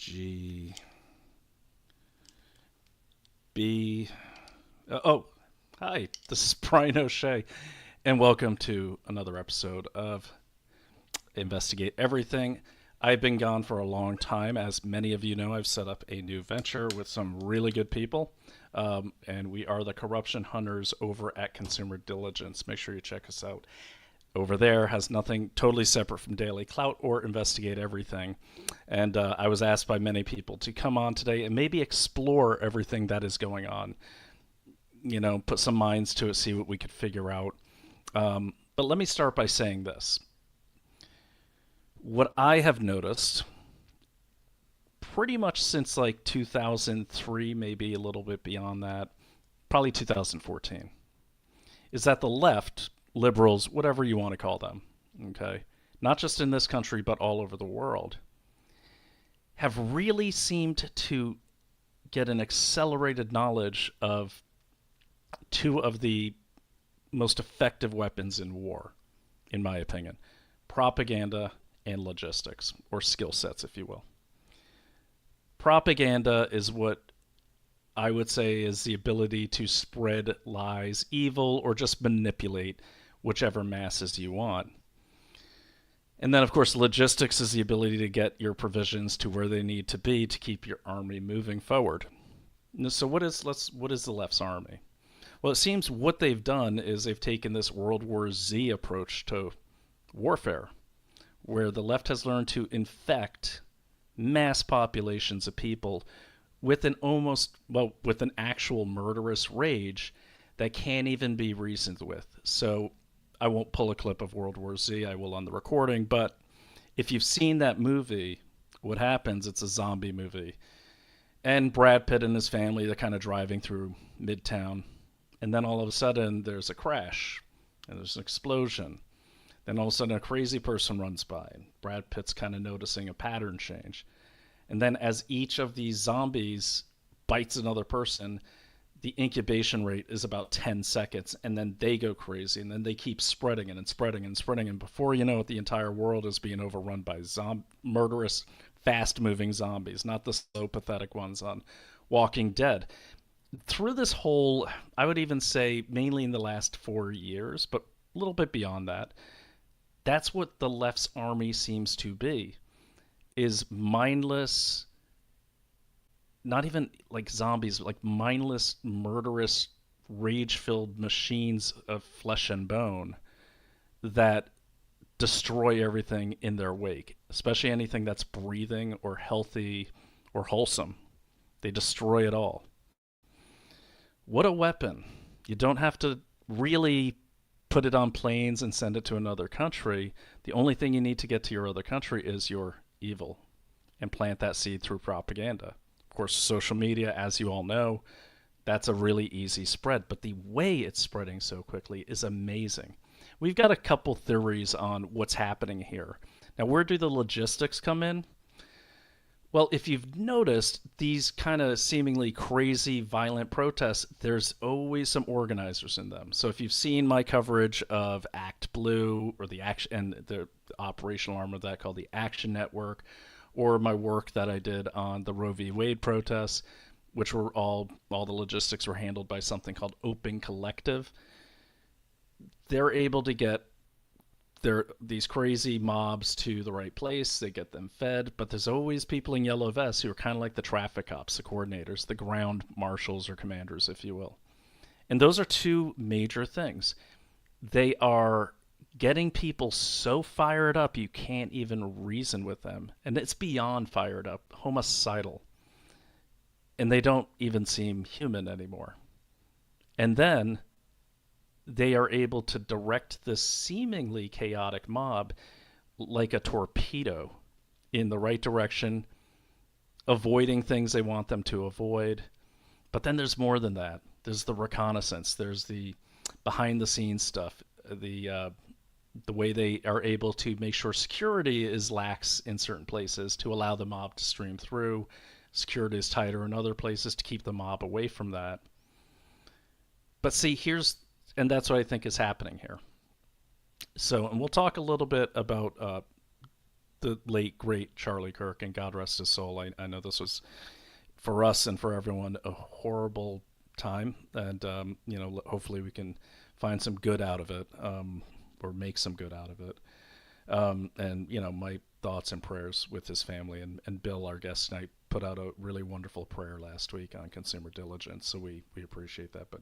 G B. Oh, hi. This is Brian O'Shea, and welcome to another episode of Investigate Everything. I've been gone for a long time. As many of you know, I've set up a new venture with some really good people, and we are the Corruption Hunters over at Consumer Diligence. Make sure you check us out. Over there has nothing totally separate from Daily Clout or Investigate Everything. And I was asked by many people to come on today and maybe explore everything that is going on. You know, put some minds to it, see what we could figure out. But let me start by saying this. What I have noticed pretty much since like 2003, maybe a little bit beyond that, probably 2014, is that the left, liberals, whatever you want to call them, okay, not just in this country, but all over the world, have really seemed to get an accelerated knowledge of two of the most effective weapons in war, in my opinion: propaganda and logistics, or skill sets, if you will. Propaganda is what I would say is the ability to spread lies, evil, or just manipulate whichever masses you want. And then, of course, logistics is the ability to get your provisions to where they need to be to keep your army moving forward. So what is the left's army? Well, it seems what they've done is they've taken this World War Z approach to warfare, where the left has learned to infect mass populations of people with with an actual murderous rage that can't even be reasoned with. So I won't pull a clip of World War Z, I will on the recording, but if you've seen that movie, what happens, it's a zombie movie. And Brad Pitt and his family, they're kind of driving through Midtown, and then all of a sudden there's a crash, and there's an explosion. Then all of a sudden a crazy person runs by, and Brad Pitt's kind of noticing a pattern change. And then as each of these zombies bites another person, the incubation rate is about 10 seconds, and then they go crazy, and then they keep spreading and spreading and spreading, and before you know it, the entire world is being overrun by murderous, fast-moving zombies, not the slow, pathetic ones on Walking Dead. Through this whole, I would even say mainly in the last 4 years, but a little bit beyond that, that's what the left's army seems to be, is mindless, not even like zombies, like mindless, murderous, rage-filled machines of flesh and bone that destroy everything in their wake, especially anything that's breathing or healthy or wholesome. They destroy it all. What a weapon. You don't have to really put it on planes and send it to another country. The only thing you need to get to your other country is your evil, and plant that seed through propaganda. Of course, social media, as you all know, that's a really easy spread, but the way it's spreading so quickly is amazing. We've got a couple theories on what's happening here. Now, where do the logistics come in? Well, if you've noticed these kind of seemingly crazy, violent protests, there's always some organizers in them. So if you've seen my coverage of Act Blue, or the action and the operational arm of that called the Action Network, or my work that I did on the Roe v. Wade protests, which were all the logistics were handled by something called Open Collective, they're able to get these crazy mobs to the right place. They get them fed, but there's always people in yellow vests who are kind of like the traffic cops, the coordinators, the ground marshals or commanders, if you will. And those are two major things. They are getting people so fired up you can't even reason with them. And it's beyond fired up, homicidal. And they don't even seem human anymore. And then they are able to direct this seemingly chaotic mob like a torpedo in the right direction, avoiding things they want them to avoid. But then there's more than that. There's the reconnaissance. There's the behind-the-scenes stuff. The way they are able to make sure security is lax in certain places to allow the mob to stream through. Security is tighter in other places to keep the mob away from that. But see, and that's what I think is happening here. So, and we'll talk a little bit about the late great Charlie Kirk, and God rest his soul. I know this was for us and for everyone a horrible time, and hopefully we can find some good out of it, or make some good out of it. And my thoughts and prayers with his family, and Bill, our guest tonight, put out a really wonderful prayer last week on consumer diligence, so we appreciate that. But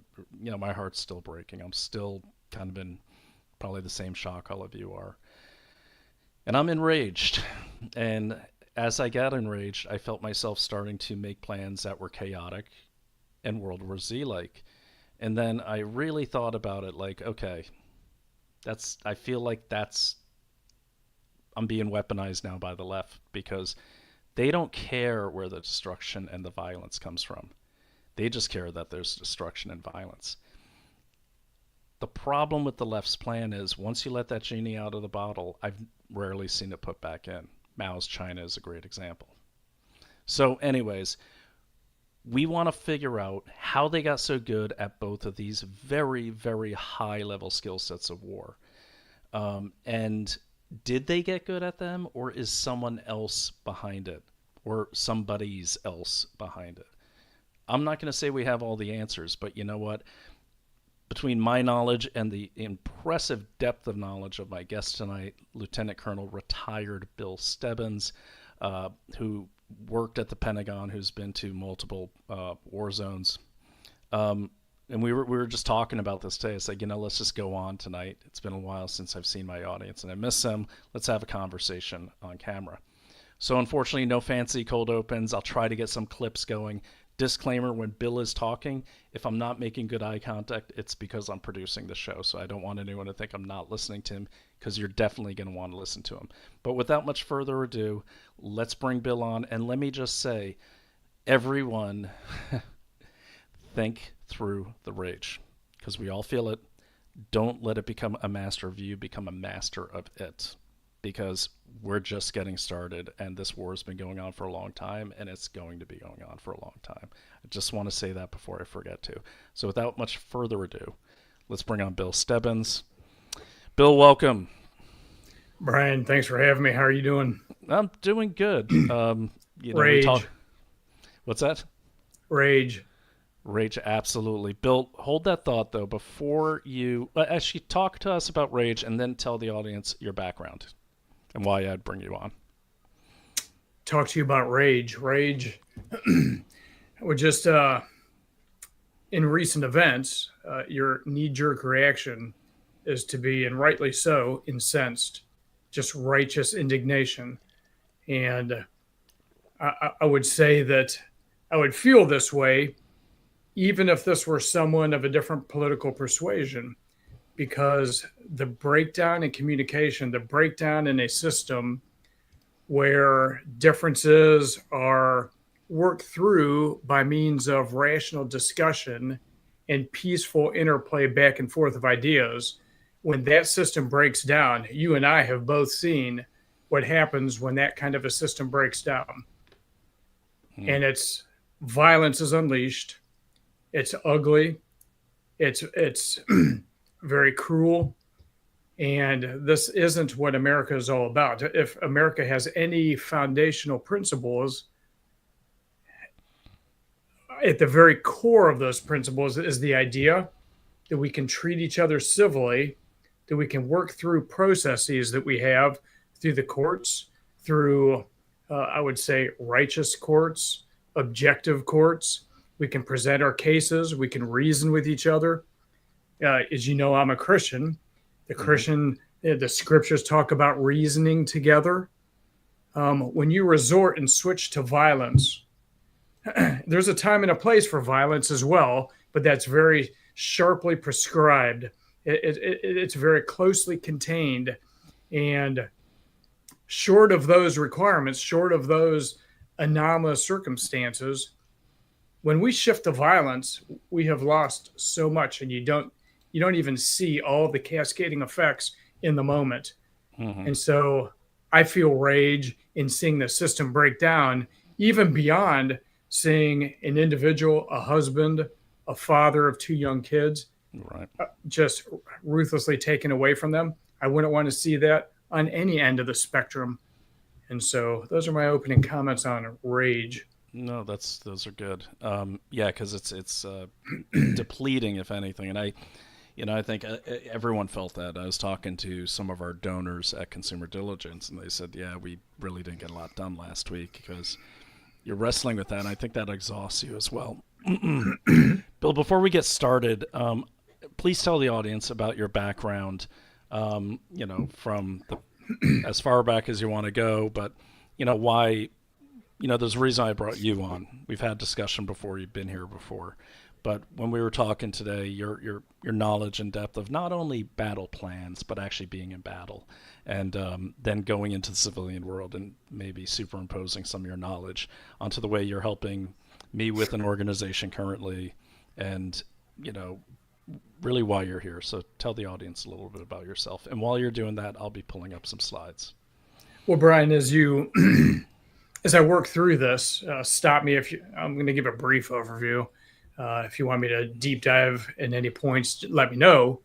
my heart's still breaking. I'm still kind of in probably the same shock all of you are, and I'm enraged. And as I got enraged, I felt myself starting to make plans that were chaotic and World War Z like. And then I really thought about it, like, okay, I feel like I'm being weaponized now by the left, because they don't care where the destruction and the violence comes from. They just care that there's destruction and violence. The problem with the left's plan is, once you let that genie out of the bottle, I've rarely seen it put back in. Mao's China is a great example. So anyways, we want to figure out how they got so good at both of these very, very high level skill sets of war. And did they get good at them, or is someone else behind it, or somebody's else behind it? I'm not going to say we have all the answers, but you know what? Between my knowledge and the impressive depth of knowledge of my guest tonight, Lieutenant Colonel retired Bill Stebbins, who worked at the Pentagon, who's been to multiple war zones. And we were just talking about this today. It's like, let's just go on tonight. It's been a while since I've seen my audience, and I miss them. Let's have a conversation on camera. So unfortunately, no fancy cold opens. I'll try to get some clips going. Disclaimer, when Bill is talking, if I'm not making good eye contact, it's because I'm producing the show. So I don't want anyone to think I'm not listening to him, because you're definitely going to want to listen to him. But without much further ado, let's bring Bill on. And let me just say, everyone, think through the rage, because we all feel it. Don't let it become a master of you, become a master of it, because we're just getting started, and this war has been going on for a long time, and it's going to be going on for a long time. I just want to say that before I forget to. So without much further ado, let's bring on Bill Stebbins. Bill, welcome. Brian, thanks for having me. How are you doing? I'm doing good. Rage. What's that? Rage, absolutely. Bill, hold that thought, though, before you actually talk to us about rage, and then tell the audience your background and why I'd bring you on. Talk to you about rage. Rage, we're just, in recent events, your knee-jerk reaction is to be, and rightly so, incensed, just righteous indignation. And I would say that I would feel this way even if this were someone of a different political persuasion, because the breakdown in communication, the breakdown in a system where differences are worked through by means of rational discussion and peaceful interplay back and forth of ideas, when that system breaks down, you and I have both seen what happens when that kind of a system breaks down. And it's violence is unleashed. It's ugly. It's very cruel. And this isn't what America is all about. If America has any foundational principles, at the very core of those principles is the idea that we can treat each other civilly, that we can work through processes that we have through the courts, through, I would say, righteous courts, objective courts. We can present our cases. We can reason with each other. As you know, I'm a Christian. The scriptures talk about reasoning together. When you resort and switch to violence, there's a time and a place for violence as well, but that's very sharply prescribed. It's very closely contained. And short of those requirements, short of those anomalous circumstances, when we shift to violence, we have lost so much, and you don't even see all the cascading effects in the moment. Mm-hmm. And so I feel rage in seeing the system break down, even beyond seeing an individual, a husband, a father of two young kids, right, just ruthlessly taken away from them. I wouldn't want to see that on any end of the spectrum. And so those are my opening comments on rage. No, those are good. Yeah, because it's depleting, if anything, and I think everyone felt that. I was talking to some of our donors at Consumer Diligence, and they said, yeah, we really didn't get a lot done last week because you're wrestling with that, and I think that exhausts you as well. Bill, before we get started, please tell the audience about your background, from as far back as you want to go, but, why, there's a reason I brought you on. We've had discussion before, you've been here before. But when we were talking today, your knowledge and depth of not only battle plans, but actually being in battle, and then going into the civilian world and maybe superimposing some of your knowledge onto the way you're helping me with an organization currently, and really why you're here. So tell the audience a little bit about yourself. And while you're doing that, I'll be pulling up some slides. Well, Brian, as I work through this, stop me if I'm going to give a brief overview. If you want me to deep dive in any points, let me know.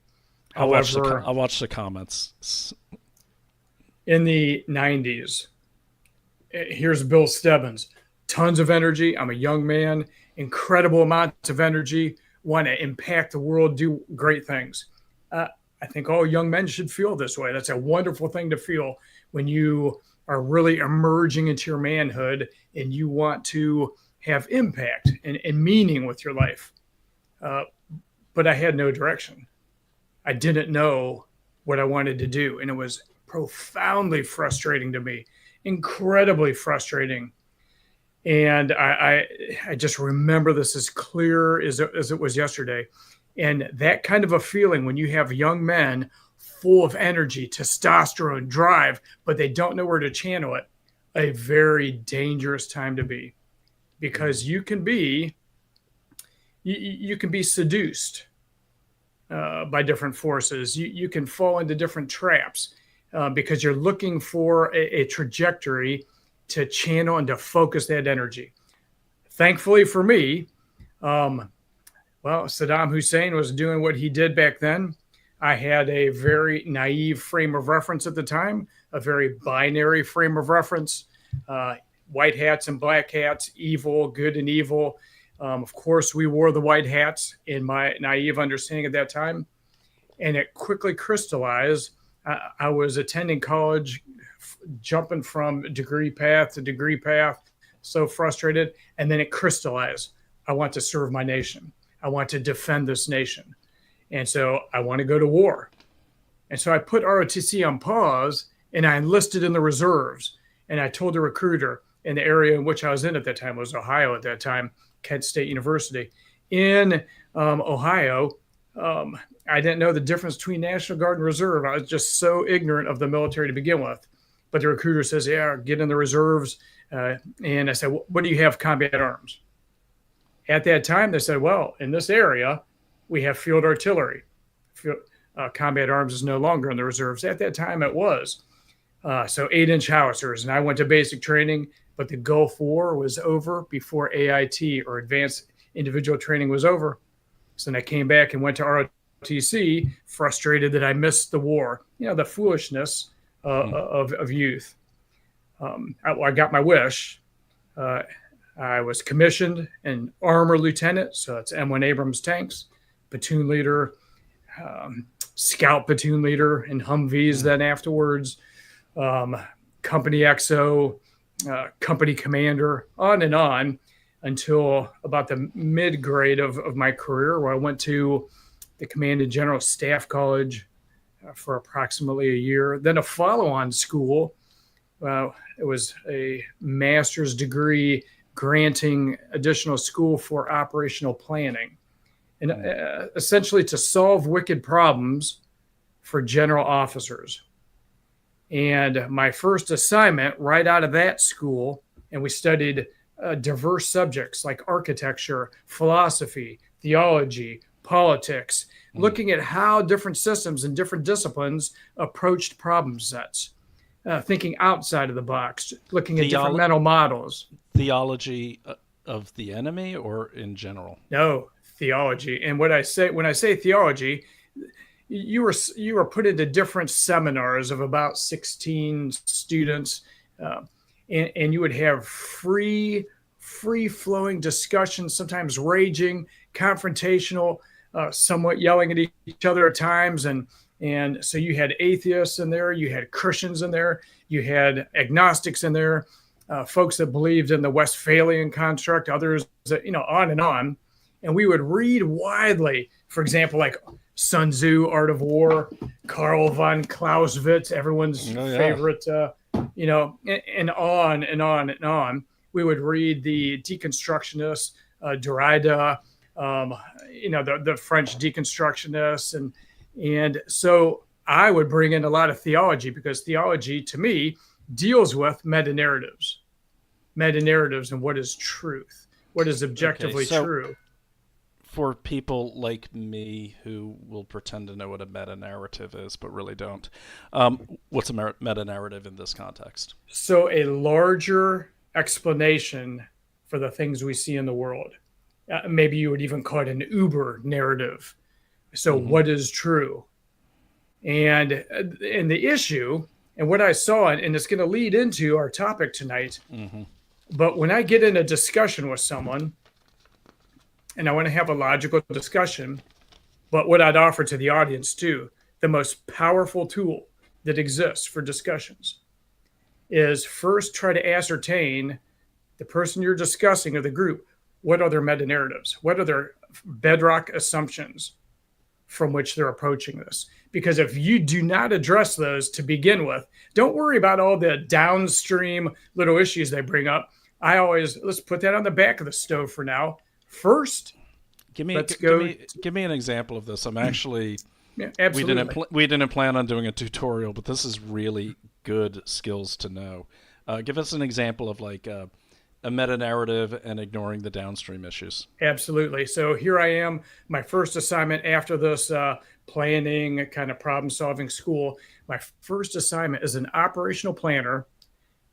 I'll watch the comments. In the 90s, here's Bill Stebbins. Tons of energy. I'm a young man, incredible amounts of energy, want to impact the world, do great things. I think all young men should feel this way. That's a wonderful thing to feel when you are really emerging into your manhood and you want to have impact and meaning with your life. But I had no direction. I didn't know what I wanted to do. And it was profoundly frustrating to me, incredibly frustrating. And I just remember this as clear as it was yesterday. And that kind of a feeling when you have young men full of energy, testosterone, drive, but they don't know where to channel it, a very dangerous time to be. Because you can be seduced by different forces. You can fall into different traps because you're looking for a trajectory to channel and to focus that energy. Thankfully for me, Saddam Hussein was doing what he did back then. I had a very naive frame of reference at the time, a very binary frame of reference. White hats and black hats, evil, good and evil. Of course, we wore the white hats in my naive understanding at that time. And it quickly crystallized. I was attending college, jumping from degree path to degree path, so frustrated. And then it crystallized. I want to serve my nation. I want to defend this nation. And so I want to go to war. And so I put ROTC on pause and I enlisted in the reserves. And I told the recruiter, in the area in which I was in at that time, was Ohio at that time, Kent State University. In Ohio, I didn't know the difference between National Guard and Reserve. I was just so ignorant of the military to begin with. But the recruiter says, yeah, get in the reserves. And I said, well, what do you have combat arms? At that time, they said, well, in this area, we have field artillery. Combat arms is no longer in the reserves. At that time, it was. So 8-inch howitzers. And I went to basic training, but the Gulf War was over before AIT, or Advanced Individual Training, was over. So then I came back and went to ROTC, frustrated that I missed the war. The foolishness of youth. I got my wish. I was commissioned an armor lieutenant, so it's M1 Abrams tanks, platoon leader, scout platoon leader in Humvees then afterwards, company XO, company commander, on and on until about the mid-grade of my career, where I went to the Command and General Staff College for approximately a year, then a follow-on school. It was a master's degree granting additional school for operational planning, and essentially to solve wicked problems for general officers. And my first assignment right out of that school, and we studied diverse subjects like architecture, philosophy, theology, politics, looking at how different systems and different disciplines approached problem sets, thinking outside of the box, looking at different mental models. Theology of the enemy, or in general? No, theology. And when I say theology, you were put into different seminars of about 16 students. and you would have free flowing discussions, sometimes raging, confrontational, somewhat yelling at each other at times. And so you had atheists in there, you had Christians in there, you had agnostics in there, folks that believed in the Westphalian construct, others that, on and on. And we would read widely, for example, like Sun Tzu, Art of War, Karl von Clausewitz, everyone's favorite, and on and on and on. We would read the deconstructionists, Derrida, the French deconstructionists. And so I would bring in a lot of theology, because theology, to me, deals with meta-narratives and what is truth, what is objectively true. For people like me who will pretend to know what a meta-narrative is but really don't, what's a meta-narrative in this context? So a larger explanation for the things we see in the world. Maybe you would even call it an Uber narrative. So what is true? And the issue, and what I saw, and it's going to lead into our topic tonight, but when I get in a discussion with someone, and I want to have a logical discussion, but what I'd offer to the audience too, the most powerful tool that exists for discussions is first try to ascertain the person you're discussing or the group. What are their meta-narratives? What are their bedrock assumptions from which they're approaching this? Because if you do not address those to begin with, don't worry about all the downstream little issues they bring up. Let's put that on the back of the stove for now. First, give me an example of this. I'm actually absolutely. We didn't plan on doing a tutorial, but this is really good skills to know. Give us an example of like a meta-narrative and ignoring the downstream issues. Absolutely. So here I am, my first assignment after this planning kind of problem-solving school. My first assignment is an operational planner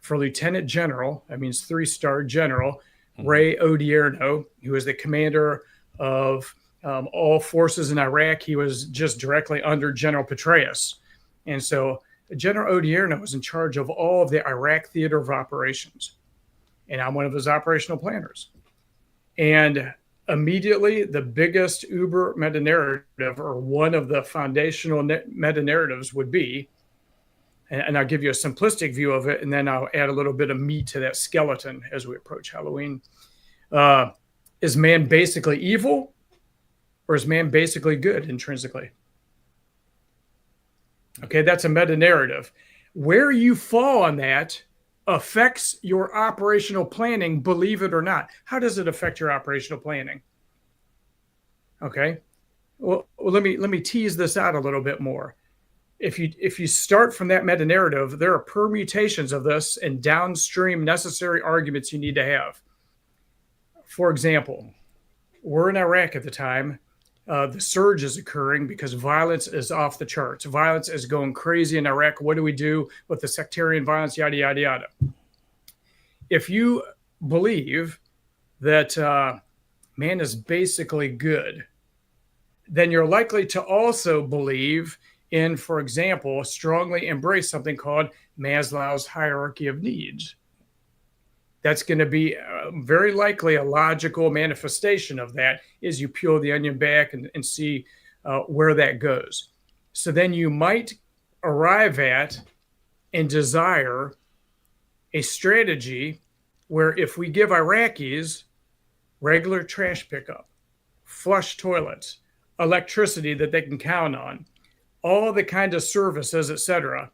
for Lieutenant General, that means 3-star General, Ray Odierno, who was the commander of all forces in Iraq. He was just directly under General Petraeus. And so General Odierno was in charge of all of the Iraq theater of operations. And I'm one of his operational planners. And immediately, the biggest Uber meta-narrative, or one of the foundational meta-narratives, would be, and I'll give you a simplistic view of it, and then I'll add a little bit of meat to that skeleton as we approach Halloween. Is man basically evil, or is man basically good intrinsically? Okay, that's a meta-narrative. Where you fall on that affects your operational planning, believe it or not. How does it affect your operational planning? Okay, well let me tease this out a little bit more. If you start from that meta-narrative, there are permutations of this and downstream necessary arguments you need to have. For example, we're in Iraq at the time. The surge is occurring because violence is off the charts. Violence is going crazy in Iraq. What do we do with the sectarian violence, yada, yada, yada? If you believe that man is basically good, then you're likely to also believe in, for example, strongly embrace something called Maslow's hierarchy of needs. That's going to be very likely a logical manifestation of that as you peel the onion back and see where that goes. So then you might arrive at and desire a strategy where if we give Iraqis regular trash pickup, flush toilets, electricity that they can count on, all the kind of services, etc.,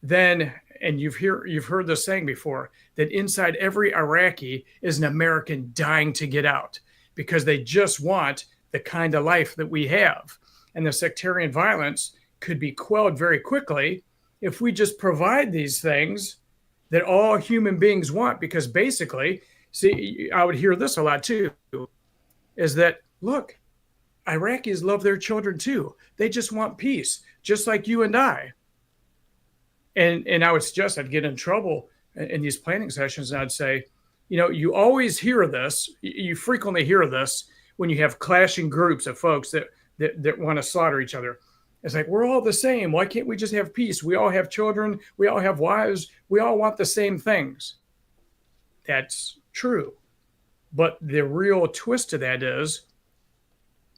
then, and you've heard this saying before, that inside every Iraqi is an American dying to get out because they just want the kind of life that we have. And the sectarian violence could be quelled very quickly if we just provide these things that all human beings want. Because basically, see, I would hear this a lot too, is that, look, Iraqis love their children too. They just want peace, just like you and I. And I would suggest I'd get in trouble in these planning sessions, and I'd say, you always hear this, you frequently hear this when you have clashing groups of folks that want to slaughter each other. It's like, we're all the same. Why can't we just have peace? We all have children. We all have wives. We all want the same things. That's true. But the real twist to that is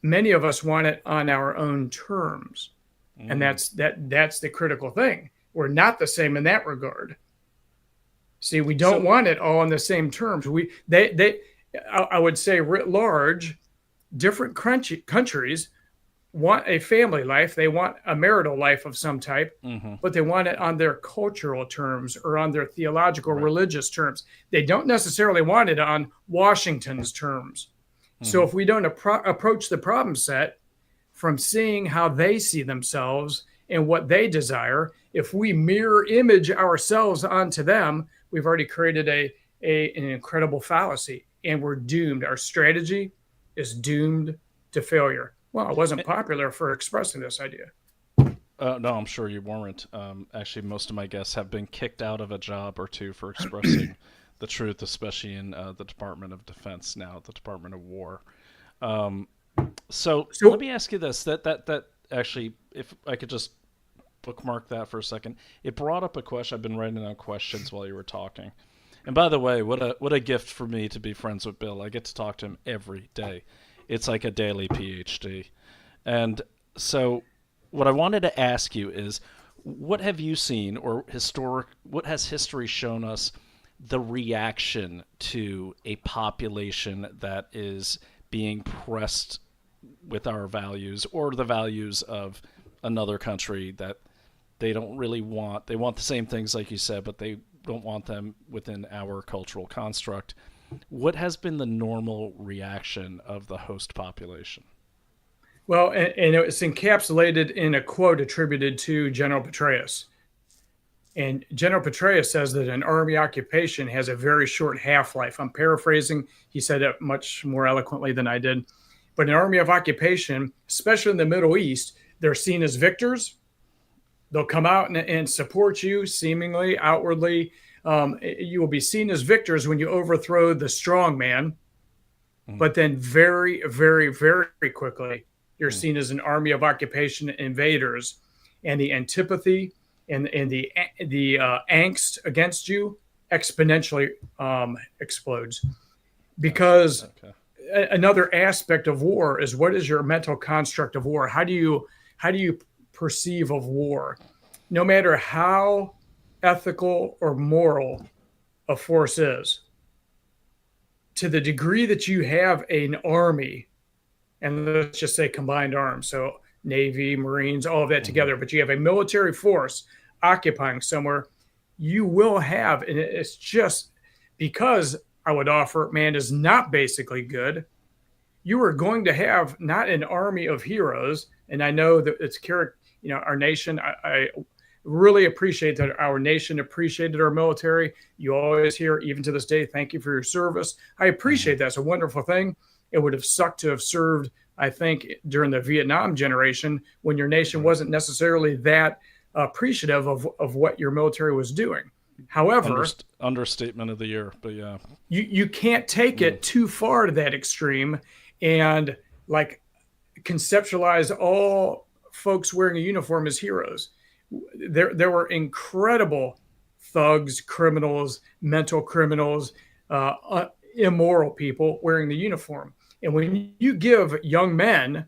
many of us want it on our own terms. And that's the critical thing. We're not the same in that regard. See, we don't want it all on the same terms. I would say writ large, different countries want a family life. They want a marital life of some type, but they want it on their cultural terms or on their theological, religious terms. They don't necessarily want it on Washington's terms. So if we don't approach the problem set from seeing how they see themselves and what they desire, if we mirror image ourselves onto them, we've already created an incredible fallacy, and we're doomed. Our strategy is doomed to failure. Well, I wasn't popular for expressing this idea. No, I'm sure you weren't. Actually, most of my guests have been kicked out of a job or two for expressing the truth, especially in the Department of Defense now, the Department of War. So let me ask you this: that actually, if I could just bookmark that for a second, it brought up a question. I've been writing down questions while you were talking. And by the way, what a gift for me to be friends with Bill. I get to talk to him every day. It's like a daily PhD. And so what I wanted to ask you is, what have you seen, or what has history shown us the reaction to a population that is being pressed with our values or the values of another country that they don't really want? They want the same things, like you said, but they don't want them within our cultural construct. What has been the normal reaction of the host population? Well, and it's encapsulated in a quote attributed to General Petraeus. And General Petraeus says that an army occupation has a very short half-life. I'm paraphrasing. He said it much more eloquently than I did. But an army of occupation, especially in the Middle East, they're seen as victors. They'll come out and support you, seemingly, outwardly. You will be seen as victors when you overthrow the strong man. But then very, very, very quickly, you're seen as an army of occupation invaders. And the antipathy and the angst against you exponentially explodes. Because another aspect of war is, what is your mental construct of war? How do you perceive of war? No matter how ethical or moral a force is, to the degree that you have an army, and let's just say combined arms, so Navy, Marines, all of that together, but you have a military force occupying somewhere, you will have, and it's just because I would offer man is not basically good, you are going to have not an army of heroes. And I know that it's our nation. I really appreciate that our nation appreciated our military. You always hear, even to this day, thank you for your service. I appreciate that. It's a wonderful thing. It would have sucked to have served, I think, during the Vietnam generation, when your nation wasn't necessarily that appreciative of what your military was doing. However, understatement of the year, but yeah, you can't take it too far to that extreme and like conceptualize all folks wearing a uniform as heroes. There were incredible thugs, criminals, mental criminals, immoral people wearing the uniform. And when you give young men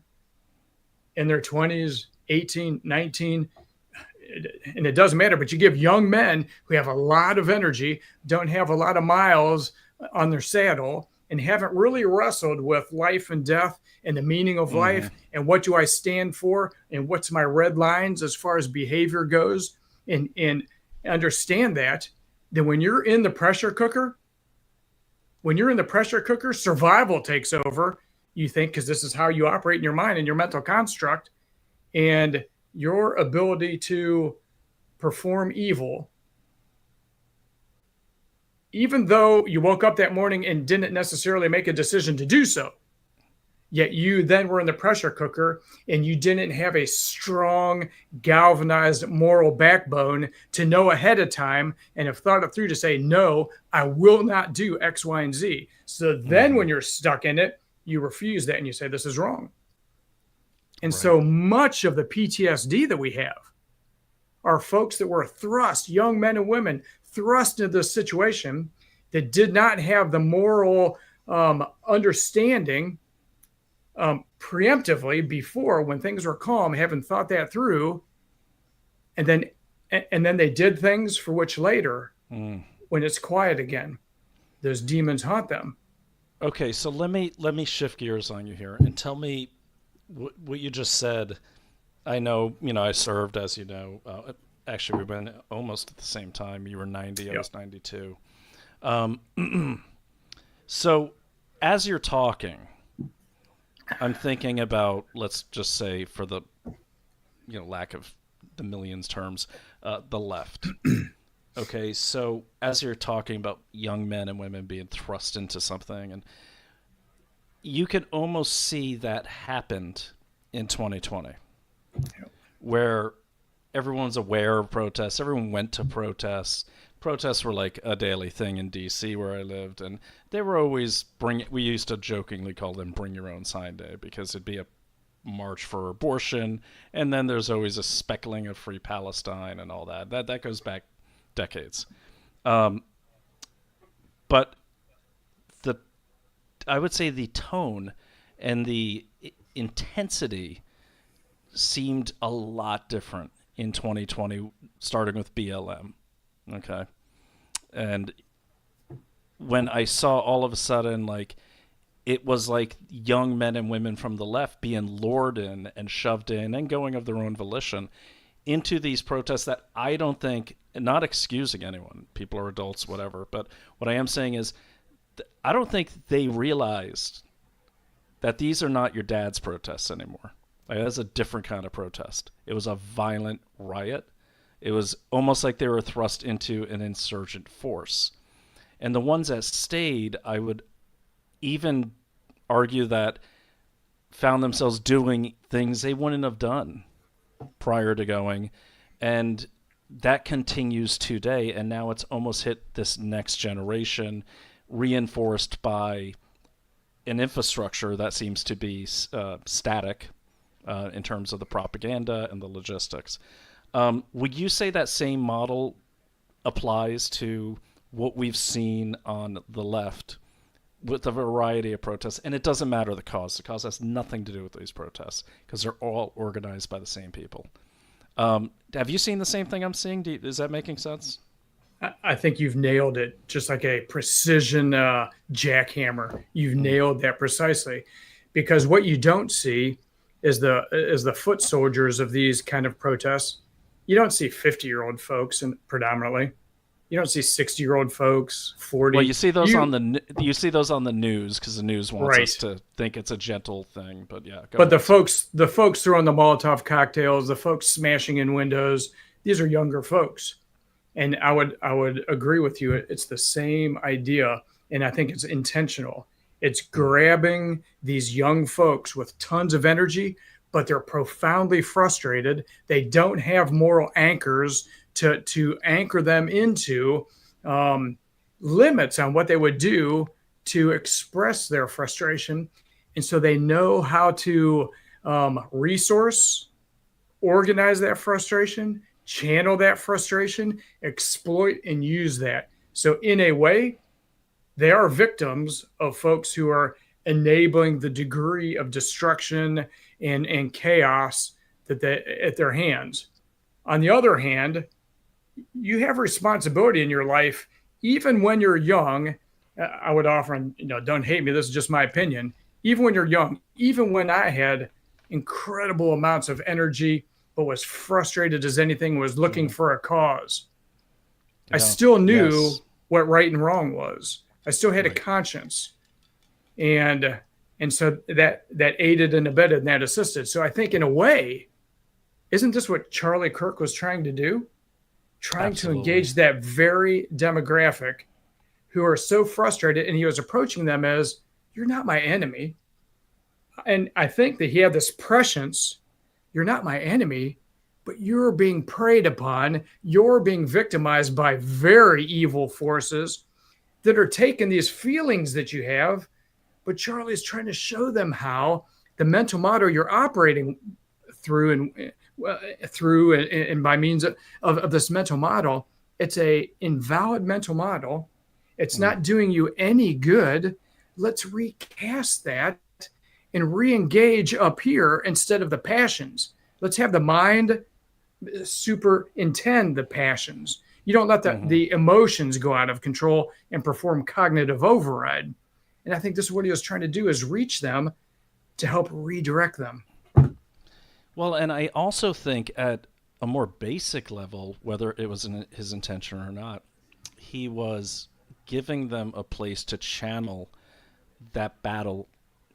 in their 20s, 18, 19, and it doesn't matter, but you give young men who have a lot of energy, don't have a lot of miles on their saddle, and haven't really wrestled with life and death and the meaning of life and what do I stand for and what's my red lines as far as behavior goes, and understand that, then when you're in the pressure cooker, survival takes over, you think, because this is how you operate in your mind and your mental construct, and your ability to perform evil, even though you woke up that morning and didn't necessarily make a decision to do so, yet you then were in the pressure cooker and you didn't have a strong, galvanized moral backbone to know ahead of time and have thought it through to say, no, I will not do X, Y, and Z. So then when you're stuck in it, you refuse that and you say, this is wrong. And Right. so much of the PTSD that we have are folks that were thrust, young men and women, thrust into this situation that did not have the moral understanding preemptively before, when things were calm, having thought that through, and then they did things for which later, when it's quiet again, those demons haunt them. Okay, so let me shift gears on you here and tell me what you just said. I know, I served, as you know. Actually, we've been almost at the same time. You were 90, I Yep. was 92. So, as you're talking, I'm thinking about, let's just say, for the lack of the millions terms, the left. Okay, so as you're talking about young men and women being thrust into something, and you could almost see that happened in 2020, where everyone's aware of protests. Everyone went to protests. Protests were like a daily thing in D.C. where I lived, and they were always we used to jokingly call them "Bring Your Own Sign Day" because it'd be a march for abortion, and then there's always a speckling of free Palestine and all that. That goes back decades. But the I would say the tone and the intensity seemed a lot different in 2020, starting with BLM. Okay. And when I saw all of a sudden, like, it was like young men and women from the left being lured in and shoved in and going of their own volition into these protests that I don't think, not excusing anyone, people are adults, whatever, but what I am saying is, I don't think they realized that these are not your dad's protests anymore. Like, that's a different kind of protest. It was a violent riot. It was almost like they were thrust into an insurgent force. And the ones that stayed, I would even argue that found themselves doing things they wouldn't have done prior to going. And that continues today. And now it's almost hit this next generation, reinforced by an infrastructure that seems to be static in terms of the propaganda and the logistics. Would you say that same model applies to what we've seen on the left with a variety of protests? And it doesn't matter the cause. The cause has nothing to do with these protests because they're all organized by the same people. Have you seen the same thing I'm seeing? Is that making sense? I think you've nailed it, just like a precision jackhammer. You've nailed that precisely, because what you don't see is the foot soldiers of these kind of protests. You don't see 50-year-old folks, and predominantly, you don't see 60-year-old folks, 40. Well, you see those on the news because the news wants Right. us to think it's a gentle thing. But yeah, But the folks throwing the Molotov cocktails, the folks smashing in windows, these are younger folks. And I would agree with you. It's the same idea, and I think it's intentional. It's grabbing these young folks with tons of energy, but they're profoundly frustrated. They don't have moral anchors to anchor them into limits on what they would do to express their frustration. And so they know how to resource, organize that frustration, channel that frustration, exploit and use that. So in a way, they are victims of folks who are enabling the degree of destruction and chaos that they at their hands. On the other hand, you have responsibility in your life, even when you're young. I would offer, and don't hate me, this is just my opinion. Even when you're young, even when I had incredible amounts of energy, but was frustrated as anything, was looking for a cause, I still knew what right and wrong was. I still had a conscience, and so that aided and abetted and that assisted. So I think, in a way, isn't this what Charlie Kirk was trying to do? Trying Absolutely. to engage that very demographic who are so frustrated, and he was approaching them as, you're not my enemy. And I think that he had this prescience, you're not my enemy, but you're being preyed upon. You're being victimized by very evil forces that are taking these feelings that you have. But Charlie's trying to show them how the mental model you're operating through and by means of this mental model, it's a invalid mental model. It's Mm. not doing you any good. Let's recast that and re-engage up here instead of the passions. Let's have the mind superintend the passions. You don't let Mm-hmm. the emotions go out of control and perform cognitive override. And I think this is what he was trying to do, is reach them to help redirect them. Well, and I also think at a more basic level, whether it was in his intention or not, he was giving them a place to channel that battle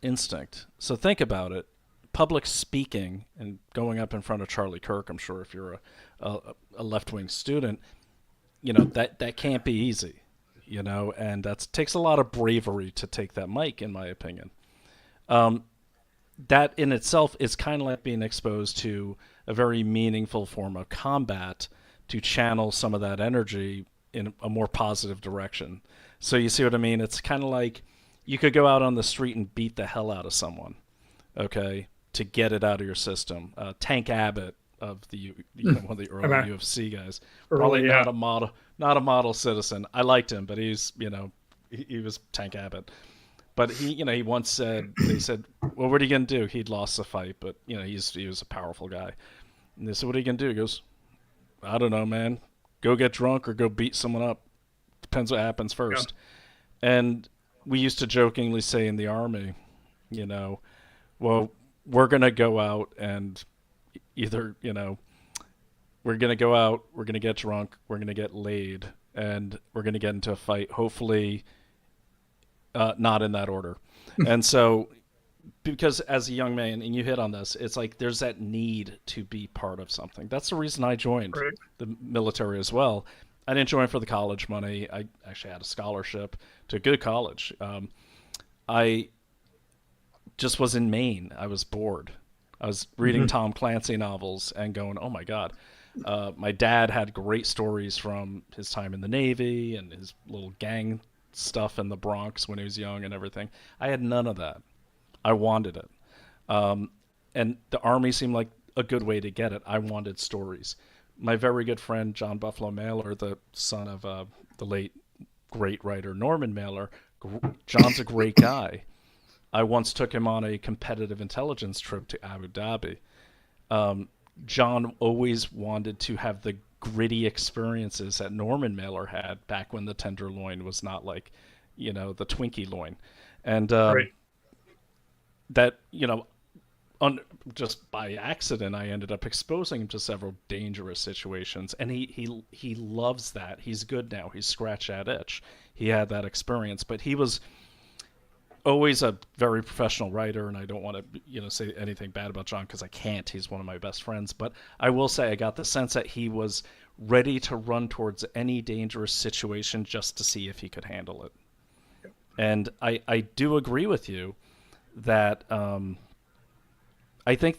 instinct. So think about it. Public speaking and going up in front of Charlie Kirk, I'm sure if you're a left wing student, that can't be easy, and that takes a lot of bravery to take that mic, in my opinion. Um, that in itself is kind of like being exposed to a very meaningful form of combat to channel some of that energy in a more positive direction. So you see what I mean? It's kind of like you could go out on the street and beat the hell out of someone, okay, to get it out of your system. Tank Abbott of the one of the early Okay. UFC guys, probably Early, yeah. not a model citizen. I liked him, but he was Tank Abbott. But he once said, they said, well, what are you gonna do? He'd lost the fight, but he was a powerful guy. And they said, what are you gonna do? He goes, I don't know, man. Go get drunk or go beat someone up. Depends what happens Yeah. first. And we used to jokingly say in the army, well, we're gonna go out and either we're gonna go out, we're gonna get drunk, we're gonna get laid, and we're gonna get into a fight. Hopefully, not in that order. And so, because as a young man, and you hit on this, it's like there's that need to be part of something. That's the reason I joined Right. the military as well. I didn't join for the college money. I actually had a scholarship to a good college. I just was in Maine. I was bored. I was reading Mm-hmm. Tom Clancy novels and going, oh my God. My dad had great stories from his time in the Navy and his little gang stuff in the Bronx when he was young and everything. I had none of that. I wanted it. And the Army seemed like a good way to get it. I wanted stories. My very good friend, John Buffalo Mailer, the son of the late great writer Norman Mailer, John's a great guy. I once took him on a competitive intelligence trip to Abu Dhabi. John always wanted to have the gritty experiences that Norman Mailer had back when the Tenderloin was not like, the Twinkie loin. And Right. that, just by accident, I ended up exposing him to several dangerous situations. And he loves that. He's good now. He's scratched that itch. He had that experience, but he was always a very professional writer, and I don't want to say anything bad about John because I can't. He's one of my best friends, but I will say I got the sense that he was ready to run towards any dangerous situation just to see if he could handle it. And I do agree with you that I think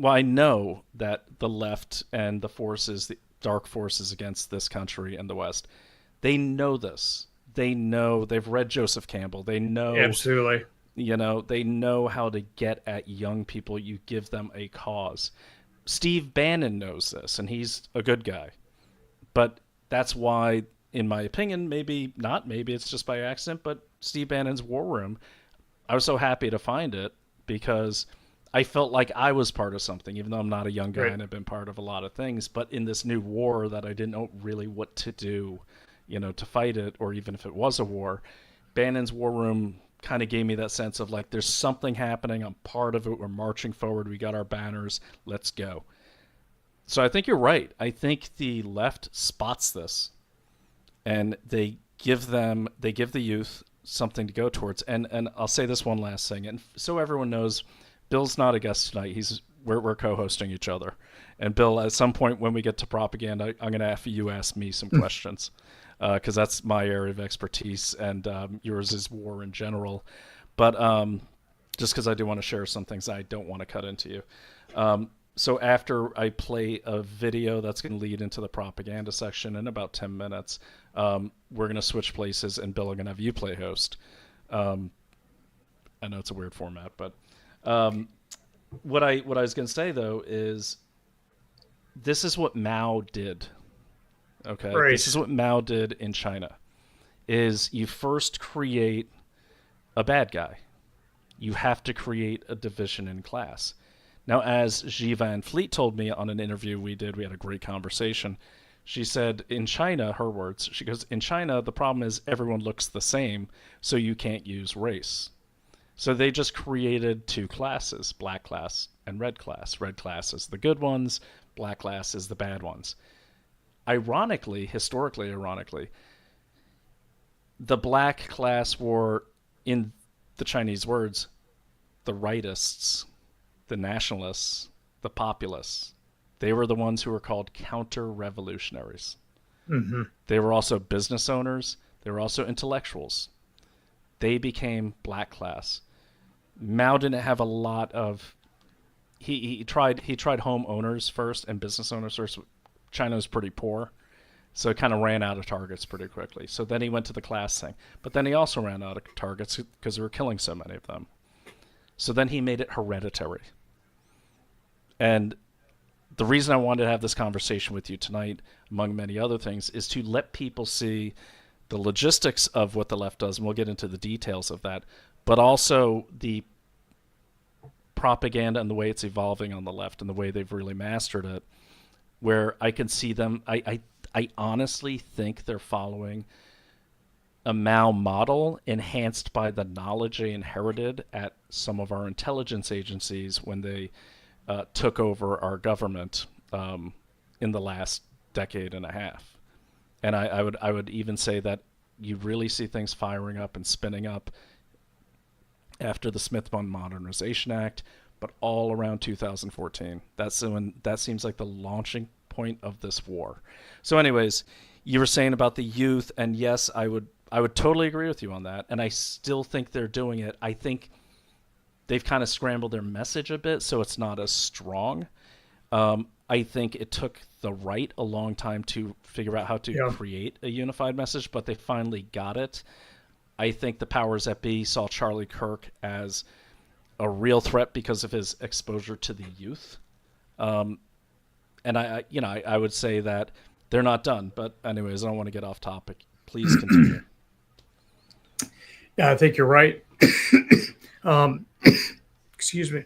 I know that the left and the forces, the dark forces against this country and the West, they know this. They know, they've read Joseph Campbell. They know, Absolutely. they know how to get at young people. You give them a cause. Steve Bannon knows this, and he's a good guy. But that's why, in my opinion, maybe not, maybe it's just by accident, but Steve Bannon's War Room, I was so happy to find it because I felt like I was part of something, even though I'm not a young guy Right. and I've been part of a lot of things. But in this new war that I didn't know really what to do, to fight it, or even if it was a war, Bannon's War Room kind of gave me that sense of like, there's something happening. I'm part of it. We're marching forward. We got our banners. Let's go. So I think you're right. I think the left spots this, and they give the youth something to go towards. And I'll say this one last thing, and so everyone knows, Bill's not a guest tonight. We're co-hosting each other. And Bill, at some point when we get to propaganda, I'm going to have you ask me some questions because that's my area of expertise, and yours is war in general. But just because I do want to share some things I don't want to cut into you. So after I play a video that's going to lead into the propaganda section in about 10 minutes, we're going to switch places, and Bill, I'm going to have you play host. I know it's a weird format, but what I was going to say though is this is what Mao did. Okay, this is Right. what Mao did in China. Is you first create a bad guy. You have to create a division in class. Now, as Xi Van Fleet told me on an interview we did, we had a great conversation. She said, in China, her words, she goes, in China, the problem is everyone looks the same, so you can't use race. So they just created two classes, black class and red class. Red class is the good ones, black class is the bad ones. Ironically, historically, ironically, the black class were, in the Chinese words, the rightists, the nationalists, the populists. They were the ones who were called counter revolutionaries. Hmm. They were also business owners, they were also intellectuals. They became black class. Mao didn't have a lot of he tried homeowners first and business owners first. China was pretty poor, so it kind of ran out of targets pretty quickly. So then he went to the class thing, but then he also ran out of targets because they were killing so many of them. So then he made it hereditary. And the reason I wanted to have this conversation with you tonight, among many other things, is to let people see the logistics of what the left does, and we'll get into the details of that, but also the propaganda and the way it's evolving on the left and the way they've really mastered it, where I can see them. I honestly think they're following a Mao model enhanced by the knowledge they inherited at some of our intelligence agencies when they took over our government in the last decade and a half. And I would even say that you really see things firing up and spinning up after the Smith-Munn Modernization Act, but all around 2014. That's when that seems like the launching point of this war. So, anyways, you were saying about the youth, and yes, I would totally agree with you on that, and I still think they're doing it. I think they've kind of scrambled their message a bit, so it's not as strong. I think it took the right a long time to figure out how to Yeah. create a unified message, but they finally got it. I think the powers that be saw Charlie Kirk as a real threat because of his exposure to the youth. Um, and I would say that they're not done. But anyways, I don't want to get off topic. Please continue. Yeah, I think you're right. Um, excuse me.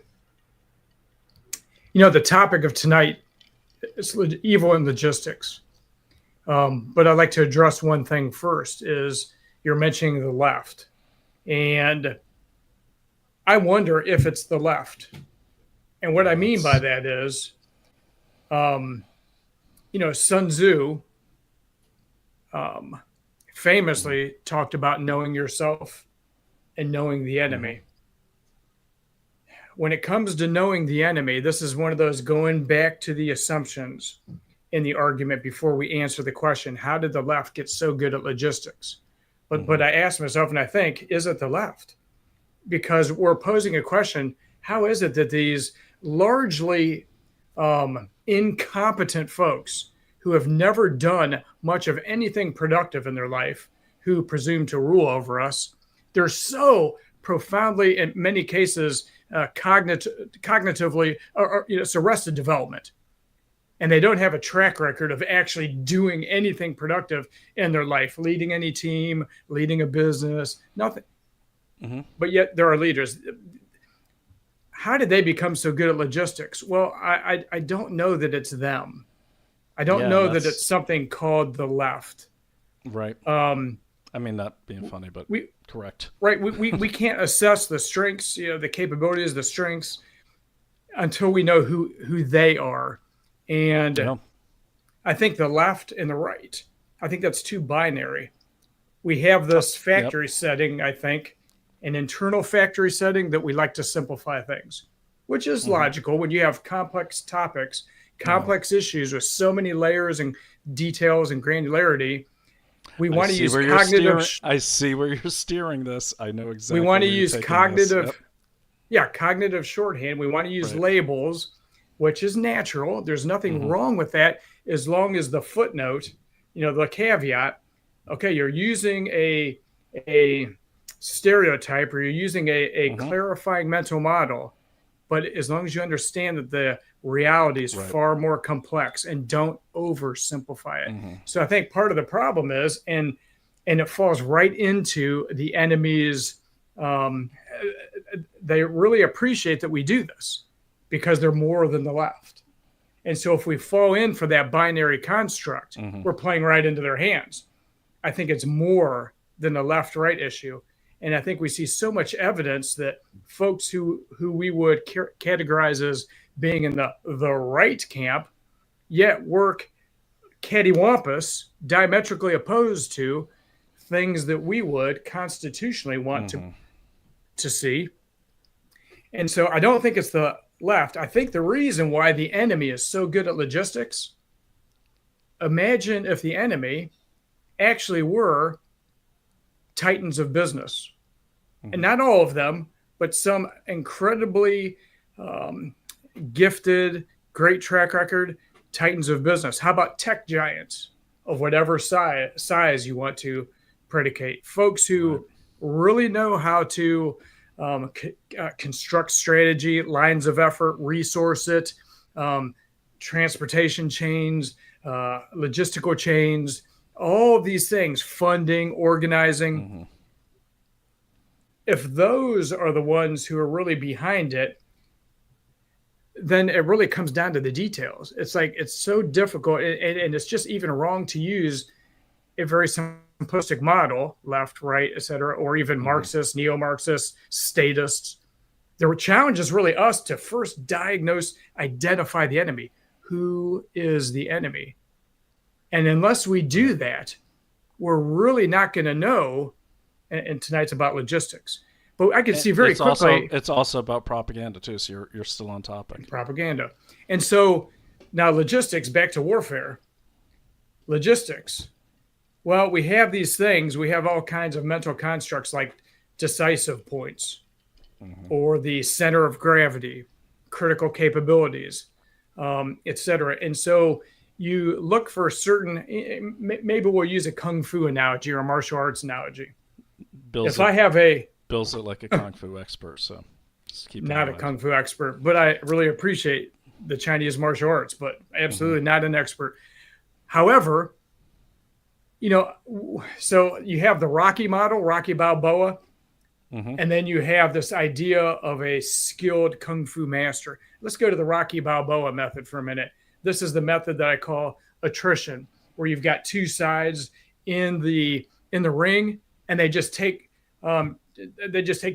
The topic of tonight is evil and logistics. But I'd like to address one thing first is you're mentioning the left. And I wonder if it's the left. And what I mean by Let's. that is, um, Sun Tzu um, Mm-hmm. famously talked about knowing yourself and knowing the Mm-hmm. enemy. When it comes to knowing the enemy, this is one of those going back to the assumptions in the argument before we answer the question, how did the left get so good at logistics? But Mm-hmm. I ask myself and I think, is it the left? Because we're posing a question, how is it that these largely incompetent folks who have never done much of anything productive in their life, who presume to rule over us, they're so profoundly, in many cases, cognitively, it's arrested development. And they don't have a track record of actually doing anything productive in their life, leading any team, leading a business, nothing. Mm-hmm. But yet there are leaders. How did they become so good at logistics? Well, I don't know that it's them. I don't Yeah, and know that it's that's something called the left. right. Um, I mean, not being funny, but we correct. right we can't assess the strengths, the capabilities, the strengths until we know who they are. And Yeah. I think the left and the right, I think that's too binary. We have this Yep. factory setting, I think, an internal factory setting that we like to simplify things, which is Mm-hmm. logical when you have complex topics, Yeah. complex issues with so many layers and details and granularity. We I want to see use where you're cognitive, steering. I see where you're steering this. I know we exactly want to where you're use taking this. Yep. cognitive, yeah, cognitive shorthand. We want to use Right. labels, which is natural. There's nothing Mm-hmm. wrong with that as long as the footnote, the caveat, okay, you're using a stereotype or you're using a Mm-hmm. clarifying mental model. But as long as you understand that the reality is Right. far more complex and don't oversimplify it. Mm-hmm. So I think part of the problem is, and it falls right into the enemy's, they really appreciate that we do this because they're more than the left. And so if we fall in for that binary construct, Mm-hmm. we're playing right into their hands. I think it's more than a left-right issue. And I think we see so much evidence that folks who we would categorize as being in the right camp, yet work cattywampus, diametrically opposed to things that we would constitutionally want Mm-hmm. to see. And so I don't think it's the left. I think the reason why the enemy is so good at logistics, imagine if the enemy actually were titans of business. And not all of them, but some incredibly gifted, great track record titans of business. How about tech giants of whatever size you want to predicate? Folks who really know how to construct strategy, lines of effort, resource it, transportation chains, logistical chains, all of these things, funding, organizing. Mm-hmm. If those are the ones who are really behind it, then it really comes down to the details. It's like, it's so difficult, and it's just even wrong to use a very simplistic model, left, right, et cetera, or even Marxist, neo-Marxist, statists. The challenge is really us to first diagnose, identify the enemy. Who is the enemy? And unless we do that, we're really not going to know. And tonight's about logistics. But I can see very quickly. It's also about propaganda too, so you're still on topic. Propaganda. And so now logistics, back to warfare. Logistics. Well, we have these things. We have all kinds of mental constructs like decisive points or the center of gravity, critical capabilities, et cetera. And so you look for certain, maybe we'll use a kung fu analogy or a martial arts analogy. Bill's it like a kung fu expert, so just keep not a kung fu expert, but I really appreciate the Chinese martial arts, but absolutely not an expert. However, so you have the Rocky model, Rocky Balboa, and then you have this idea of a skilled kung fu master. Let's go to the Rocky Balboa method for a minute. This is the method that I call attrition, where you've got two sides in the ring, and they just take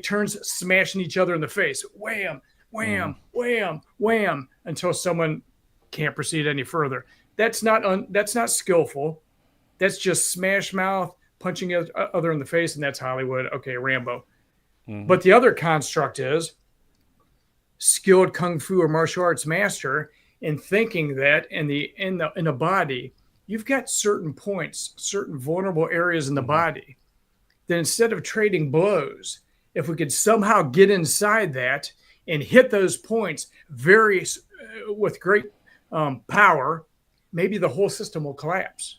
turns smashing each other in the face. Wham, wham, wham, wham, until someone can't proceed any further. That's not skillful. That's just smash mouth, punching other in the face, and that's Hollywood. Okay, Rambo. But the other construct is skilled kung fu or martial arts master in thinking that in the body, you've got certain points, certain vulnerable areas in the body. Then instead of trading blows, if we could somehow get inside that and hit those points with great power, maybe the whole system will collapse.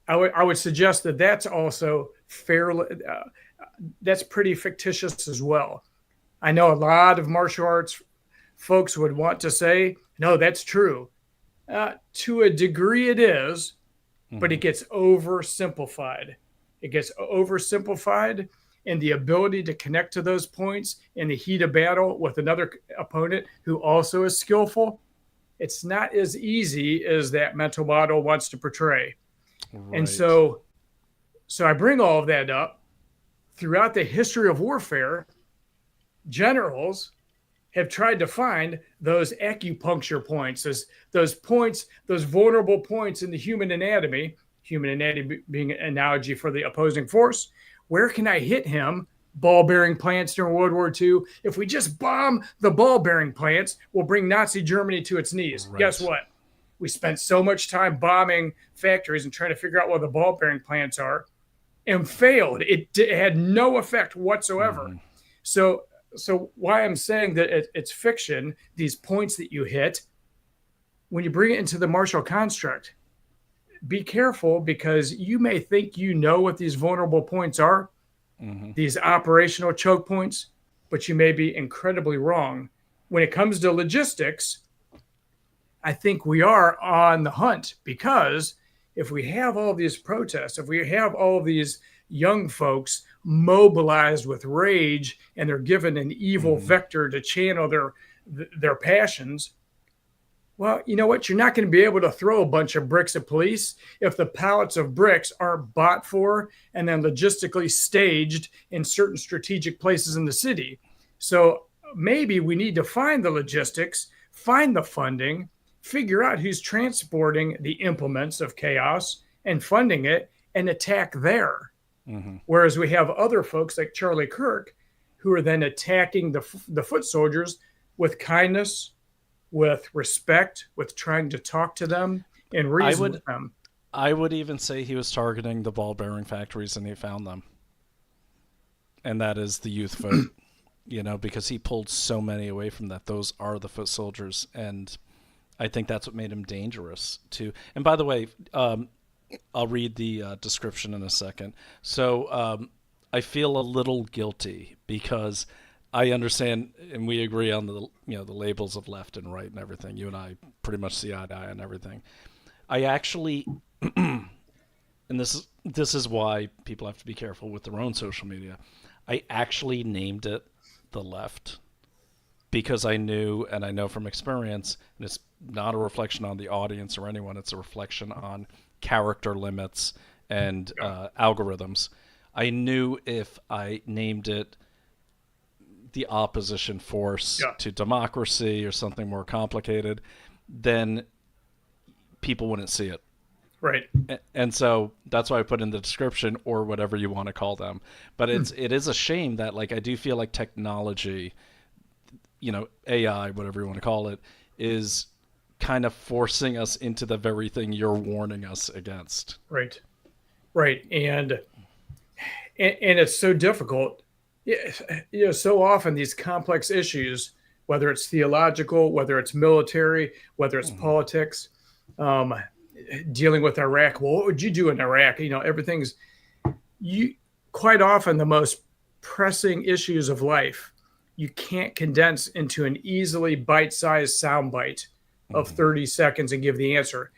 I would suggest that that's also fairly, that's pretty fictitious as well. I know a lot of martial arts folks would want to say, no, that's true. To a degree it is, but it gets oversimplified. It gets oversimplified, and the ability to connect to those points in the heat of battle with another opponent who also is skillful, it's not as easy as that mental model wants to portray. Right. And so I bring all of that up. Throughout the history of warfare, generals have tried to find those acupuncture points, those points, those vulnerable points in the human anatomy being an analogy for the opposing force. Where can I hit him? Ball-bearing plants during World War II. If we just bomb the ball-bearing plants, we'll bring Nazi Germany to its knees. Right. Guess what? We spent so much time bombing factories and trying to figure out where the ball-bearing plants are and failed. It had no effect whatsoever. So why I'm saying that it's fiction, these points that you hit, when you bring it into the martial construct, be careful, because you may think you know what these vulnerable points are, these operational choke points, but you may be incredibly wrong. when it comes to logistics, I think we are on the hunt, because if we have all these protests, if we have all these young folks mobilized with rage and they're given an evil Mm-hmm. vector to channel their passions, well, you know what? You're not going to be able to throw a bunch of bricks at police if the pallets of bricks aren't bought for and then logistically staged in certain strategic places in the city. So maybe we need to find the logistics, find the funding, figure out who's transporting the implements of chaos and funding it, and attack there. Mm-hmm. Whereas we have other folks like Charlie Kirk who are then attacking the foot soldiers with kindness, with respect, with trying to talk to them and I reason would with them. I would even say he was targeting the ball bearing factories and he found them. And that is the youth vote, because he pulled so many away from that. Those are the foot soldiers. And I think that's what made him dangerous, too. And by the way, I'll read the description in a second. So I feel a little guilty because I understand and we agree on the labels of left and right and everything. You and I pretty much see eye to eye on everything. I actually, and this is why people have to be careful with their own social media. I actually named it the left because I knew, and I know from experience, and it's not a reflection on the audience or anyone, it's a reflection on character limits and algorithms. I knew if I named it the opposition force to democracy or something more complicated, then people wouldn't see it. Right. And so that's why I put in the description, or whatever you want to call them. But it is a shame that, like, I do feel like technology, AI, whatever you want to call it, is kind of forcing us into the very thing you're warning us against. Right. Right. And it's so difficult. So often these complex issues, whether it's theological, whether it's military, whether it's politics, dealing with Iraq. Well, what would you do in Iraq? Everything's quite often the most pressing issues of life. You can't condense into an easily bite-sized soundbite of 30 seconds and give the answer.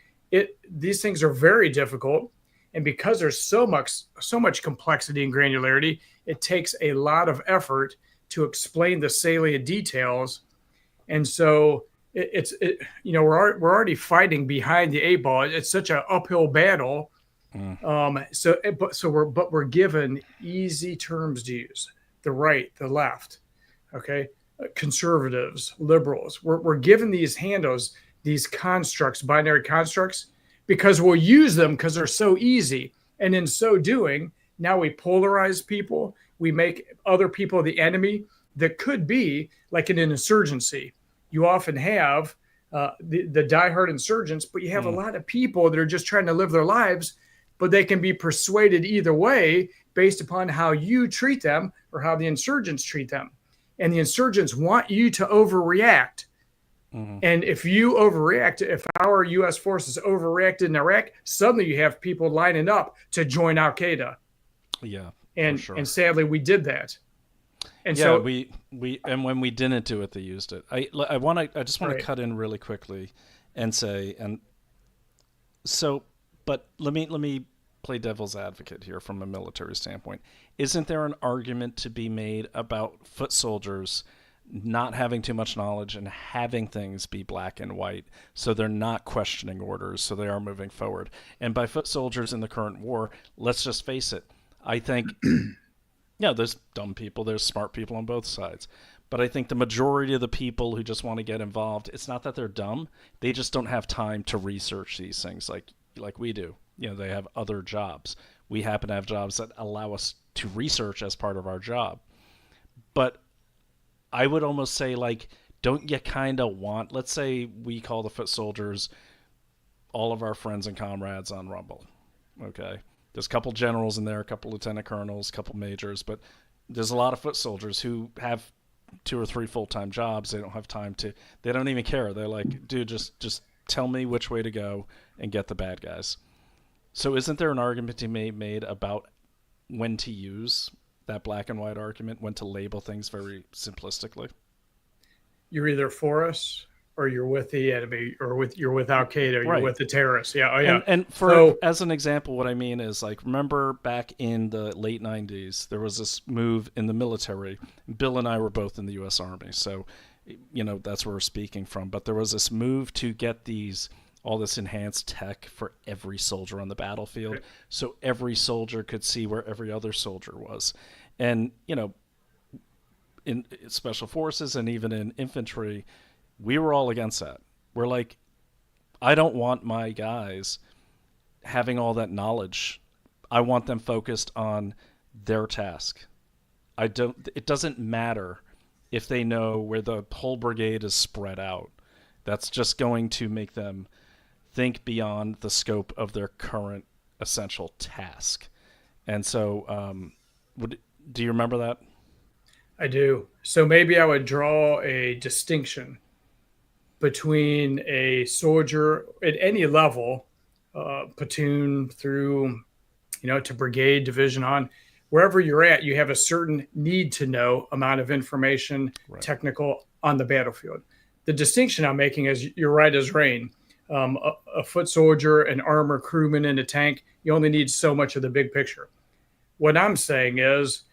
These things are very difficult, and because there's so much complexity and granularity, it takes a lot of effort to explain the salient details. And so we're already fighting behind the eight ball. It's such an uphill battle. But we're given easy terms to use: the right, the left, okay, conservatives, liberals. We're given these handles, these constructs, binary constructs, because we'll use them because they're so easy. And in so doing, now we polarize people. We make other people the enemy. That could be like in an insurgency. You often have the diehard insurgents, but you have a lot of people that are just trying to live their lives, but they can be persuaded either way based upon how you treat them or how the insurgents treat them. And the insurgents want you to overreact. And if you overreact, if our U.S. forces overreacted in Iraq, suddenly you have people lining up to join Al Qaeda. Yeah, and for sure. And sadly, we did that. And yeah, so we and when we didn't do it, they used it. I just want to cut in really quickly and say, but let me play devil's advocate here from a military standpoint. Isn't there an argument to be made about foot soldiers not having too much knowledge and having things be black and white, so they're not questioning orders, so they are moving forward? And by foot soldiers in the current war, let's just face it, I think there's dumb people, there's smart people on both sides. But I think the majority of the people who just want to get involved, it's not that they're dumb, they just don't have time to research these things like we do. They have other jobs. We happen to have jobs that allow us to research as part of our job. But I would almost say, like, don't you kind of want, let's say we call the foot soldiers all of our friends and comrades on Rumble, okay? There's a couple generals in there, a couple lieutenant colonels, a couple majors, but there's a lot of foot soldiers who have 2 or 3 full-time jobs. They don't have time they don't even care. They're like, dude, just tell me which way to go and get the bad guys. So isn't there an argument to be made about when to use that black and white argument, when to label things very simplistically? you're either for us or you're with the enemy, or you're with Al Qaeda, or you're Right. with the terrorists. Yeah, oh yeah. And for So as an example, what I mean is like remember back in the late '90s, there was this move in the military. Bill and I were both in the U.S. Army, so that's where we're speaking from. But there was this move to get these all this enhanced tech for every soldier on the battlefield, so every soldier could see where every other soldier was, and in special forces and even in infantry, we were all against that. We're like, I don't want my guys having all that knowledge. I want them focused on their task. I don't It doesn't matter if they know where the whole brigade is spread out. That's just going to make them think beyond the scope of their current essential task. And so do you remember that? I do. So maybe I would draw a distinction between a soldier at any level, platoon through, to brigade, division on, wherever you're at, you have a certain need to know amount of information, Right. technical on the battlefield. The distinction I'm making is you're right as rain. A foot soldier, an armor crewman in a tank, you only need so much of the big picture. What I'm saying is,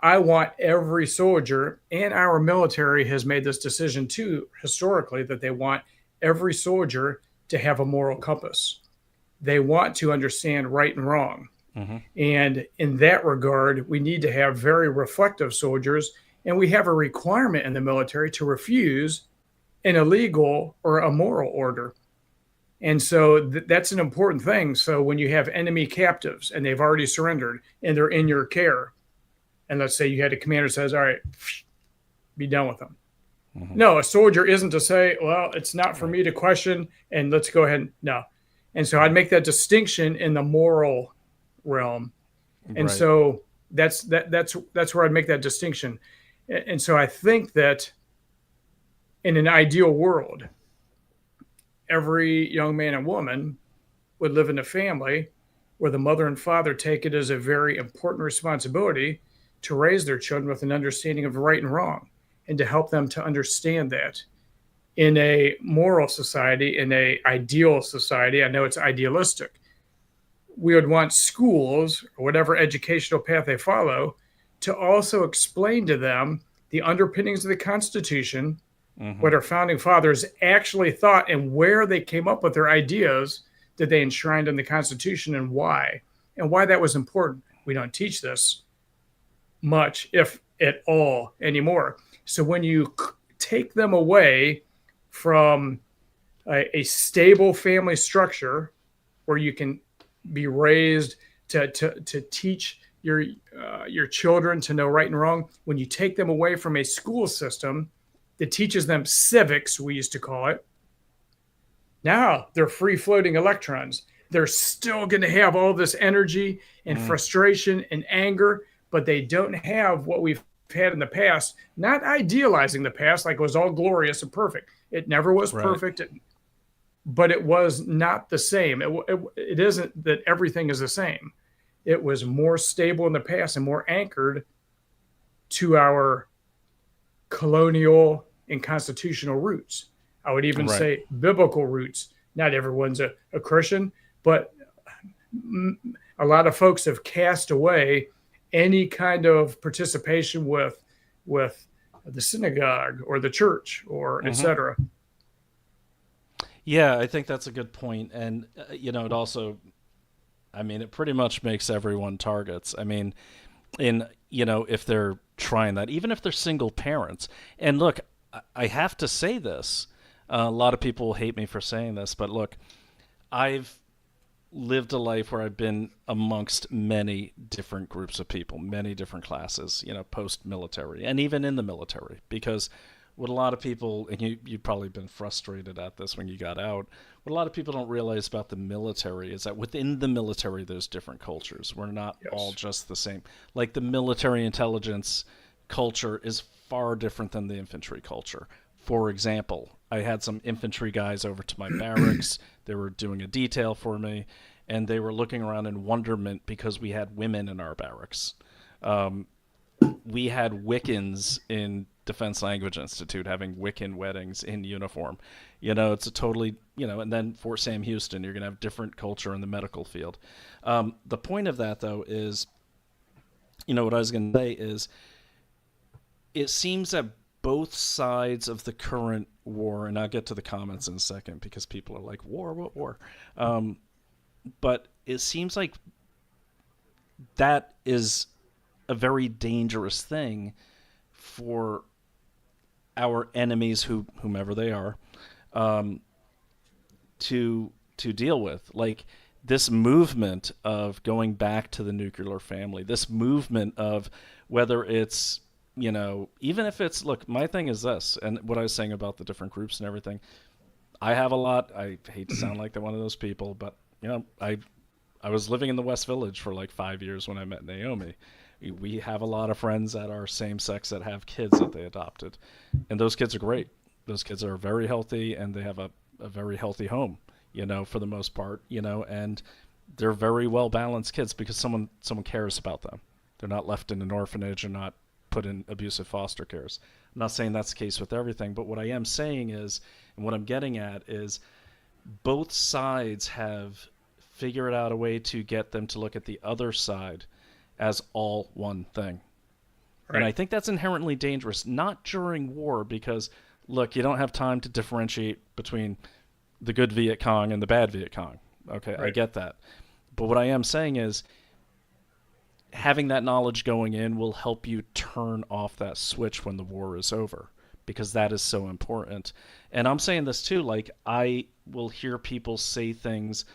I want every soldier, and our military has made this decision too, historically, that they want every soldier to have a moral compass. They want to understand right and wrong. Mm-hmm. And in that regard, we need to have very reflective soldiers. And we have a requirement in the military to refuse an illegal or immoral order. And so that's an important thing. So when you have enemy captives and they've already surrendered and they're in your care, and let's say you had a commander says, all right, be done with them. Mm-hmm. No, a soldier isn't to say, well, it's not for me to question and let's go ahead. No. And so I'd make that distinction in the moral realm. And so that's where I'd make that distinction. And so I think that in an ideal world, every young man and woman would live in a family where the mother and father take it as a very important responsibility to raise their children with an understanding of right and wrong, and to help them to understand that. In a moral society, in a ideal society, I know it's idealistic, we would want schools, or whatever educational path they follow, to also explain to them the underpinnings of the Constitution, mm-hmm. what our founding fathers actually thought, and where they came up with their ideas that they enshrined in the Constitution, and why that was important. We don't teach this much, if at all, anymore. So when you take them away from a stable family structure where you can be raised to teach your children to know right and wrong, when you take them away from a school system that teaches them civics, we used to call it, now they're free-floating electrons. They're still going to have all this energy and frustration and anger, but they don't have what we've had in the past. Not idealizing the past like it was all glorious and perfect. It never was perfect, but it was not the same. It isn't that everything is the same. It was more stable in the past and more anchored to our colonial and constitutional roots. I would even say biblical roots. Not everyone's a Christian, but a lot of folks have cast away any kind of participation with the synagogue or the church or et cetera. Yeah, I think that's a good point. And, it also, it pretty much makes everyone targets. If they're trying that, even if they're single parents. And look, I have to say this. A lot of people hate me for saying this, but look, I've lived a life where I've been amongst many different groups of people, many different classes, post-military and even in the military. Because what a lot of people, and you've probably been frustrated at this when you got out, what a lot of people don't realize about the military is that within the military there's different cultures. We're not all just the same. Like the military intelligence culture is far different than the infantry culture. For example, I had some infantry guys over to my barracks. They were doing a detail for me, and they were looking around in wonderment because we had women in our barracks. we had Wiccans in Defense Language Institute having Wiccan weddings in uniform. It's a totally, and then Fort Sam Houston, you're going to have different culture in the medical field. The point of that, though, is, what I was going to say is it seems that both sides of the current war, and I'll get to the comments in a second because people are like, war, what war? But it seems like that is a very dangerous thing for our enemies, whomever they are, to deal with. Like this movement of going back to the nuclear family, this movement of whether it's, even if it's, look, my thing is this, and what I was saying about the different groups and everything, I have a lot. I hate to sound like one of those people, but I was living in the West Village for like 5 years when I met Naomi. We have a lot of friends that are same sex that have kids that they adopted, and those kids are great. Those kids are very healthy, and they have a very healthy home, for the most part, and they're very well balanced kids because someone cares about them. They're not left in an orphanage or not put in abusive foster cares. I'm not saying that's the case with everything, but what I am saying is, and what I'm getting at is, both sides have figured out a way to get them to look at the other side as all one thing. Right. And I think that's inherently dangerous, not during war, because, look, you don't have time to differentiate between the good Viet Cong and the bad Viet Cong. Okay, right. I get that. But what I am saying is, having that knowledge going in will help you turn off that switch when the war is over, because that is so important. And I'm saying this too, like, I will hear people say things,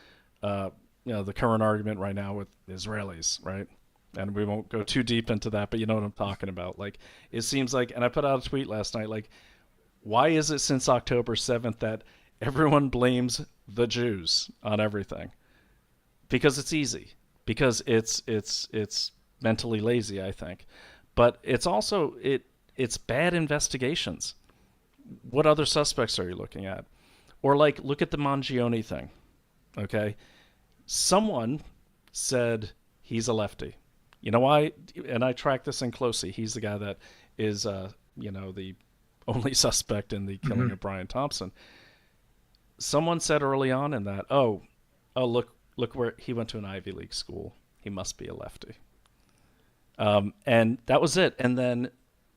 the current argument right now with Israelis, right? And we won't go too deep into that, but you know what I'm talking about. Like, it seems like, and I put out a tweet last night, like, why is it since October 7th that everyone blames the Jews on everything? Because it's easy. Because it's mentally lazy, I think. But it's also, it's bad investigations. What other suspects are you looking at? Or, like, look at the Mangione thing, okay? Someone said he's a lefty. You know why? And I track this in closely. He's the guy that is, the only suspect in the killing of Brian Thompson. Someone said early on in that, look where he went to an Ivy League school. He must be a lefty. And that was it. And then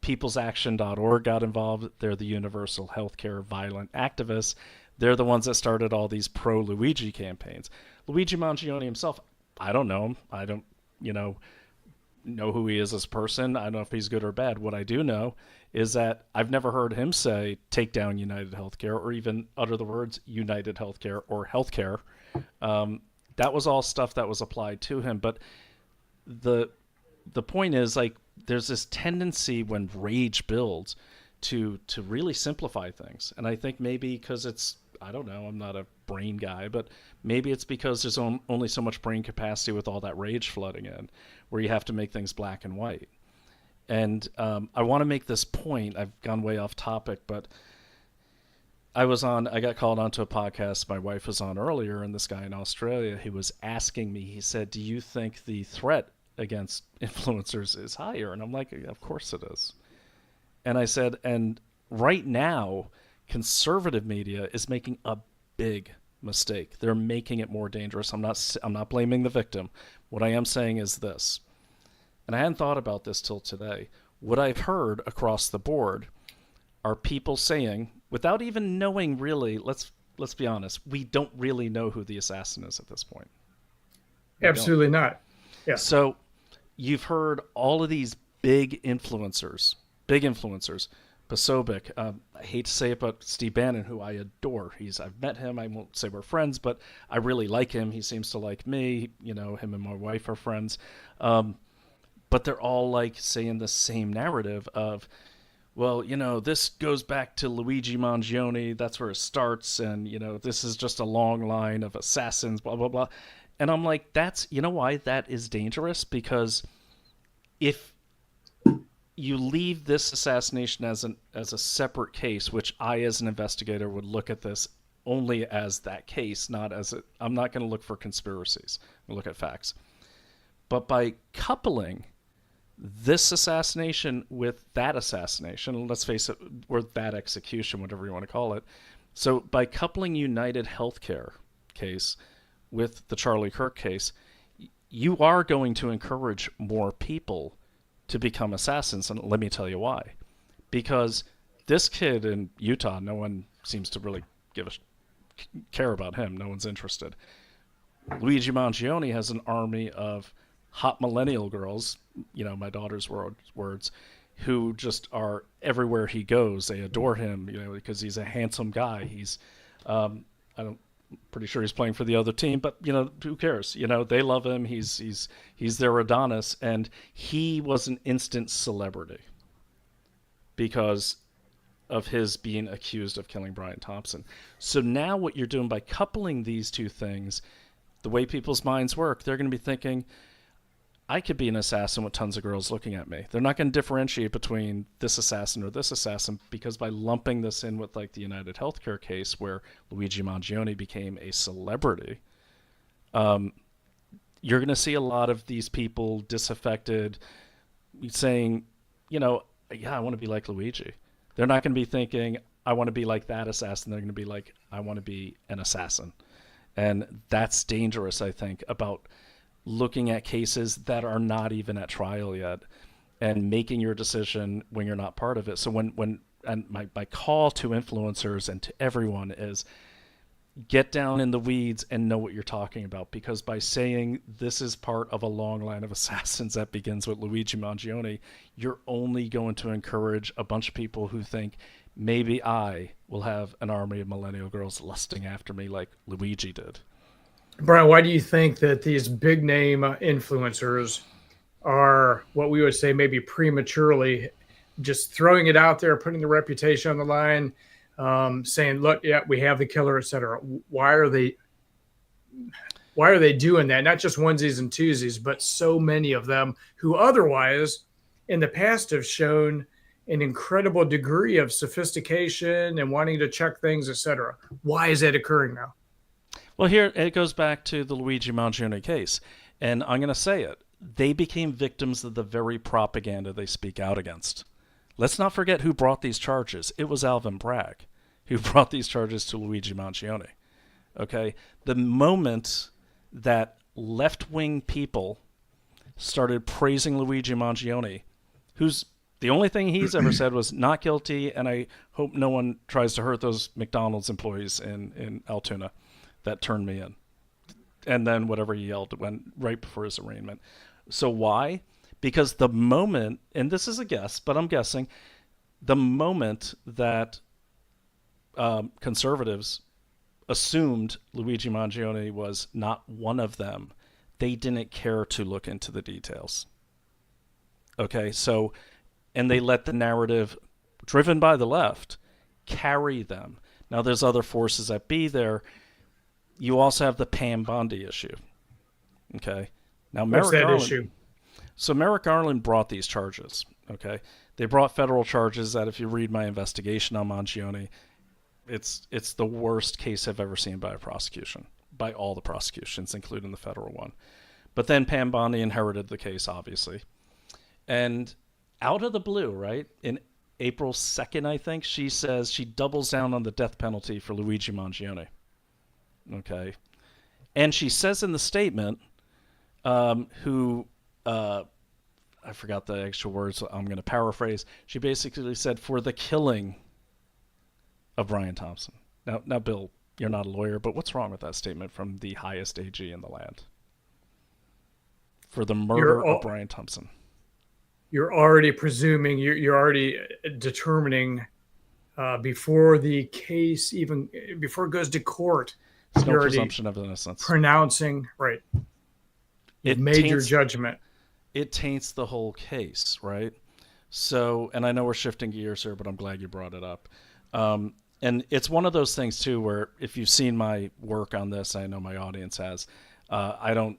peoplesaction.org got involved. They're the universal healthcare violent activists. They're the ones that started all these pro-Luigi campaigns. Luigi Mangione himself, I don't know him. I don't, know who he is as a person. I don't know if he's good or bad. What I do know is that I've never heard him say take down United Healthcare or even utter the words United Healthcare or healthcare. That was all stuff that was applied to him. But the point is, like, there's this tendency when rage builds to really simplify things. And I think maybe because it's, I don't know, I'm not a brain guy, but maybe it's because there's only so much brain capacity with all that rage flooding in, where you have to make things black and white. And I want to make this point. I've gone way off topic, but I got called onto a podcast my wife was on earlier, and this guy in Australia, he was asking me, he said, do you think the threat against influencers is higher? And I'm like, of course it is. And I said, and right now, conservative media is making a big mistake. They're making it more dangerous. I'm not blaming the victim. What I am saying is this, and I hadn't thought about this till today. What I've heard across the board are people saying, without even knowing really, let's be honest, we don't really know who the assassin is at this point. Absolutely not. Yeah. So you've heard all of these big influencers, Posobiec, I hate to say it, but Steve Bannon, who I adore. I've met him. I won't say we're friends, but I really like him. He seems to like me. Him and my wife are friends. But they're all like saying the same narrative of, well, this goes back to Luigi Mangione. That's where it starts. And, this is just a long line of assassins, blah, blah, blah. And I'm like, you know why that is dangerous? Because if you leave this assassination as a separate case, which I, as an investigator, would look at this only as that case, not as I'm not going to look for conspiracies. I'm going to look at facts. But by coupling this assassination with that assassination, let's face it, or that execution, whatever you want to call it. So by coupling United Healthcare case with the Charlie Kirk case, you are going to encourage more people to become assassins. And let me tell you why. Because this kid in Utah, no one seems to really give a care about him. No one's interested. Luigi Mangione has an army of hot millennial girls, my daughter's words, who just are everywhere he goes. They adore him, because he's a handsome guy. He's, I don't, pretty sure he's playing for the other team, but who cares? They love him. He's their Adonis, and he was an instant celebrity because of his being accused of killing Brian Thompson. So now what you're doing by coupling these two things, the way people's minds work, they're going to be thinking, I could be an assassin with tons of girls looking at me. They're not going to differentiate between this assassin or this assassin, because by lumping this in with like the United Healthcare case where Luigi Mangione became a celebrity, you're going to see a lot of these people disaffected saying, yeah, I want to be like Luigi. They're not going to be thinking, I want to be like that assassin. They're going to be like, I want to be an assassin. And that's dangerous, I think, about looking at cases that are not even at trial yet and making your decision when you're not part of it. So and my call to influencers and to everyone is get down in the weeds and know what you're talking about, because by saying this is part of a long line of assassins that begins with Luigi Mangione, you're only going to encourage a bunch of people who think maybe I will have an army of millennial girls lusting after me like Luigi did. Brian, why do you think that these big name influencers are what we would say maybe prematurely just throwing it out there, putting the reputation on the line, saying, "Look, yeah, we have the killer," etc. Why are they doing that? Not just onesies and twosies, but so many of them who otherwise in the past have shown an incredible degree of sophistication and wanting to check things, etc. Why is that occurring now? Well, here it goes back to the Luigi Mangione case, and I'm going to say it. They became victims of the very propaganda they speak out against. Let's not forget who brought these charges. It was Alvin Bragg who brought these charges to Luigi Mangione. Okay? The moment that left-wing people started praising Luigi Mangione, who's the only thing he's ever said was not guilty, and I hope no one tries to hurt those McDonald's employees in Altoona that turned me in. And then whatever he yelled went right before his arraignment. So why? Because the moment, and this is a guess, but I'm guessing, the moment that conservatives assumed Luigi Mangione was not one of them, they didn't care to look into the details. Okay, so, and they let the narrative driven by the left carry them. Now there's other forces that be there. You also have the Pam Bondi issue. Okay. Now What's Merrick that Garland. issue? So Merrick Garland brought these charges. Okay. They brought federal charges that, if you read my investigation on Mangione, it's the worst case I've ever seen by a prosecution, by all the prosecutions, including the federal one. But then Pam Bondi inherited the case, obviously. And out of the blue, right, in April 2nd, I think, she says she doubles down on the death penalty for Luigi Mangione. Okay. And she says in the statement, I forgot the actual words, so I'm going to paraphrase. She basically said, for the killing of Brian Thompson. Now, Bill, you're not a lawyer, but what's wrong with that statement from the highest AG in the land? For the murder of Brian Thompson. You're already presuming, you're already determining before the case, even before it goes to court, there's no presumption of innocence. Pronouncing, right. You've made your judgment. It taints the whole case, right? So, and I know we're shifting gears here, but I'm glad you brought it up. And it's one of those things, too, where if you've seen my work on this, I know my audience has, none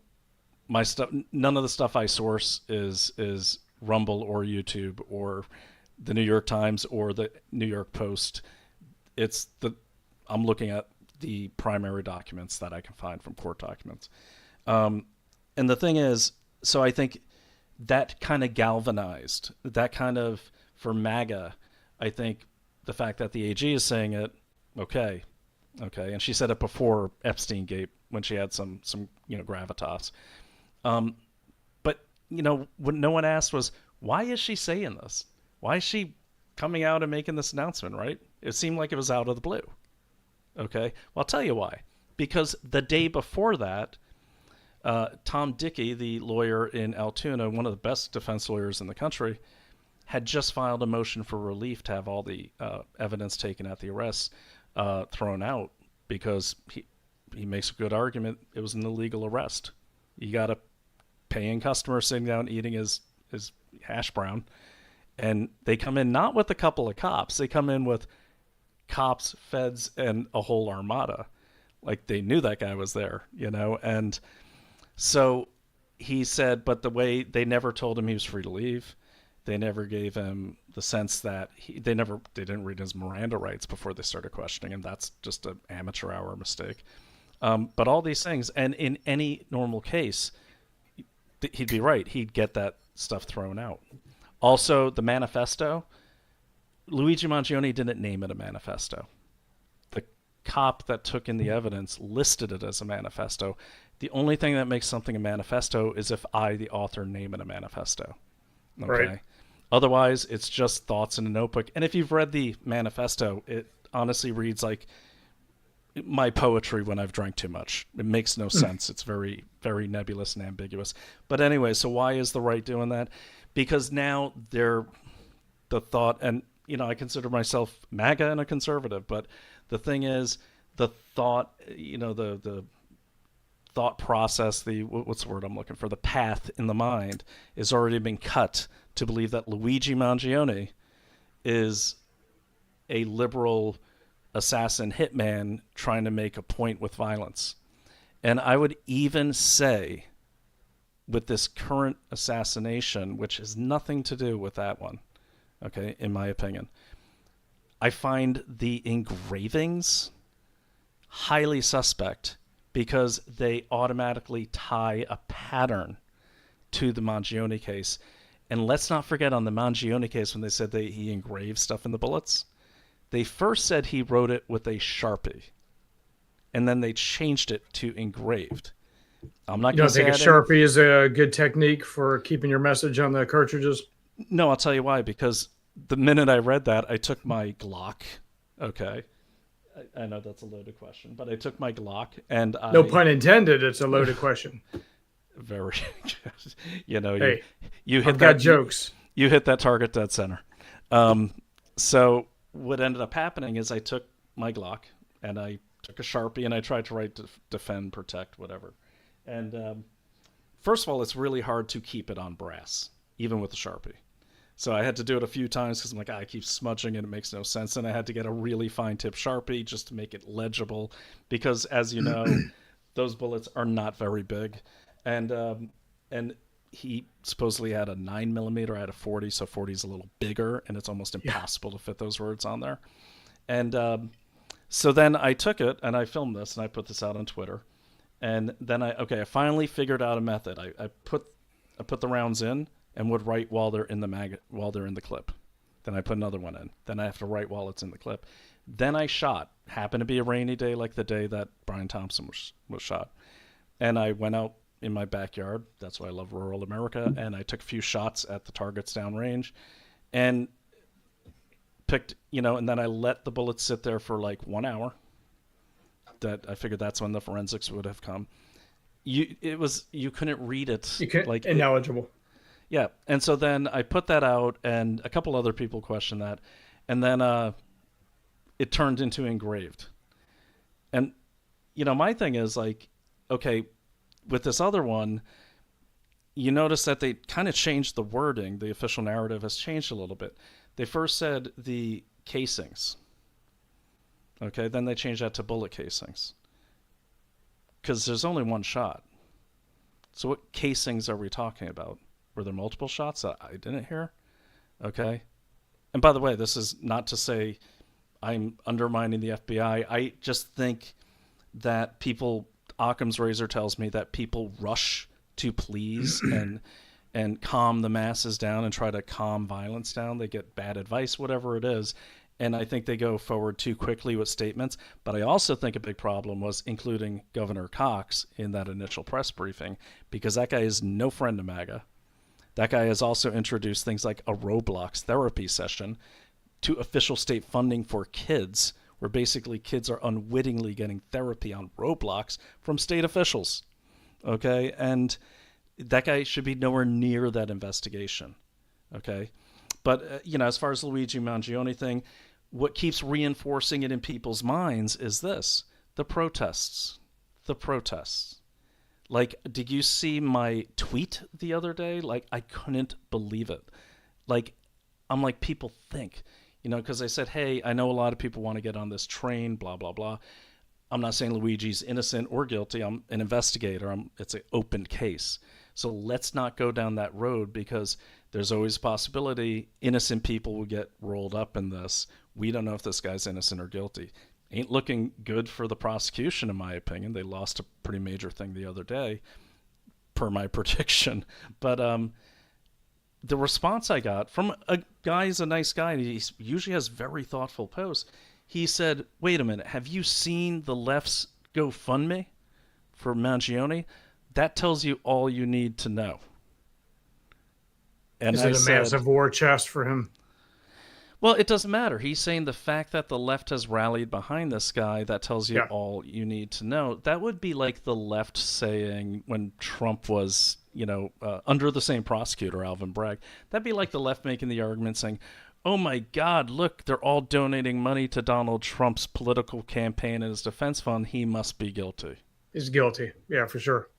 of the stuff I source is Rumble or YouTube or the New York Times or the New York Post. I'm looking at the primary documents that I can find from court documents. And the thing is, so I think that kind of galvanized, that kind of, for MAGA, I think the fact that the AG is saying it, okay, okay, and she said it before Epstein Gate when she had some gravitas. Um, but what no one asked was, why is she saying this? Why is she coming out and making this announcement? Right? It seemed like it was out of the blue. Okay, well, I'll tell you why. Because the day before that, Tom Dickey, the lawyer in Altoona, one of the best defense lawyers in the country, had just filed a motion for relief to have all the evidence taken at the arrests thrown out because he makes a good argument. It was an illegal arrest. You got a paying customer sitting down eating his hash brown, and they come in not with a couple of cops. They come in with cops, feds, and a whole armada. Like they knew that guy was there, and so he said, but the way they never told him he was free to leave. They never gave him the sense that they didn't read his Miranda rights before they started questioning him. That's just an amateur hour mistake. But all these things, and in any normal case, he'd be right. He'd get that stuff thrown out. Also, the manifesto, Luigi Mangione didn't name it a manifesto. The cop that took in the evidence listed it as a manifesto. The only thing that makes something a manifesto is if I, the author, name it a manifesto. Okay. Right. Otherwise, it's just thoughts in a notebook. And if you've read the manifesto, it honestly reads like my poetry when I've drank too much. It makes no sense. It's very, very nebulous and ambiguous. But anyway, so why is the right doing that? Because now they're the thought, and I consider myself MAGA and a conservative, but the thing is, the thought, the thought process, what's the word I'm looking for? The path in the mind is already been cut to believe that Luigi Mangione is a liberal assassin hitman trying to make a point with violence. And I would even say with this current assassination, which has nothing to do with that one, okay, in my opinion, I find the engravings highly suspect because they automatically tie a pattern to the Mangione case. And let's not forget on the Mangione case when they said he engraved stuff in the bullets, they first said he wrote it with a Sharpie. And then they changed it to engraved. I'm not going to say think a Sharpie is a good technique for keeping your message on the cartridges? No, I'll tell you why. Because the minute I read that, I took my Glock. Okay. I know that's a loaded question, but I took my Glock and no pun intended. It's a loaded question. Very, hey, you hit I've got jokes. You hit that target dead center. So what ended up happening is I took my Glock and I took a Sharpie and I tried to write defend, protect, whatever. And first of all, it's really hard to keep it on brass, even with a Sharpie. So I had to do it a few times because I'm like, I keep smudging and it makes no sense. And I had to get a really fine tip Sharpie just to make it legible because, as you know, those bullets are not very big. And he supposedly had a 9mm. I had a 40, so 40 is a little bigger, and it's almost impossible to fit those words on there. And so then I took it and I filmed this and I put this out on Twitter. And then I finally figured out a method. I put the rounds in and would write while they're in the clip. Then I put another one in. Then I have to write while it's in the clip. Then I shot. Happened to be a rainy day like the day that Brian Thompson was shot. And I went out in my backyard. That's why I love rural America. And I took a few shots at the targets downrange and picked, and then I let the bullets sit there for like 1 hour. That I figured that's when the forensics would have come. You couldn't read it. You couldn't, like ineligible. Yeah. And so then I put that out and a couple other people questioned that. And then it turned into engraved. And, my thing is like, okay, with this other one, you notice that they kind of changed the wording. The official narrative has changed a little bit. They first said the casings. Okay, then they changed that to bullet casings. Because there's only one shot. So what casings are we talking about? Were there multiple shots that I didn't hear? Okay. And by the way, this is not to say I'm undermining the FBI. I just think that Occam's razor tells me that people rush to please and calm the masses down and try to calm violence down. They get bad advice, whatever it is. And I think they go forward too quickly with statements. But I also think a big problem was including Governor Cox in that initial press briefing, because that guy is no friend to MAGA. That guy has also introduced things like a Roblox therapy session to official state funding for kids, where basically kids are unwittingly getting therapy on Roblox from state officials. Okay? And that guy should be nowhere near that investigation. Okay? But, as far as Luigi Mangione thing, what keeps reinforcing it in people's minds is this: the protests. The protests. Like, did you see my tweet the other day? Like, I couldn't believe it. Like, I'm like, people think, because I said, hey, I know a lot of people want to get on this train, blah, blah, blah. I'm not saying Luigi's innocent or guilty. I'm an investigator. It's an open case. So let's not go down that road, because there's always a possibility innocent people will get rolled up in this. We don't know if this guy's innocent or guilty. Ain't looking good for the prosecution, in my opinion. They lost a pretty major thing the other day, per my prediction. But the response I got from a guy, is a nice guy, and he usually has very thoughtful posts. He said, wait a minute, have you seen the left's GoFundMe for Mangione? That tells you all you need to know. And is it a massive war chest for him? Well, it doesn't matter. He's saying the fact that the left has rallied behind this guy, that tells you all you need to know. That would be like the left saying when Trump was, under the same prosecutor, Alvin Bragg. That'd be like the left making the argument saying, oh my God, look, they're all donating money to Donald Trump's political campaign and his defense fund. He must be guilty. He's guilty. Yeah, for sure.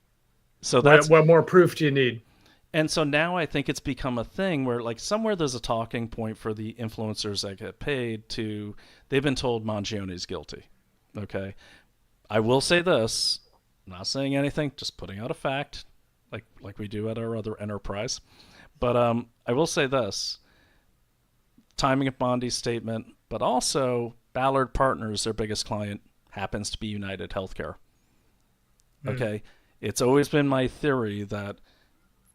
So that's what more proof do you need? And so now I think it's become a thing where, like, somewhere there's a talking point for the influencers that get paid to, they've been told Mangione's guilty. Okay. I will say this, I'm not saying anything, just putting out a fact, like we do at our other enterprise. But I will say this, timing of Bondi's statement, but also Ballard Partners, their biggest client, happens to be United Healthcare. Okay. It's always been my theory that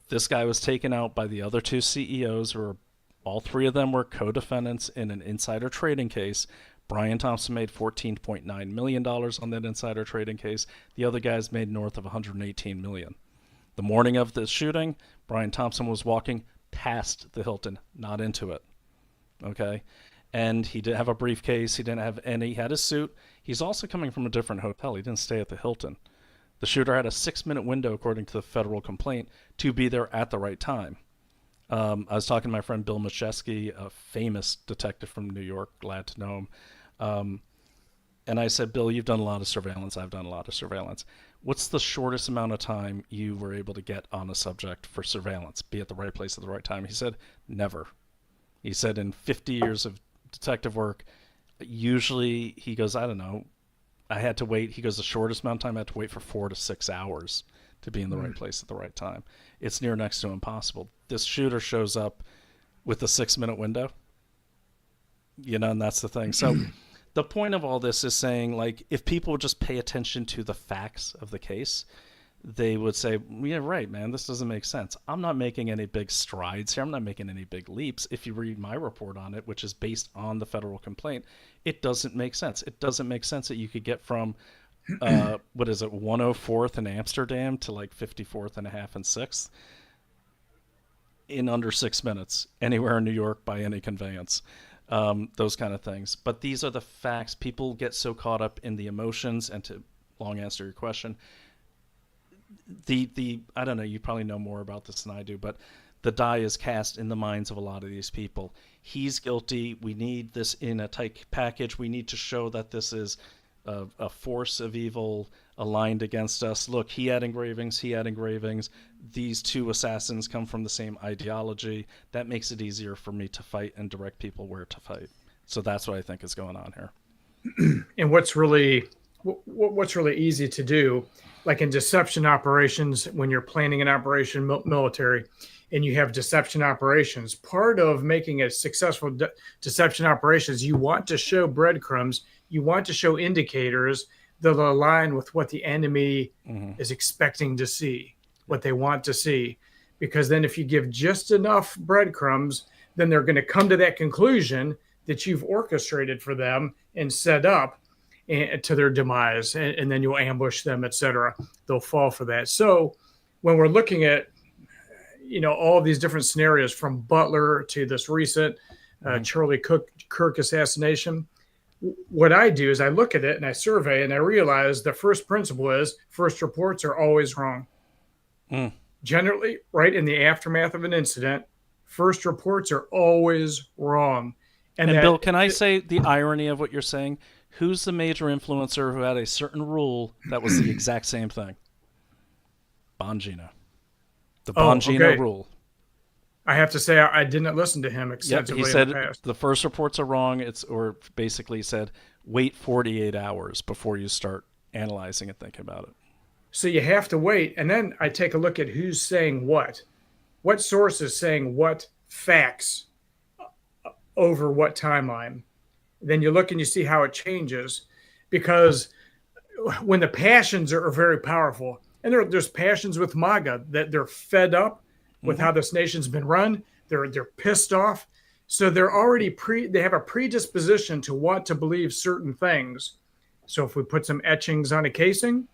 this guy was taken out by the other two CEOs, or all three of them were co-defendants in an insider trading case. Brian Thompson made $14.9 million on that insider trading case. The other guys made north of $118 million. The morning of the shooting, Brian Thompson was walking past the Hilton, not into it. Okay? And he did have a briefcase. He didn't have any. He had his suit. He's also coming from a different hotel. He didn't stay at the Hilton. The shooter had a 6-minute window, according to the federal complaint, to be there at the right time. I was talking to my friend Bill Machesky, a famous detective from New York, glad to know him. And I said, Bill, you've done a lot of surveillance. I've done a lot of surveillance. What's the shortest amount of time you were able to get on a subject for surveillance, be at the right place at the right time? He said, never. He said, in 50 years of detective work, usually, he goes, I don't know, I had to wait. He goes, the shortest amount of time I had to wait for 4 to 6 hours to be in the right place at the right time. It's near next to impossible. This shooter shows up with a 6-minute window, and that's the thing. So the point of all this is saying, like, if people would just pay attention to the facts of the case, they would say, yeah, right, man, this doesn't make sense. I'm not making any big strides here. I'm not making any big leaps. If you read my report on it, which is based on the federal complaint, it doesn't make sense. It doesn't make sense that you could get from, 104th in Amsterdam to like 54th and a half and 6th in under 6 minutes anywhere in New York by any conveyance. Those kind of things. But these are the facts. People get so caught up in the emotions, and to long answer your question, the I don't know, you probably know more about this than I do, but the die is cast in the minds of a lot of these people. He's guilty. We need this in a tight package. We need to show that this is a force of evil aligned against us. Look, he had engravings. These two assassins come from the same ideology. That makes it easier for me to fight and direct people where to fight. So that's what I think is going on here. And what's really easy to do, like in deception operations, when you're planning an operation military and you have deception operations, part of making a successful deception operations, you want to show breadcrumbs, you want to show indicators that align with what the enemy is expecting to see, what they want to see. because then if you give just enough breadcrumbs, then they're going to come to that conclusion that you've orchestrated for them and set up to their demise, and then you'll ambush them, etc. They'll fall for that. So when we're looking at all of these different scenarios, from Butler to this recent Charlie Kirk assassination, what I do is I look at it and I survey and I realize the first principle is first reports are always wrong. Mm. Generally, right in the aftermath of an incident, first reports are always wrong. And Bill, can I say the irony of what you're saying? Who's the major influencer who had a certain rule that was the exact same thing? Bongino. The Bongino rule. I have to say I didn't listen to him extensively. He said in the past. The first reports are wrong. Or basically said wait 48 hours before you start analyzing and thinking about it. So you have to wait, and then I take a look at who's saying what source is saying what facts over what timeline. Then you look and you see how it changes, because when the passions are very powerful, and there's passions with MAGA that they're fed up with how this nation's been run. They're pissed off. So they're already they have a predisposition to want to believe certain things. So if we put some etchings on a casing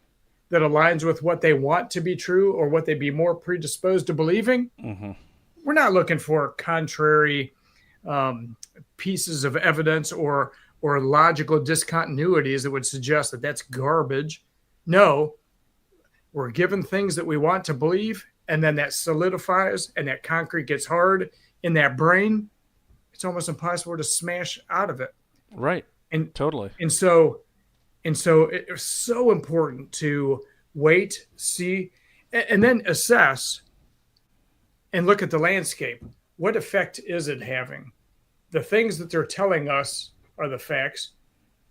that aligns with what they want to be true or what they'd be more predisposed to believing, we're not looking for contrary pieces of evidence or logical discontinuities that would suggest that that's garbage. No, we're given things that we want to believe, and then that solidifies and that concrete gets hard in that brain. It's almost impossible to smash out of it. Right. And totally. And so it's so important to wait, see, and then assess and look at the landscape. What effect is it having? The things that they're telling us are the facts.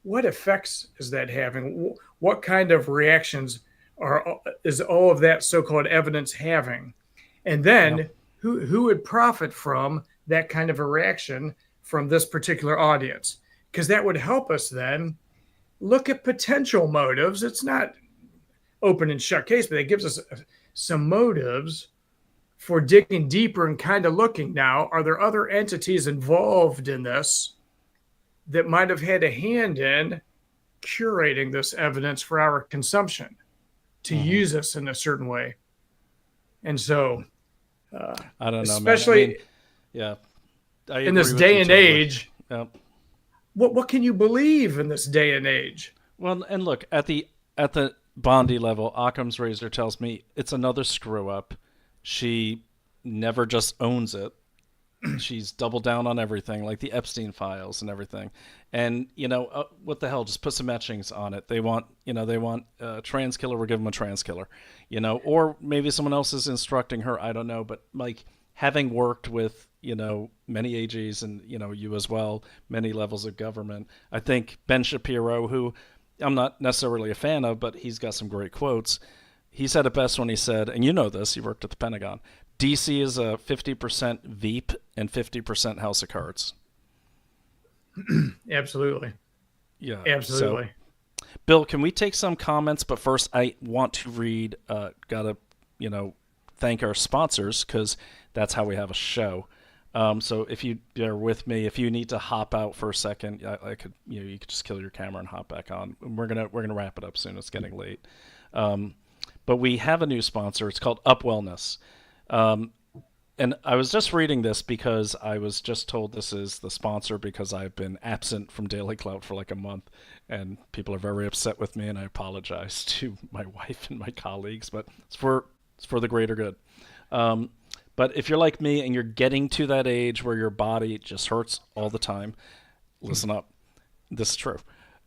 What effects is that having? What kind of reactions is all of that so-called evidence having? And then who would profit from that kind of a reaction from this particular audience? Because that would help us then look at potential motives. It's not open and shut case, but it gives us some motives for digging deeper and kind of looking now, are there other entities involved in this that might have had a hand in curating this evidence for our consumption to use us in a certain way? And so, I don't know, especially in this day and age, what can you believe in this day and age? Well, and look, at the Bondi level, Occam's razor tells me it's another screw up. She never just owns it. She's doubled down on everything, like the Epstein files and everything. And, what the hell? Just put some etchings on it. They want a trans killer. We'll give them a trans killer, or maybe someone else is instructing her. I don't know. But like having worked with, many AGs and, you as well, many levels of government, I think Ben Shapiro, who I'm not necessarily a fan of, but he's got some great quotes. He said it best when he said, and you know this, you worked at the Pentagon, DC is a 50% Veep and 50% House of Cards. Absolutely. Yeah. Absolutely. So, Bill, can we take some comments? But first, I want to read, gotta, thank our sponsors, because that's how we have a show. So if you are with me, if you need to hop out for a second, I could, you could just kill your camera and hop back on. We're gonna wrap it up soon. It's getting late. But we have a new sponsor. It's called Up Wellness. And I was just reading this because I was just told this is the sponsor because I've been absent from Daily Clout for like a month, and people are very upset with me, and I apologize to my wife and my colleagues, but it's for the greater good. But if you're like me and you're getting to that age where your body just hurts all the time, listen up. This is true.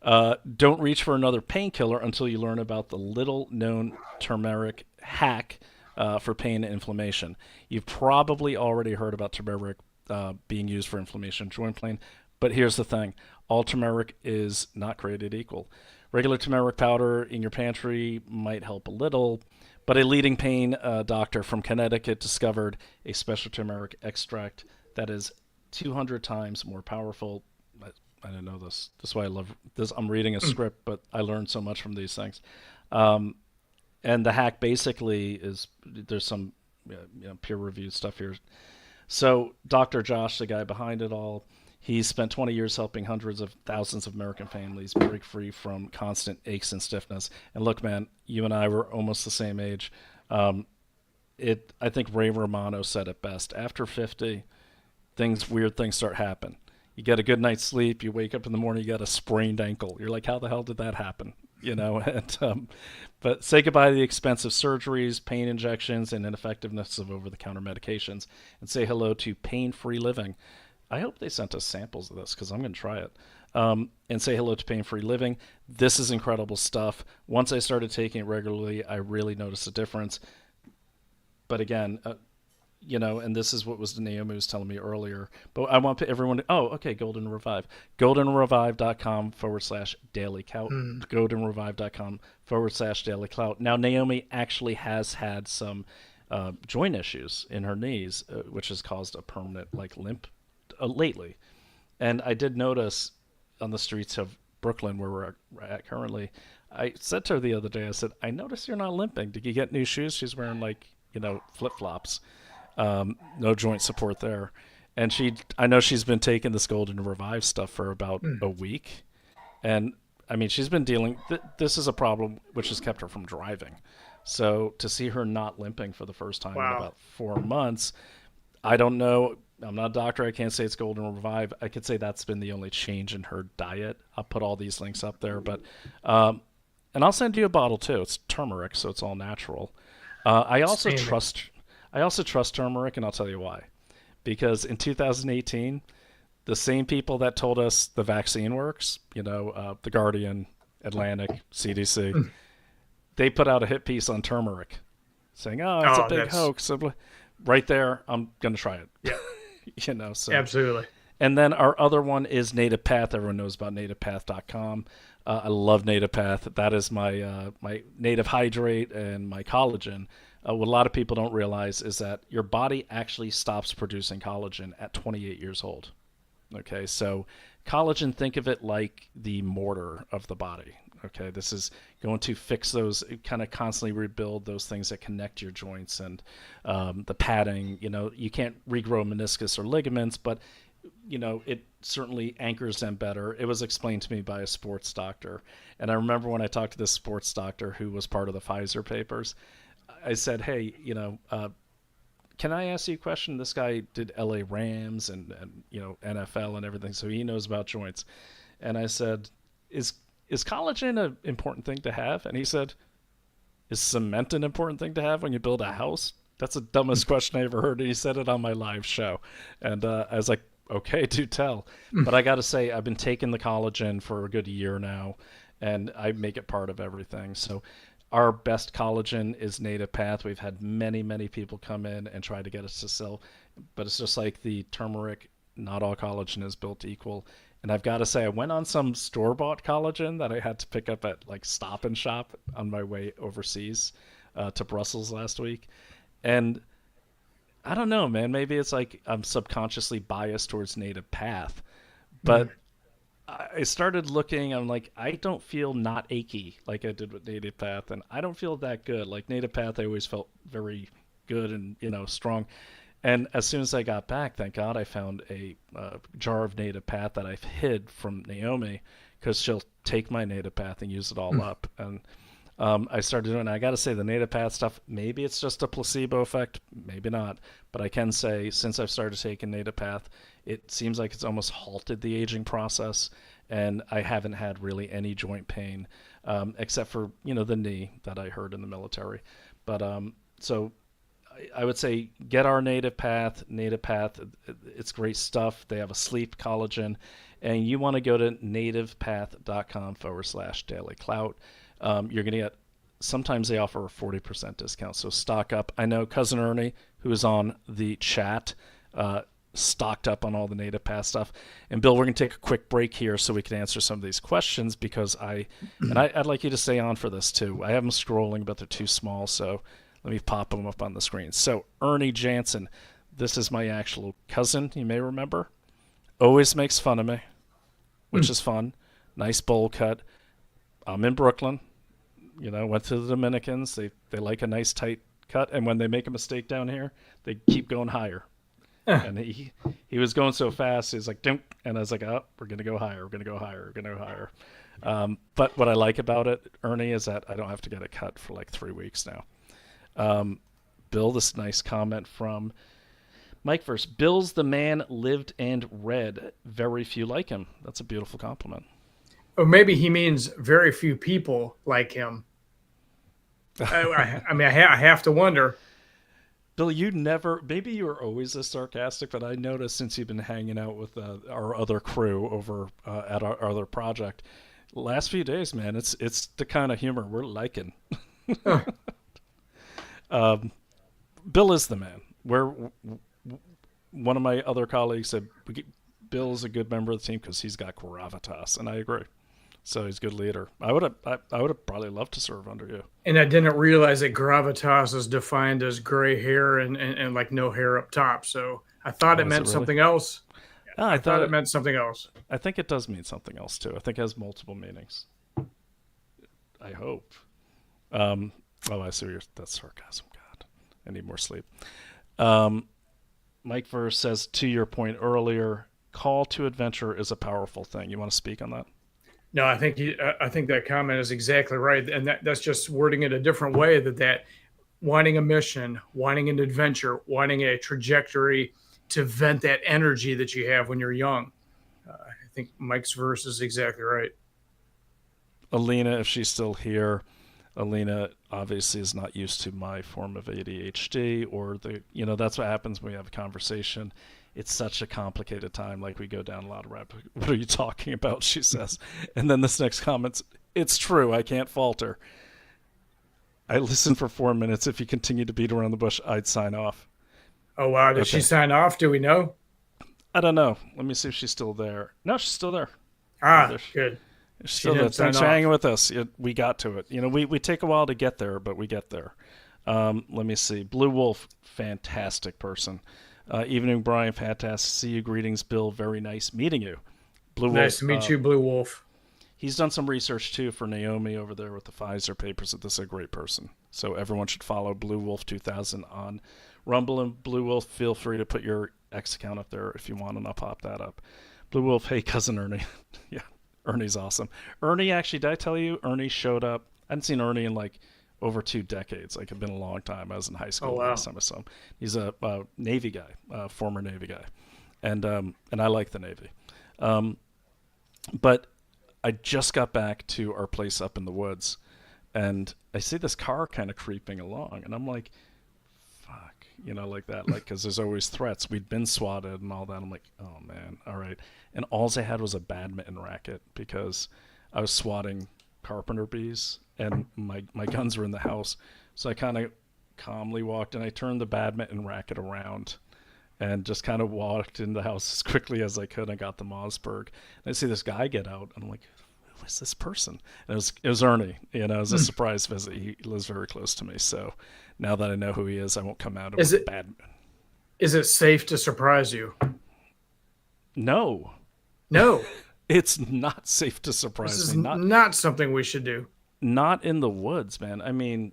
Don't reach for another painkiller until you learn about the little-known turmeric hack for pain and inflammation. You've probably already heard about turmeric being used for inflammation, joint pain, but here's the thing. All turmeric is not created equal. Regular turmeric powder in your pantry might help a little, but a leading pain doctor from Connecticut discovered a special turmeric extract that is 200 times more powerful. I didn't know this. That's why I love this. I'm reading a script, but I learned so much from these things. And the hack basically is there's some peer-reviewed stuff here. So Dr. Josh, the guy behind it all, he's spent 20 years helping hundreds of thousands of American families break free from constant aches and stiffness. And look, man, you and I were almost the same age. Um, I think Ray Romano said it best. After 50, weird things start happening. You get a good night's sleep, you wake up in the morning, you got a sprained ankle. You're like, how the hell did that happen? But say goodbye to the expensive surgeries, pain injections, and ineffectiveness of over-the-counter medications, and say hello to pain-free living. I hope they sent us samples of this because I'm going to try it. And say hello to pain-free living. This is incredible stuff. Once I started taking it regularly, I really noticed a difference. But again, and this is what Naomi was telling me earlier. But I want everyone to, okay, Golden Revive. GoldenRevive.com/daily clout. GoldenRevive.com/daily clout. Now, Naomi actually has had some joint issues in her knees, which has caused a permanent limp lately. And I did notice on the streets of Brooklyn, where we're at currently, I said to her the other day, I said, I noticed you're not limping. Did you get new shoes? She's wearing flip-flops. No joint support there. And I know she's been taking this Golden Revive stuff for about a week. And I mean, she's been this is a problem which has kept her from driving. So to see her not limping for the first time in about 4 months, I don't know. I'm not a doctor. I can't say it's Golden Revive. I could say that's been the only change in her diet. I'll put all these links up there, and I'll send you a bottle too. It's turmeric, so it's all natural. I also trust turmeric, and I'll tell you why. Because in 2018, the same people that told us the vaccine works, The Guardian, Atlantic, CDC, they put out a hit piece on turmeric saying, it's a big hoax. Right there, I'm going to try it. Yeah. So. Absolutely. And then our other one is Native Path. Everyone knows about nativepath.com. I love Native Path. That is my Native Hydrate and my collagen. What a lot of people don't realize is that your body actually stops producing collagen at 28 years old. Okay, so collagen, think of it like the mortar of the body. Okay, this is going to fix those, kind of constantly rebuild those things that connect your joints and the padding. You can't regrow meniscus or ligaments, but it certainly anchors them better. It was explained to me by a sports doctor. And I remember when I talked to this sports doctor who was part of the Pfizer papers, I said, hey, can I ask you a question? This guy did LA Rams and NFL and everything, so he knows about joints. And I said, is collagen an important thing to have? And he said, is cement an important thing to have when you build a house? That's the dumbest question I ever heard. And he said it on my live show. And I was like, okay, do tell. But I got to say, I've been taking the collagen for a good year now, and I make it part of everything. So our best collagen is Native Path. We've had many, many people come in and try to get us to sell, but it's just like the turmeric. Not all collagen is built equal. And I've got to say, I went on some store-bought collagen that I had to pick up at Stop and Shop on my way overseas to Brussels last week. And I don't know, man. Maybe it's like I'm subconsciously biased towards Native Path. But I started looking, I'm like, I don't feel not achy like I did with Native Path. And I don't feel that good. Like Native Path, I always felt very good and, strong. And as soon as I got back, thank God, I found a jar of Native Path that I've hid from Naomi because she'll take my Native Path and use it all up. And I started doing it. I got to say, the Native Path stuff, maybe it's just a placebo effect, maybe not. But I can say, since I've started taking Native Path, it seems like it's almost halted the aging process. And I haven't had really any joint pain, except for, the knee that I heard in the military. But so I would say get our Native Path. Native Path, it's great stuff. They have a sleep collagen. And you want to go to nativepath.com/daily clout. You're going to get, sometimes they offer a 40% discount. So stock up. I know Cousin Ernie, who is on the chat, stocked up on all the Native Path stuff. And Bill, we're going to take a quick break here so we can answer some of these questions because I'd like you to stay on for this too. I have them scrolling, but they're too small. So let me pop them up on the screen. So Ernie Jansen, this is my actual cousin, you may remember. Always makes fun of me, which is fun. Nice bowl cut. I'm in Brooklyn. Went to the Dominicans. They like a nice tight cut. And when they make a mistake down here, they keep going higher. And he was going so fast, he's like, dunk, and I was like, oh, we're gonna go higher, we're gonna go higher, we're gonna go higher. But what I like about it, Ernie, is that I don't have to get it cut for like 3 weeks now. Bill, this nice comment from Mike first. Bill's the man lived and read. Very few like him. That's a beautiful compliment. Or maybe he means very few people like him. I mean, I have to wonder. Bill, you never, maybe you were always this sarcastic, but I noticed since you've been hanging out with our other crew over at our other project, last few days, man, it's the kind of humor we're liking. Bill is the man. One of my other colleagues said Bill is a good member of the team because he's got gravitas, and I agree. So he's a good leader. I would have probably loved to serve under you. And I didn't realize that gravitas is defined as gray hair and like no hair up top. So I thought it meant something else. Oh, I thought it meant something else. I think it does mean something else too. I think it has multiple meanings. I hope. Oh, I see. That's sarcasm. God, I need more sleep. Mike Verse says, to your point earlier, call to adventure is a powerful thing. You want to speak on that? No, I think that comment is exactly right, and that's just wording it a different way. That wanting a mission, wanting an adventure, wanting a trajectory to vent that energy that you have when you're young. I think Mike's verse is exactly right. Alina, if she's still here, Alina obviously is not used to my form of ADHD or that's what happens when we have a conversation. It's such a complicated time. Like we go down a lot of rabbit. What are you talking about? She says. And then this next comment, it's true. I can't falter. I listened for 4 minutes. If you continue to beat around the bush, I'd sign off. Oh, wow. Did she sign off? Do we know? I don't know. Let me see if she's still there. No, she's still there. Good. She's still there. Thanks for hanging with us. We got to it. We take a while to get there, but we get there. Let me see. Blue Wolf, fantastic person. Evening, Brian. Fantastic to see you. Greetings, Bill. Very nice meeting you. Blue Wolf. Nice to meet you, Blue Wolf. He's done some research, too, for Naomi over there with the Pfizer papers. This is a great person. So everyone should follow Blue Wolf 2000 on Rumble. And Blue Wolf, feel free to put your X account up there if you want, and I'll pop that up. Blue Wolf, hey, cousin Ernie. Yeah, Ernie's awesome. Ernie, actually, did I tell you? Ernie showed up. I hadn't seen Ernie in, over 2 decades. It'd been a long time. I was in high school last time I saw him. He's a Navy guy, former Navy guy, and I like the Navy. But I just got back to our place up in the woods, and I see this car kind of creeping along, and I'm like, fuck, like that, because there's always threats. We'd been swatted and all that. I'm like, oh man, all right. And all I had was a badminton racket because I was swatting carpenter bees, and my guns were in the house. So I kind of calmly walked, and I turned the badminton racket around and just kind of walked in the house as quickly as I could. I got the Mossberg. And I see this guy get out, and I'm like, who is this person? And it was Ernie. It was a surprise visit. He lives very close to me. So now that I know who he is, I won't come out of it bad. Is it safe to surprise you? No. It's not safe to surprise me. This is not something we should do. Not in the woods, man. I mean,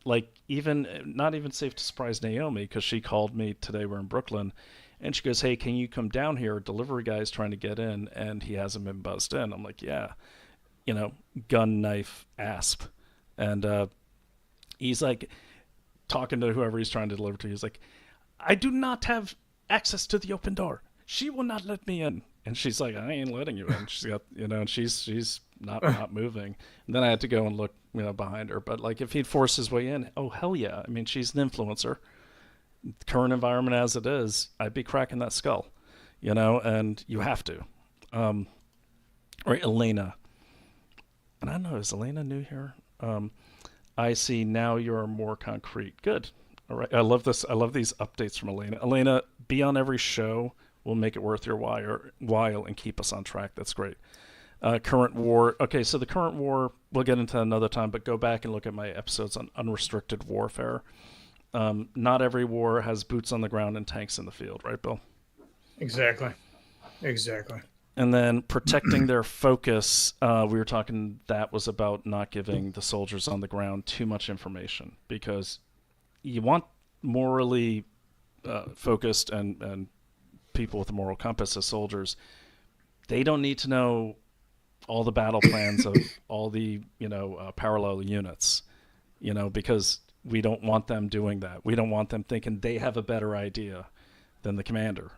not even safe to surprise Naomi, because she called me today. We're in Brooklyn, and she goes, hey, can you come down here? A delivery guy is trying to get in, and he hasn't been buzzed in. I'm like, yeah. Gun, knife, asp. And he's like talking to whoever he's trying to deliver to. He's like, I do not have access to the open door. She will not let me in. And she's like, I ain't letting you in. She's got, and she's not moving. And then I had to go and look, behind her. But if he'd forced his way in, oh hell yeah! I mean, she's an influencer. Current environment as it is, I'd be cracking that skull, and you have to. Right, Elena. And I don't know, is Elena new here? I see now you're more concrete. Good. All right, I love this. I love these updates from Elena. Elena, be on every show. We'll make it worth your while and keep us on track. That's great. Current war. Okay, so the current war, we'll get into another time, but go back and look at my episodes on unrestricted warfare. Not every war has boots on the ground and tanks in the field, right, Bill? Exactly. And then protecting their focus, we were talking, that was about not giving the soldiers on the ground too much information, because you want morally focused and people with a moral compass as soldiers. They don't need to know all the battle plans of all the parallel units, because we don't want them doing that. We don't want them thinking they have a better idea than the commander,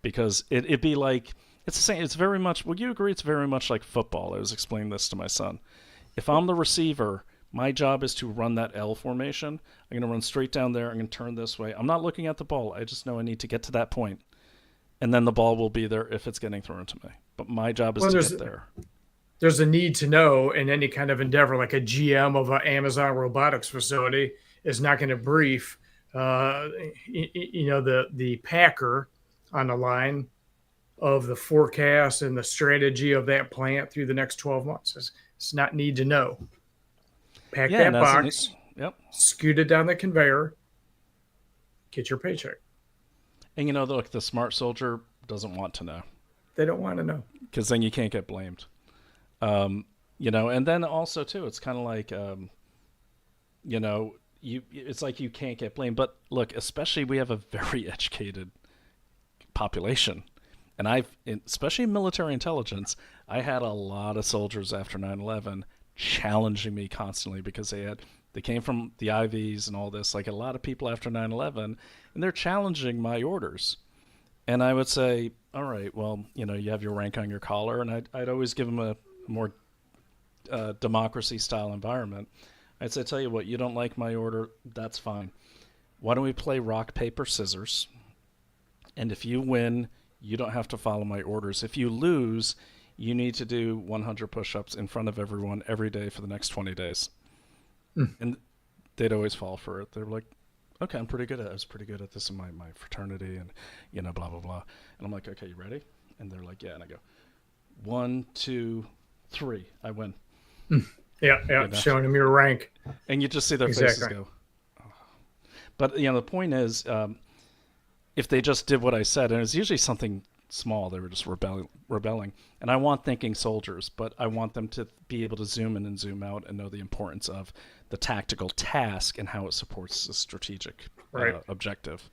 because it'd be like it's the same. It's very much. Would you agree? It's very much like football. I was explaining this to my son. If I'm the receiver, my job is to run that L formation. I'm going to run straight down there. I'm going to turn this way. I'm not looking at the ball. I just know I need to get to that point, and then the ball will be there if it's getting thrown to me. But my job is to get there. There's a need to know in any kind of endeavor, like a GM of an Amazon robotics facility is not going to brief, the packer on the line of the forecast and the strategy of that plant through the next 12 months. It's not need to know. Pack that box, yep. Scoot it down the conveyor, get your paycheck. And look, the smart soldier doesn't want to know. They don't want to know. Because then you can't get blamed. And then also too, it's kind of like, it's like you can't get blamed. But look, especially we have a very educated population, and especially in military intelligence, I had a lot of soldiers after 9/11 challenging me constantly because they came from the IVs and all this, like a lot of people after 9/11, and they're challenging my orders. And I would say, all right, well, you have your rank on your collar, and I'd always give them a more democracy-style environment. I'd say, tell you what, you don't like my order, that's fine. Why don't we play rock, paper, scissors? And if you win, you don't have to follow my orders. If you lose, you need to do 100 push-ups in front of everyone every day for the next 20 days. And they'd always fall for it. They're like, okay, I was pretty good at this in my fraternity, and blah blah blah. And I'm like, okay, you ready? And they're like, yeah. And I go, 1, 2, 3, I win. Yeah. Showing them your rank, and you just see their faces go. Oh. But the point is, if they just did what I said, and it was usually something small, they were just rebelling. And I want thinking soldiers, but I want them to be able to zoom in and zoom out and know the importance of the tactical task and how it supports the strategic objective.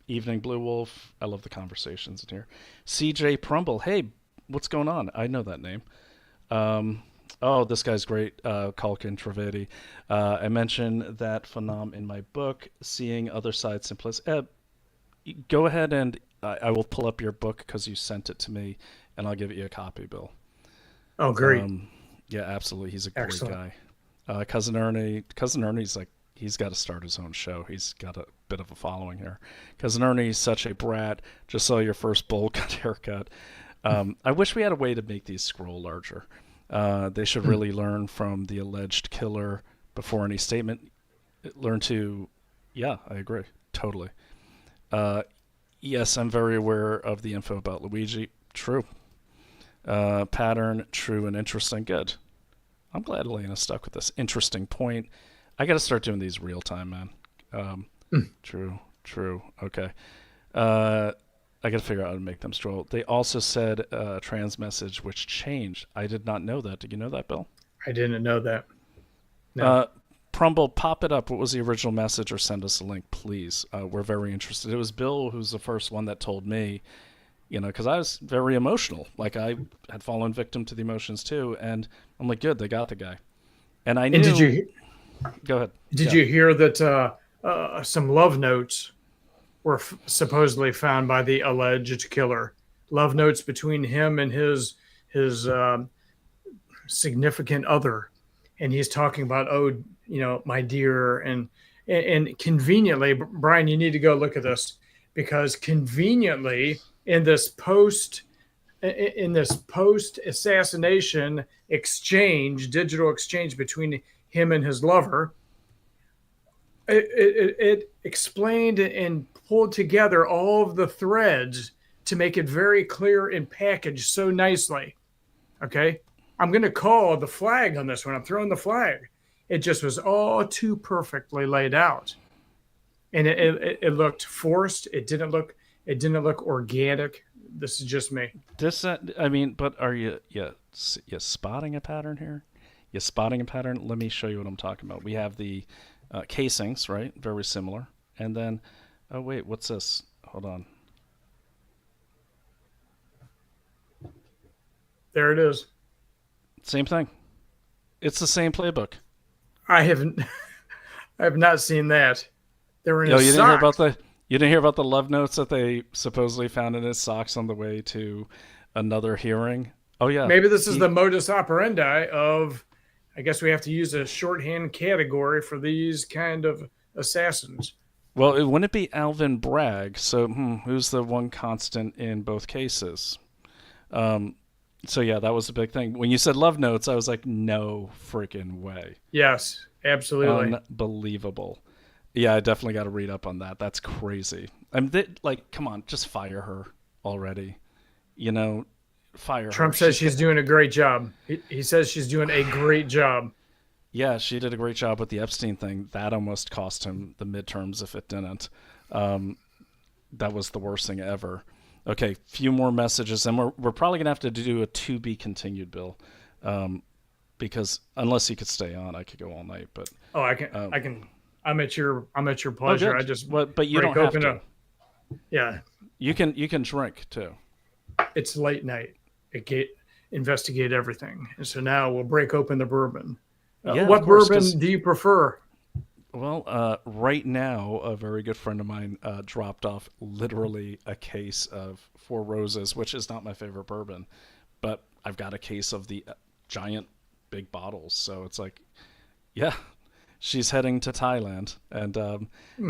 Evening Blue Wolf, I love the conversations in here. CJ Prumble, hey, what's going on? I know that name. This guy's great, Kalkin Trivedi. I mentioned that phenom in my book, Seeing Other Side Simplicity. Go ahead and I will pull up your book because you sent it to me, and I'll give you a copy, Bill. Oh, great. Yeah, absolutely. He's a great guy. Cousin Ernie's like, he's got to start his own show. He's got a bit of a following here. Cousin Ernie's such a brat. Just saw your first bowl cut haircut. I wish we had a way to make these scroll larger. They should really learn from the alleged killer before any statement. Yeah, I agree. Totally. Yes, I'm very aware of the info about Luigi. True. Pattern, true and interesting. Good. I'm glad Elena stuck with this interesting point. I got to start doing these real time, man. True. Okay. I got to figure out how to make them scroll. They also said trans message, which changed. I did not know that. Did you know that, Bill? I didn't know that. No. Prumble, pop it up. What was the original message, or send us a link, please. We're very interested. It was Bill who's the first one that told me, because I was very emotional. Like, I had fallen victim to the emotions too, and I'm like, good, they got the guy. And I knew. And did you? Go ahead. Did you hear that some love notes were supposedly found by the alleged killer? Love notes between him and his significant other, and he's talking about, my dear, and conveniently, Brian, you need to go look at this, because conveniently in this post assassination digital exchange between him and his lover, it explained and pulled together all of the threads to make it very clear and packaged so nicely. Okay, I'm going to call the flag on this one. I'm throwing the flag. It just was all too perfectly laid out, and it looked forced. It didn't look organic. This is just me. But are you spotting a pattern here? You spotting a pattern? Let me show you what I'm talking about. We have the casings, right? Very similar. And then, oh wait, what's this? Hold on. There it is. Same thing. It's the same playbook. I haven't. I have not seen that. They were in Yo, his socks. you didn't hear about the love notes that they supposedly found in his socks on the way to another hearing? Oh yeah, Maybe this is he. the modus operandi of. I guess we have to use a shorthand category for these kind of assassins. Well, it wouldn't be Alvin Bragg. So who's the one constant in both cases? Um, so yeah, that was the big thing. When you said love notes, I was like, no freaking way, Yes, absolutely. unbelievable. Yeah, I definitely got to read up on that. That's crazy. I mean, like, come on, just fire her already. You know, fire her. Trump says She's got, she's doing a great job. He says she's doing a great job. yeah, she did a great job with the Epstein thing. That almost cost him the midterms if it didn't. Um, that was the worst thing ever. Okay, few more messages, and we're probably gonna have to do a to be continued, Bill, because unless you could stay on, I could go all night. But Oh, I can. um, I can. I'm at your oh, pleasure. I good. just But you break don't have open to. a. Yeah, You can drink too. it's late night. Investigate everything, and so now we'll break open the bourbon. Yeah, of What course. Because bourbon do you prefer? well, right now, a very good friend of mine dropped off literally a case of Four Roses, which is not my favorite bourbon, but I've got a case of the giant big bottles. So it's like, yeah, she's heading to Thailand, and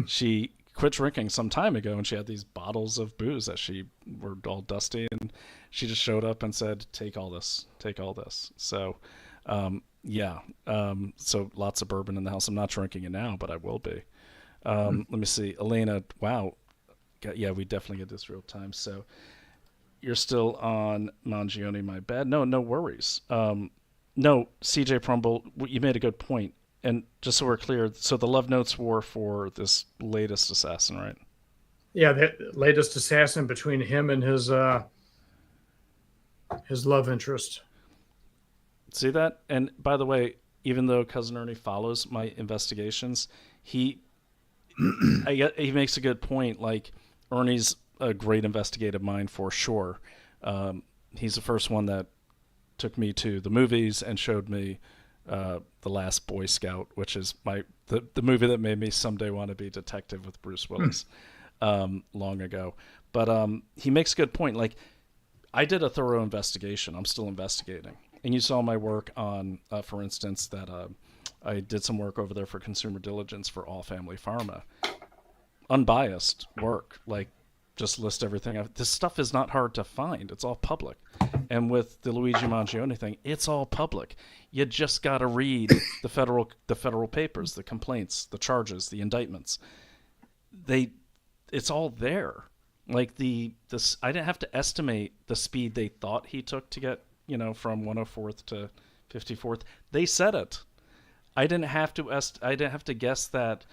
she quit drinking some time ago, and she had these bottles of booze that she were all dusty, and she just showed up and said, "Take all this, take all this." So, yeah, so lots of bourbon in the house. I'm not drinking it now, but I will be. Let me see, Elena. Wow, yeah, we definitely get this real time. So you're still on Mangione, my bad. No, no worries. No, CJ Prumble, you made a good point. And just so we're clear, so the love notes were for this latest assassin, right? Yeah, the latest assassin between him and his love interest. See that? And by the way, even though Cousin Ernie follows my investigations, he he makes a good point. Like Ernie's a great investigative mind for sure. He's the first one that took me to the movies and showed me The Last Boy Scout, which is the movie that made me someday want to be a detective with Bruce Willis long ago. But he makes a good point. Like, I did a thorough investigation. I'm still investigating. And you saw my work on, for instance, that I did some work over there for consumer diligence for All Family Pharma. Unbiased work. Like, just list everything. This stuff is not hard to find. It's all public. And with the Luigi Mangione thing, it's all public. You just got to read the federal papers, the complaints, the charges, the indictments. It's all there. Like I didn't have to estimate the speed they thought he took to get from 104th to 54th. They said it. I didn't have to guess that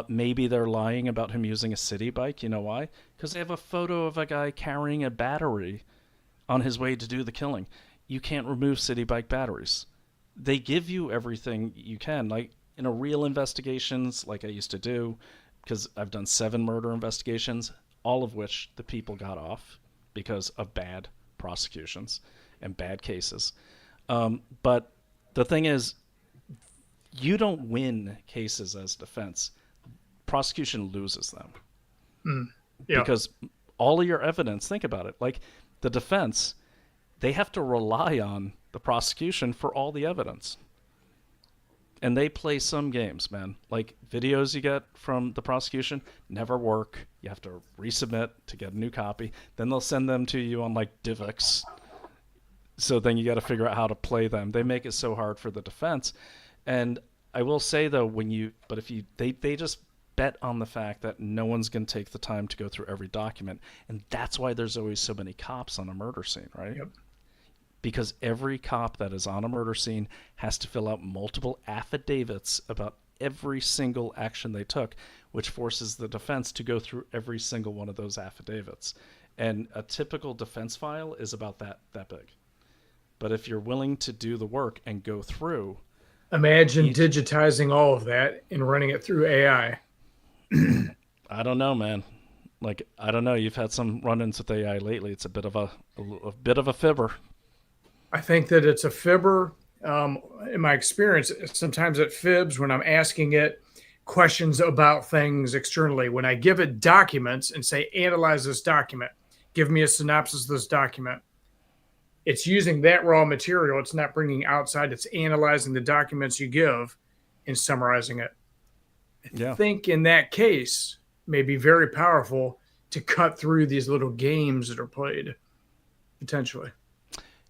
maybe they're lying about him using a city bike. You know why? Because they have a photo of a guy carrying a battery on his way to do the killing. You can't remove city bike batteries. They give you everything you can. Like in a real investigations, like I used to do, because I've done 7 murder investigations, all of which the people got off because of bad prosecutions and bad cases. But the thing is, you don't win cases as defense. Prosecution loses them Yeah, because all of your evidence, think about it, like the defense, they have to rely on the prosecution for all the evidence. And they play some games, man. Like videos you get from the prosecution never work. You have to resubmit to get a new copy. Then they'll send them to you on like DivX. So then you got to figure out how to play them. They make it so hard for the defense. And I will say though, they just bet on the fact that no one's going to take the time to go through every document, and that's why there's always so many cops on a murder scene, right? yep. Because every cop that is on a murder scene has to fill out multiple affidavits about every single action they took, which forces the defense to go through every single one of those affidavits. And a typical defense file is about that big. But if you're willing to do the work and go through, Imagine Each, digitizing all of that and running it through AI. I don't know, man. Like, I don't know. You've had some run-ins with AI lately. It's a bit of a fibber. I think that it's a fibber. In my experience, sometimes it fibs when I'm asking it questions about things externally. When I give it documents and say, analyze this document, give me a synopsis of this document, it's using that raw material. It's not bringing outside, it's analyzing the documents you give and summarizing it. I Yeah. think in that case, may be very powerful to cut through these little games that are played potentially.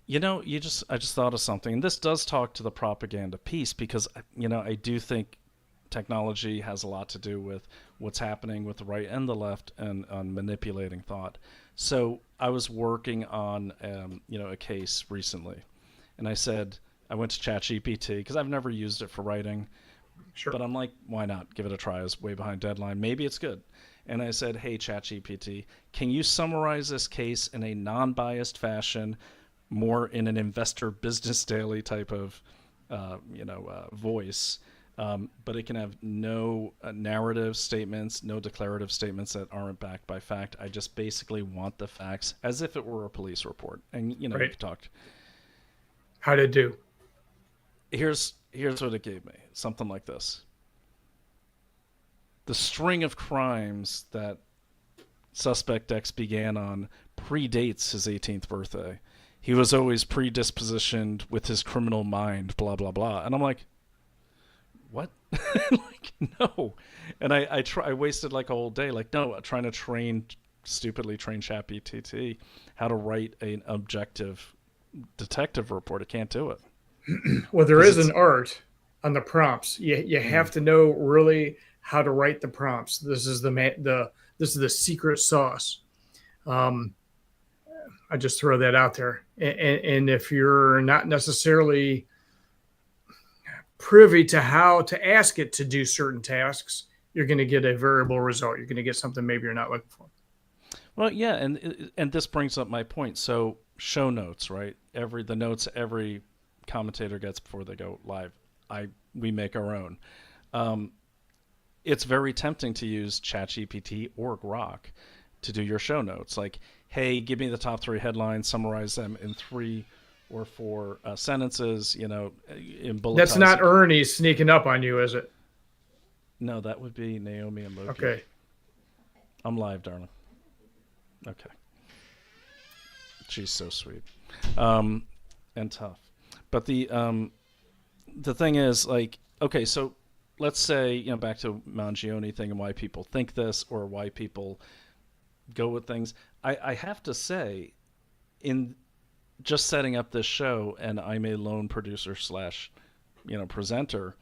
I just thought of something, and this does talk to the propaganda piece because I do think technology has a lot to do with what's happening with the right and the left and on manipulating thought. So I was working on a case recently, and I went to ChatGPT because I've never used it for writing, Sure. but I'm like, why not give it a try? I was way behind deadline. Maybe it's good. And I said, hey, ChatGPT, can you summarize this case in a non biased fashion, more in an investor business daily type of voice? But it can have no narrative statements, no declarative statements that aren't backed by fact. I just basically want the facts as if it were a police report. And, Right. we've talked. How to do. Here's what it gave me something like this: the string of crimes that suspect X began on predates his 18th birthday. He was always predispositioned with his criminal mind, blah, blah, blah. And I'm like, what? Like, no. And I wasted like a whole day, like, no, trying to stupidly train ChatGPT how to write an objective detective report. It can't do it. Well, there Because is it's, an art on the prompts. You mm, have to know really how to write the prompts. This is this is the secret sauce. Um, I just throw that out there. And if you're not necessarily privy to how to ask it to do certain tasks, you're going to get a variable result. You're going to get something maybe you're not looking for. well, yeah. And this brings up my point. So show notes, right? The notes every commentator gets before they go live. We make our own. Um, it's very tempting to use ChatGPT or Grok to do your show notes. Like, hey, give me the top three headlines, summarize them in three or four sentences, in That's not bulletize. Ernie sneaking up on you, is it? No, that would be Naomi and Loki. Okay. I'm live, darling. Okay. She's so sweet, and tough. But the thing is, like, okay, so let's say, back to Mangione thing and why people think this or why people go with things. I have to say, in just setting up this show, and I'm a lone producer slash, presenter,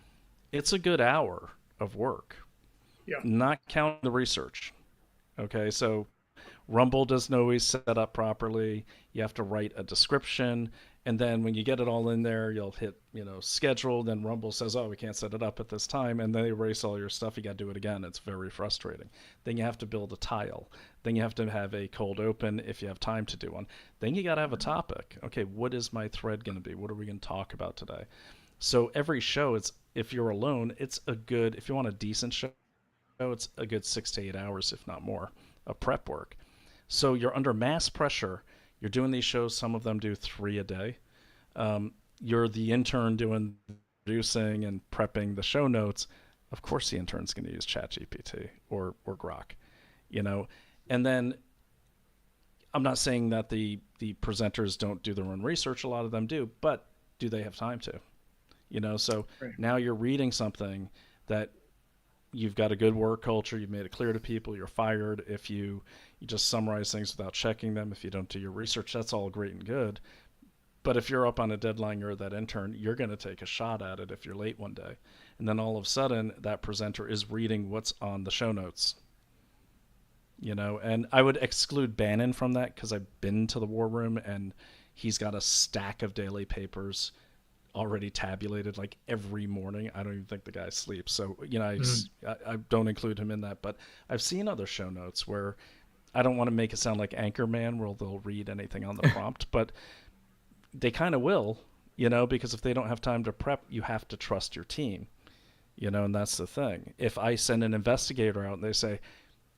it's a good hour of work, Yeah. not counting the research. Okay, so Rumble doesn't always set up properly. You have to write a description, and then when you get it all in there, you'll hit schedule. Then Rumble says, "Oh, we can't set it up at this time," and they erase all your stuff. You got to do it again. It's very frustrating. Then you have to build a tile. Then you have to have a cold open if you have time to do one. Then you got to have a topic. Okay, what is my thread going to be? What are we going to talk about today? So every show, it's if you're alone, it's a good. If you want a decent show, it's a good 6 to 8 hours, if not more, of prep work. So you're under mass pressure. You're doing these shows. Some of them do 3 a day. You're the intern doing producing and prepping the show notes. Of course, the intern's going to use ChatGPT or Grok, you know. And then I'm not saying that the presenters don't do their own research. A lot of them do, but do they have time to? So Right. now you're reading something that you've got a good work culture. You've made it clear to people you're fired if you just summarize things without checking them. If you don't do your research, that's all great and good. But if you're up on a deadline, you're that intern, you're going to take a shot at it if you're late one day. And then all of a sudden, that presenter is reading what's on the show notes. And I would exclude Bannon from that because I've been to the war room and he's got a stack of daily papers already tabulated like every morning. I don't even think the guy sleeps. So, Mhm. I don't include him in that. But I've seen other show notes where I don't want to make it sound like Anchorman where they'll read anything on the prompt, but they kind of will. because if they don't have time to prep, you have to trust your team, and that's the thing. If I send an investigator out and they say,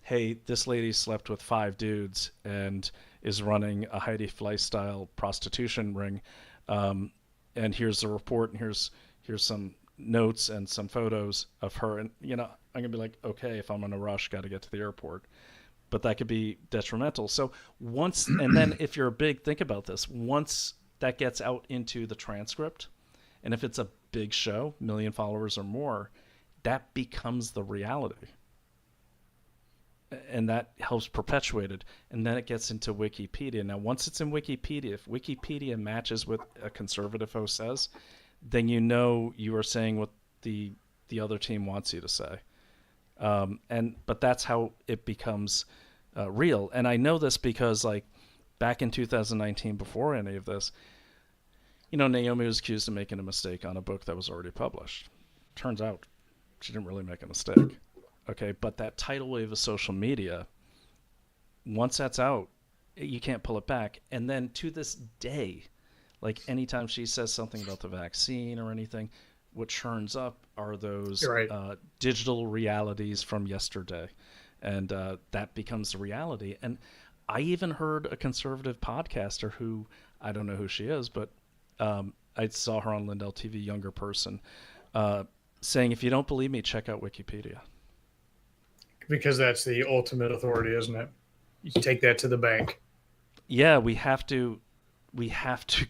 hey, this lady slept with 5 dudes and is running a Heidi Fleiss style prostitution ring, and here's the report, and here's some notes and some photos of her, and I'm gonna be like, okay, if I'm in a rush, got to get to the airport. But that could be detrimental. So and then if you're think about this, once that gets out into the transcript, and if it's a big show, 1 million followers or more, that becomes the reality. And that helps perpetuate it. And then it gets into Wikipedia. Now, once it's in Wikipedia, if Wikipedia matches what a conservative host says, then you are saying what the other team wants you to say. But that's how it becomes real. And I know this because, like, back in 2019, before any of this, Naomi was accused of making a mistake on a book that was already published. Turns out she didn't really make a mistake. Okay, but that tidal wave of social media, once that's out, you can't pull it back. And then to this day, like anytime she says something about the vaccine or anything, what churns up are those digital realities from yesterday. And that becomes the reality. And I even heard a conservative podcaster who, I don't know who she is, but I saw her on Lindell TV, younger person, saying, if you don't believe me, check out Wikipedia. Because that's the ultimate authority, isn't it? You take that to the bank. Yeah, we have to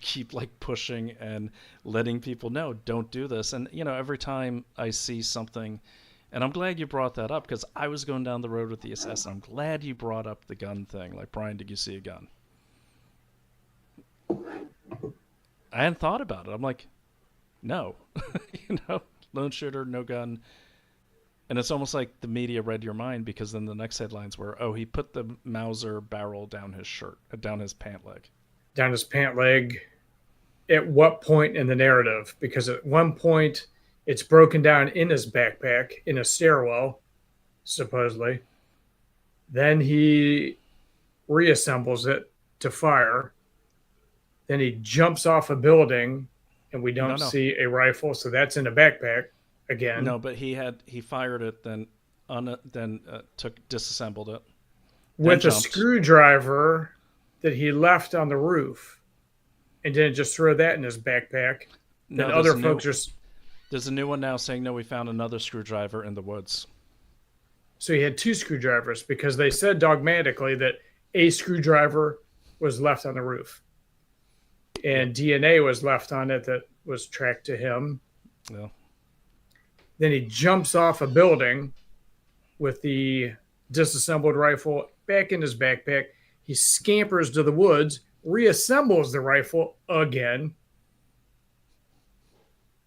keep like pushing and letting people know, don't do this. And every time I see something, and I'm glad you brought that up, because I was going down the road with the assassin. I'm glad you brought up the gun thing. Like, Brian, did you see a gun? I hadn't thought about it. I'm like, no. Lone shooter, no gun. And it's almost like the media read your mind, because then the next headlines were, oh, he put the Mauser barrel down his down his pant leg. Down his pant leg. At what point in the narrative? Because at one point, it's broken down in his backpack in a stairwell, supposedly. Then he reassembles it to fire. Then he jumps off a building, and we don't see a rifle, so that's in a backpack. Again. No, but he fired it, then disassembled it with a screwdriver that he left on the roof, and didn't just throw that in his backpack. No, then other folks are. There's a new one now saying, no, we found another screwdriver in the woods. So he had 2 screwdrivers, because they said dogmatically that a screwdriver was left on the roof, and DNA was left on it that was tracked to him. Yeah. Then he jumps off a building with the disassembled rifle back in his backpack. He scampers to the woods, reassembles the rifle again,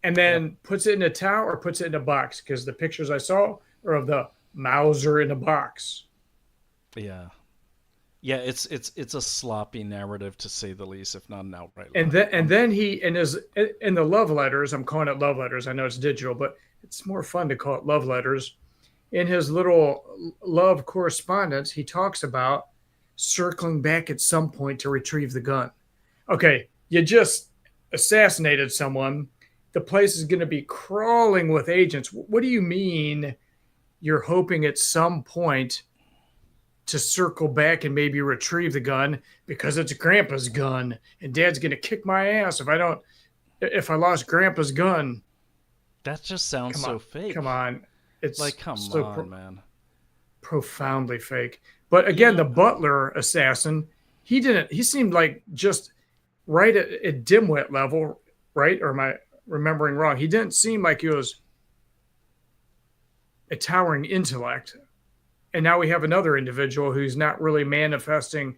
and then puts it in a towel or puts it in a box, because the pictures I saw are of the Mauser in a box. Yeah. Yeah, it's a sloppy narrative, to say the least, if not an outright lie. And then he, in the love letters, I'm calling it love letters. I know it's digital, but it's more fun to call it love letters. In his little love correspondence, he talks about circling back at some point to retrieve the gun. Okay, you just assassinated someone. The place is going to be crawling with agents. What do you mean you're hoping at some point to circle back and maybe retrieve the gun, because it's Grandpa's gun and Dad's going to kick my ass if I lost Grandpa's gun? That just sounds so fake. Come on. It's like, come on, man. Profoundly fake. But again, the Butler assassin, he seemed like just right at dimwit level, right? Or am I remembering wrong? He didn't seem like he was a towering intellect. And now we have another individual who's not really manifesting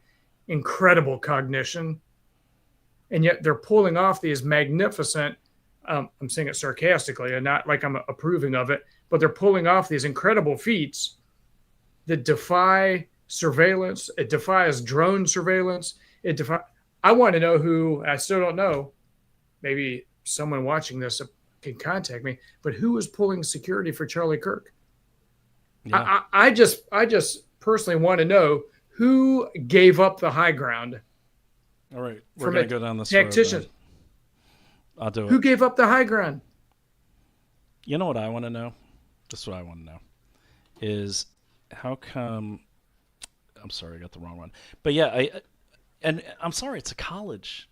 incredible cognition. And yet they're pulling off these magnificent, I'm saying it sarcastically and not like I'm approving of it, but they're pulling off these incredible feats that defy surveillance. It defies drone surveillance. I want to know who, I still don't know, maybe someone watching this can contact me, but who is pulling security for Charlie Kirk? Yeah. I just personally want to know who gave up the high ground. All right, we're going to go down this tactician. I'll do it. Who gave up the high ground? You know what I want to know? This is what I want to know. Is how come? I'm sorry, I got the wrong one. But yeah, and I'm sorry, it's a college.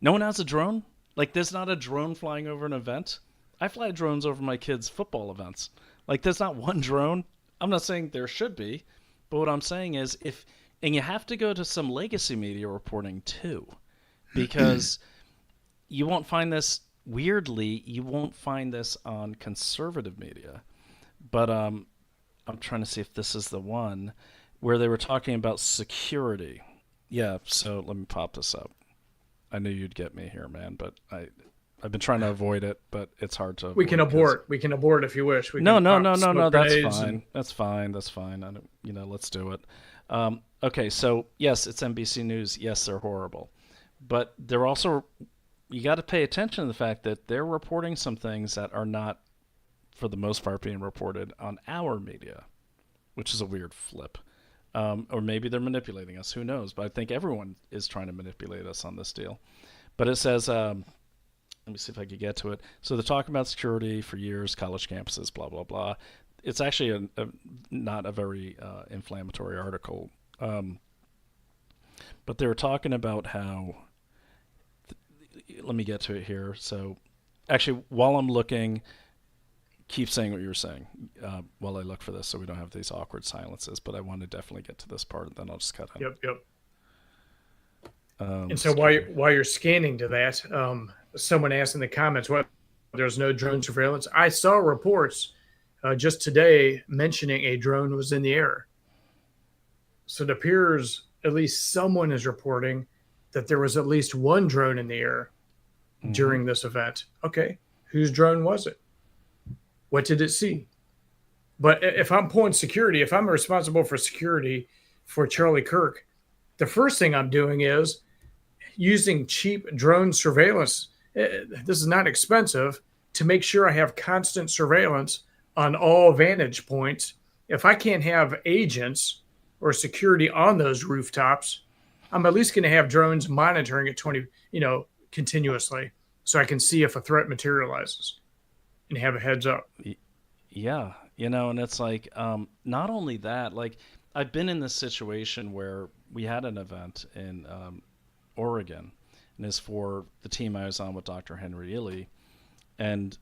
No one has a drone. Like, there's not a drone flying over an event. I fly drones over my kids' football events. Like, there's not one drone. I'm not saying there should be, but what I'm saying is and you have to go to some legacy media reporting too, because you won't find this. Weirdly, you won't find this on conservative media. But I'm trying to see if this is the one where they were talking about security. Yeah, so let me pop this up. I knew you'd get me here, man, but I've been trying to avoid it, but it's hard to avoid. We can abort. We can abort if you wish. We No, can no, pop no, no, no. smoke That's grenades fine. and- That's fine. That's fine. I don't, let's do it. Okay, so yes, it's NBC News. Yes, they're horrible, but they're also, you got to pay attention to the fact that they're reporting some things that are not, for the most part, being reported on our media, which is a weird flip. Or maybe they're manipulating us. Who knows? But I think everyone is trying to manipulate us on this deal. But it says, let me see if I could get to it. So they're talking about security for years, college campuses, blah, blah, blah. It's actually not a very inflammatory article. But they were talking about how, let me get to it here. So actually, while I'm looking, keep saying what you're saying while I look for this so we don't have these awkward silences. But I want to definitely get to this part, and then I'll just cut in. Yep. And so while you're scanning to that, someone asked in the comments, "What? There's no drone surveillance." I saw reports just today mentioning a drone was in the air. So it appears at least someone is reporting that there was at least one drone in the air during this event. Okay, whose drone was it? What did it see? But if I'm pulling security, if I'm responsible for security for Charlie Kirk, the first thing I'm doing is using cheap drone surveillance. This is not expensive, to make sure I have constant surveillance on all vantage points. If I can't have agents or security on those rooftops, I'm at least going to have drones monitoring it continuously, so I can see if a threat materializes and have a heads up. Yeah, and it's like, not only that, like, I've been in this situation where we had an event in Oregon, and it's for the team I was on with Dr. Henry Ely, and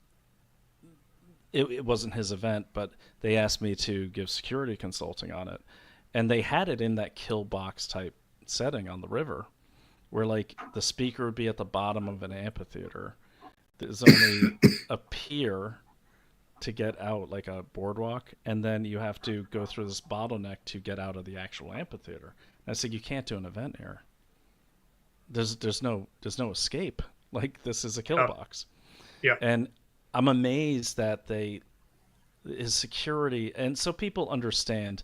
it wasn't his event, but they asked me to give security consulting on it, and they had it in that kill box type setting on the river, where like the speaker would be at the bottom of an amphitheater. There's only a pier to get out, like a boardwalk, and then you have to go through this bottleneck to get out of the actual amphitheater. And I said, you can't do an event here. There's no escape. Like, this is a kill box. Yeah. And I'm amazed that his security, and so people understand.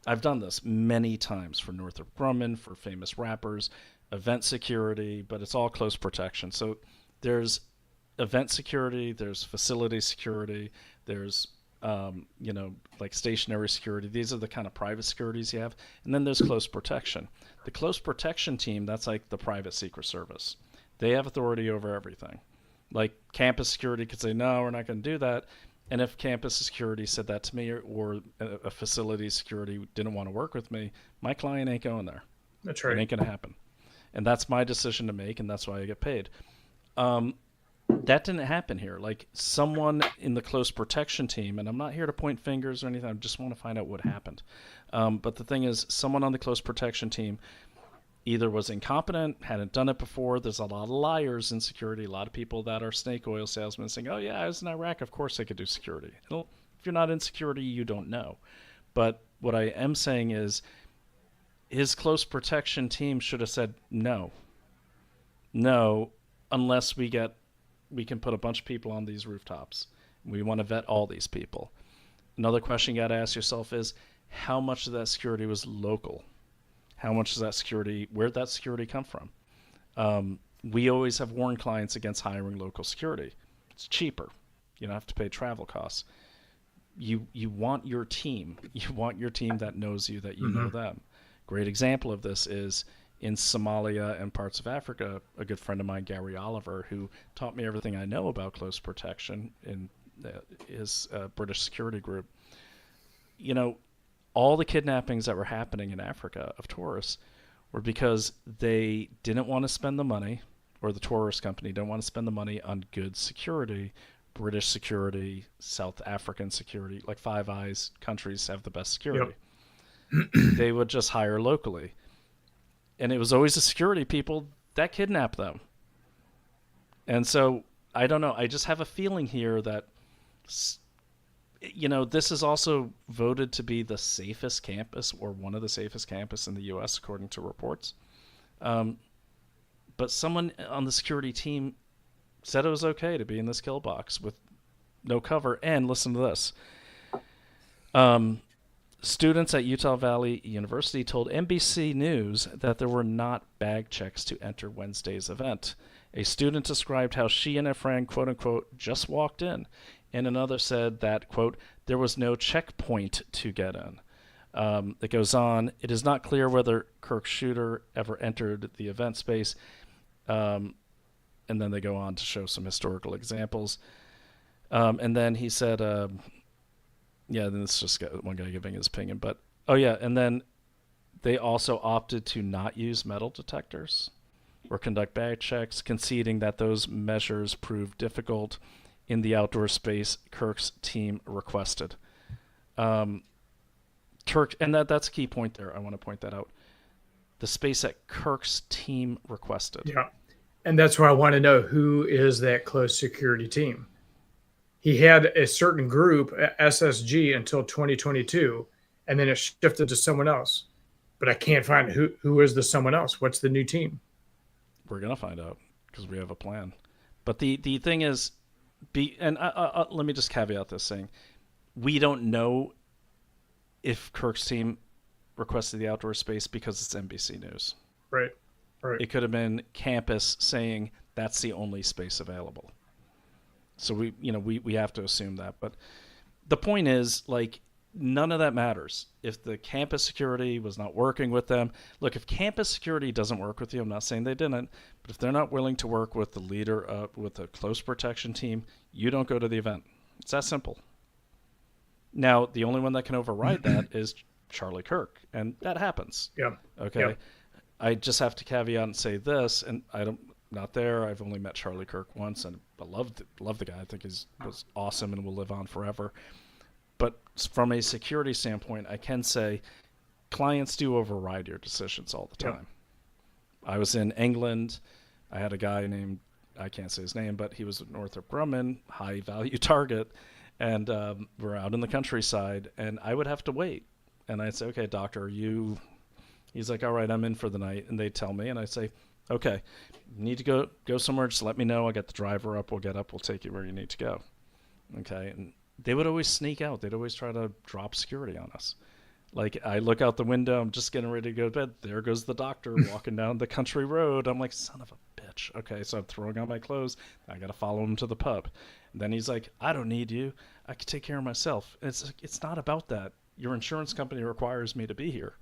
I've done this many times for Northrop Grumman, for famous rappers, event security, but it's all close protection. So there's event security, there's facility security, there's like stationary security. These are the kind of private securities you have, and then there's close protection. The close protection team, that's like the private secret service. They have authority over everything. Like, campus security could say, no, we're not going to do that. And if campus security said that to me, or a facility security didn't want to work with me, my client ain't going there. That's right. It ain't going to happen. And that's my decision to make, and that's why I get paid. That didn't happen here. Like, someone in the close protection team, and I'm not here to point fingers or anything, I just want to find out what happened. But the thing is, someone on the close protection team either was incompetent, hadn't done it before. There's a lot of liars in security, a lot of people that are snake oil salesmen saying, oh yeah, I was in Iraq, of course I could do security. If you're not in security, you don't know. But what I am saying is, his close protection team should have said no, unless we can put a bunch of people on these rooftops. We want to vet all these people. Another question you got to ask yourself is, how much of that security was local? How much is that security? Where'd that security come from? We always have warned clients against hiring local security. It's cheaper. You don't have to pay travel costs. You want your team. You want your team that knows you, that you know them. Great example of this is in Somalia and parts of Africa. A good friend of mine, Gary Oliver, who taught me everything I know about close protection in his British security group. You know, all the kidnappings that were happening in Africa of tourists were because they didn't want to spend the money, or the tourist company didn't want to spend the money on good security. British security, South African security, like Five Eyes countries have the best security. Yep. They would just hire locally. And it was always the security people that kidnapped them. And so I don't know. I just have a feeling here that, this is also voted to be the safest campus, or one of the safest campus in the U.S., according to reports. But someone on the security team said it was okay to be in this kill box with no cover. And listen to this. Students at Utah Valley University told NBC News that there were not bag checks to enter Wednesday's event. A student described how she and a friend, quote unquote, just walked in. And another said that, quote, there was no checkpoint to get in. It goes on, it is not clear whether Kirk's shooter ever entered the event space. And then they go on to show some historical examples. And then he said, then it's just one guy giving his opinion. But, and then they also opted to not use metal detectors or conduct bag checks, conceding that those measures proved difficult in the outdoor space Kirk's team requested. And that's a key point there. I want to point that out. The space that Kirk's team requested. Yeah. And that's why I want to know, who is that close security team? He had a certain group, SSG, until 2022, and then it shifted to someone else. But I can't find who is the someone else. What's the new team? We're going to find out because we have a plan. But the thing is, let me just caveat this saying, we don't know if Kirk's team requested the outdoor space because it's NBC News. Right. It could have been campus saying that's the only space available. So we have to assume that. But the point is, like, none of that matters. If the campus security was not working with them, look, if campus security doesn't work with you, I'm not saying they didn't, but if they're not willing to work with the leader, with a close protection team, you don't go to the event. It's that simple. Now, the only one that can override that is Charlie Kirk, and that happens. Yeah. Okay. Yeah. I just have to caveat and say this, and not there. I've only met Charlie Kirk once, and I love the guy. I think he was awesome and will live on forever. But from a security standpoint, I can say clients do override your decisions all the time. Yeah. I was in England. I had a guy named, I can't say his name, but he was a Northrop Grumman, high value target, and we're out in the countryside, and I would have to wait. And I'd say, okay, doctor, He's like, all right, I'm in for the night. And they tell me, and I say, okay, you need to go somewhere, just let me know. I'll get the driver up, we'll get up, we'll take you where you need to go. Okay, and they would always sneak out. They'd always try to drop security on us. Like, I look out the window, I'm just getting ready to go to bed. There goes the doctor walking down the country road. I'm like, son of a bitch. Okay, so I'm throwing on my clothes. I got to follow him to the pub. And then he's like, I don't need you. I can take care of myself. And it's not about that. Your insurance company requires me to be here.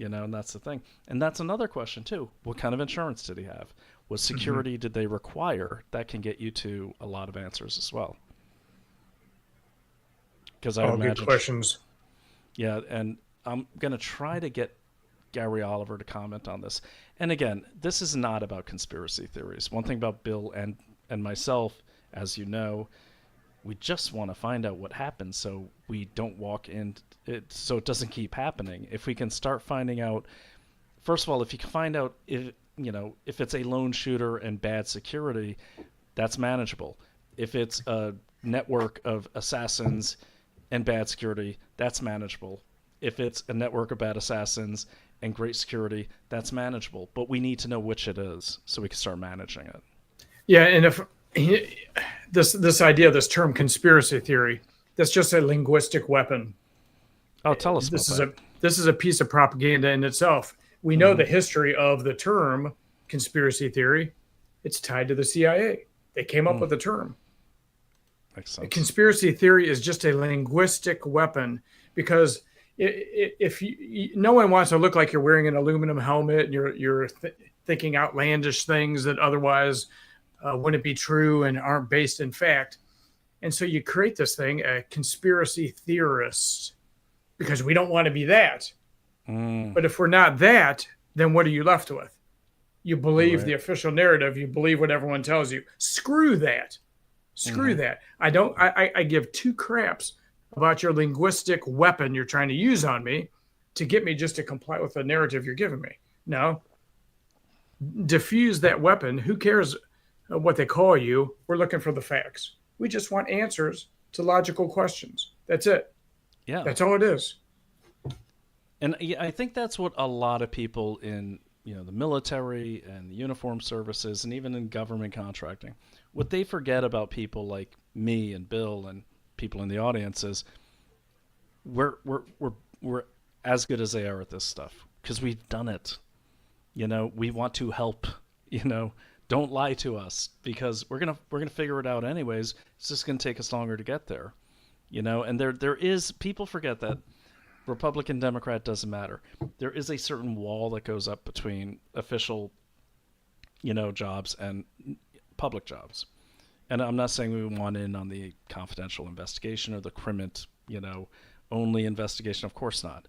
And that's the thing. And that's another question, too. What kind of insurance did he have? What security did they require? That can get you to a lot of answers as well. Because I imagine, good questions. Yeah, and I'm going to try to get Gary Oliver to comment on this. And again, this is not about conspiracy theories. One thing about Bill and myself, as you know, we just want to find out what happened so we don't walk in it, so it doesn't keep happening. If we can start finding out, first of all, if you can find out if it's a lone shooter and bad security, that's manageable. If it's a network of assassins and bad security, that's manageable. If it's a network of bad assassins and great security, that's manageable. But we need to know which it is so we can start managing it. Yeah, and if this idea, this term conspiracy theory, that's just a linguistic weapon. Oh, tell us about that. This is a piece of propaganda in itself. We know the history of the term conspiracy theory. It's tied to the CIA. They came up with the term. Makes sense. Conspiracy theory is just a linguistic weapon because, if no one wants to look like you're wearing an aluminum helmet and you're thinking outlandish things that otherwise wouldn't be true and aren't based in fact. And so you create this thing, a conspiracy theorist, because we don't want to be that. But if we're not that, then what are you left with? You believe the official narrative. You believe what everyone tells you. Screw that. Screw that. I give two craps about your linguistic weapon you're trying to use on me to get me just to comply with the narrative you're giving me. No. Diffuse that weapon. Who cares what they call you? We're looking for the facts. We just want answers to logical questions. That's it. Yeah. That's all it is. And I think that's what a lot of people in the military and the uniform services and even in government contracting, what they forget about people like me and Bill and people in the audience is we're as good as they are at this stuff because we've done it. We want to help. Don't lie to us because we're gonna figure it out anyways. It's just gonna take us longer to get there. And there is, people forget that Republican, Democrat doesn't matter. There is a certain wall that goes up between official, jobs and public jobs. And I'm not saying we want in on the confidential investigation or the crimint, only investigation. Of course not.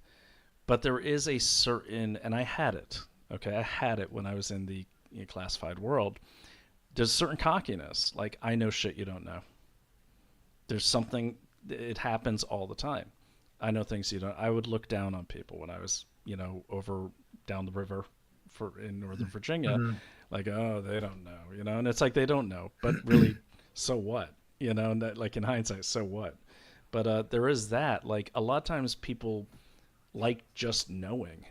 But there is a certain, and I had it. Okay, I had it when I was in the classified world. There's a certain cockiness, like I know shit you don't know. There's something. It happens all the time. I know things you don't. I would look down on people when I was, over down the river in Northern Virginia, like, oh, they don't know, and it's like they don't know, but really, so what, and that, like in hindsight, so what? But there is that. Like a lot of times, people like just knowing,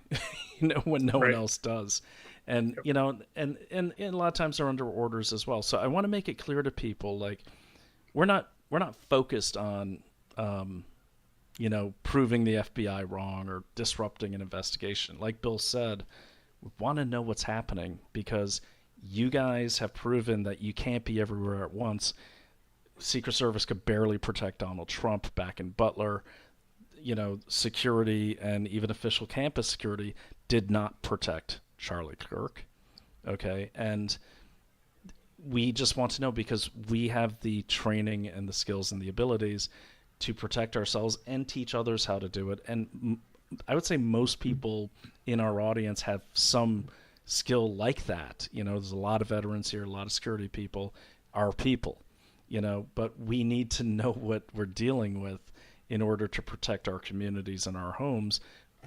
when no one else does, and and a lot of times they're under orders as well. So I want to make it clear to people, like, we're not focused on. Proving the FBI wrong or disrupting an investigation. Like Bill said, we want to know what's happening because you guys have proven that you can't be everywhere at once. Secret Service could barely protect Donald Trump back in Butler. Security and even official campus security did not protect Charlie Kirk. Okay. And we just want to know because we have the training and the skills and the abilities to protect ourselves and teach others how to do it. And I would say most people in our audience have some skill like that. There's a lot of veterans here, a lot of security people, our people, but we need to know what we're dealing with in order to protect our communities and our homes.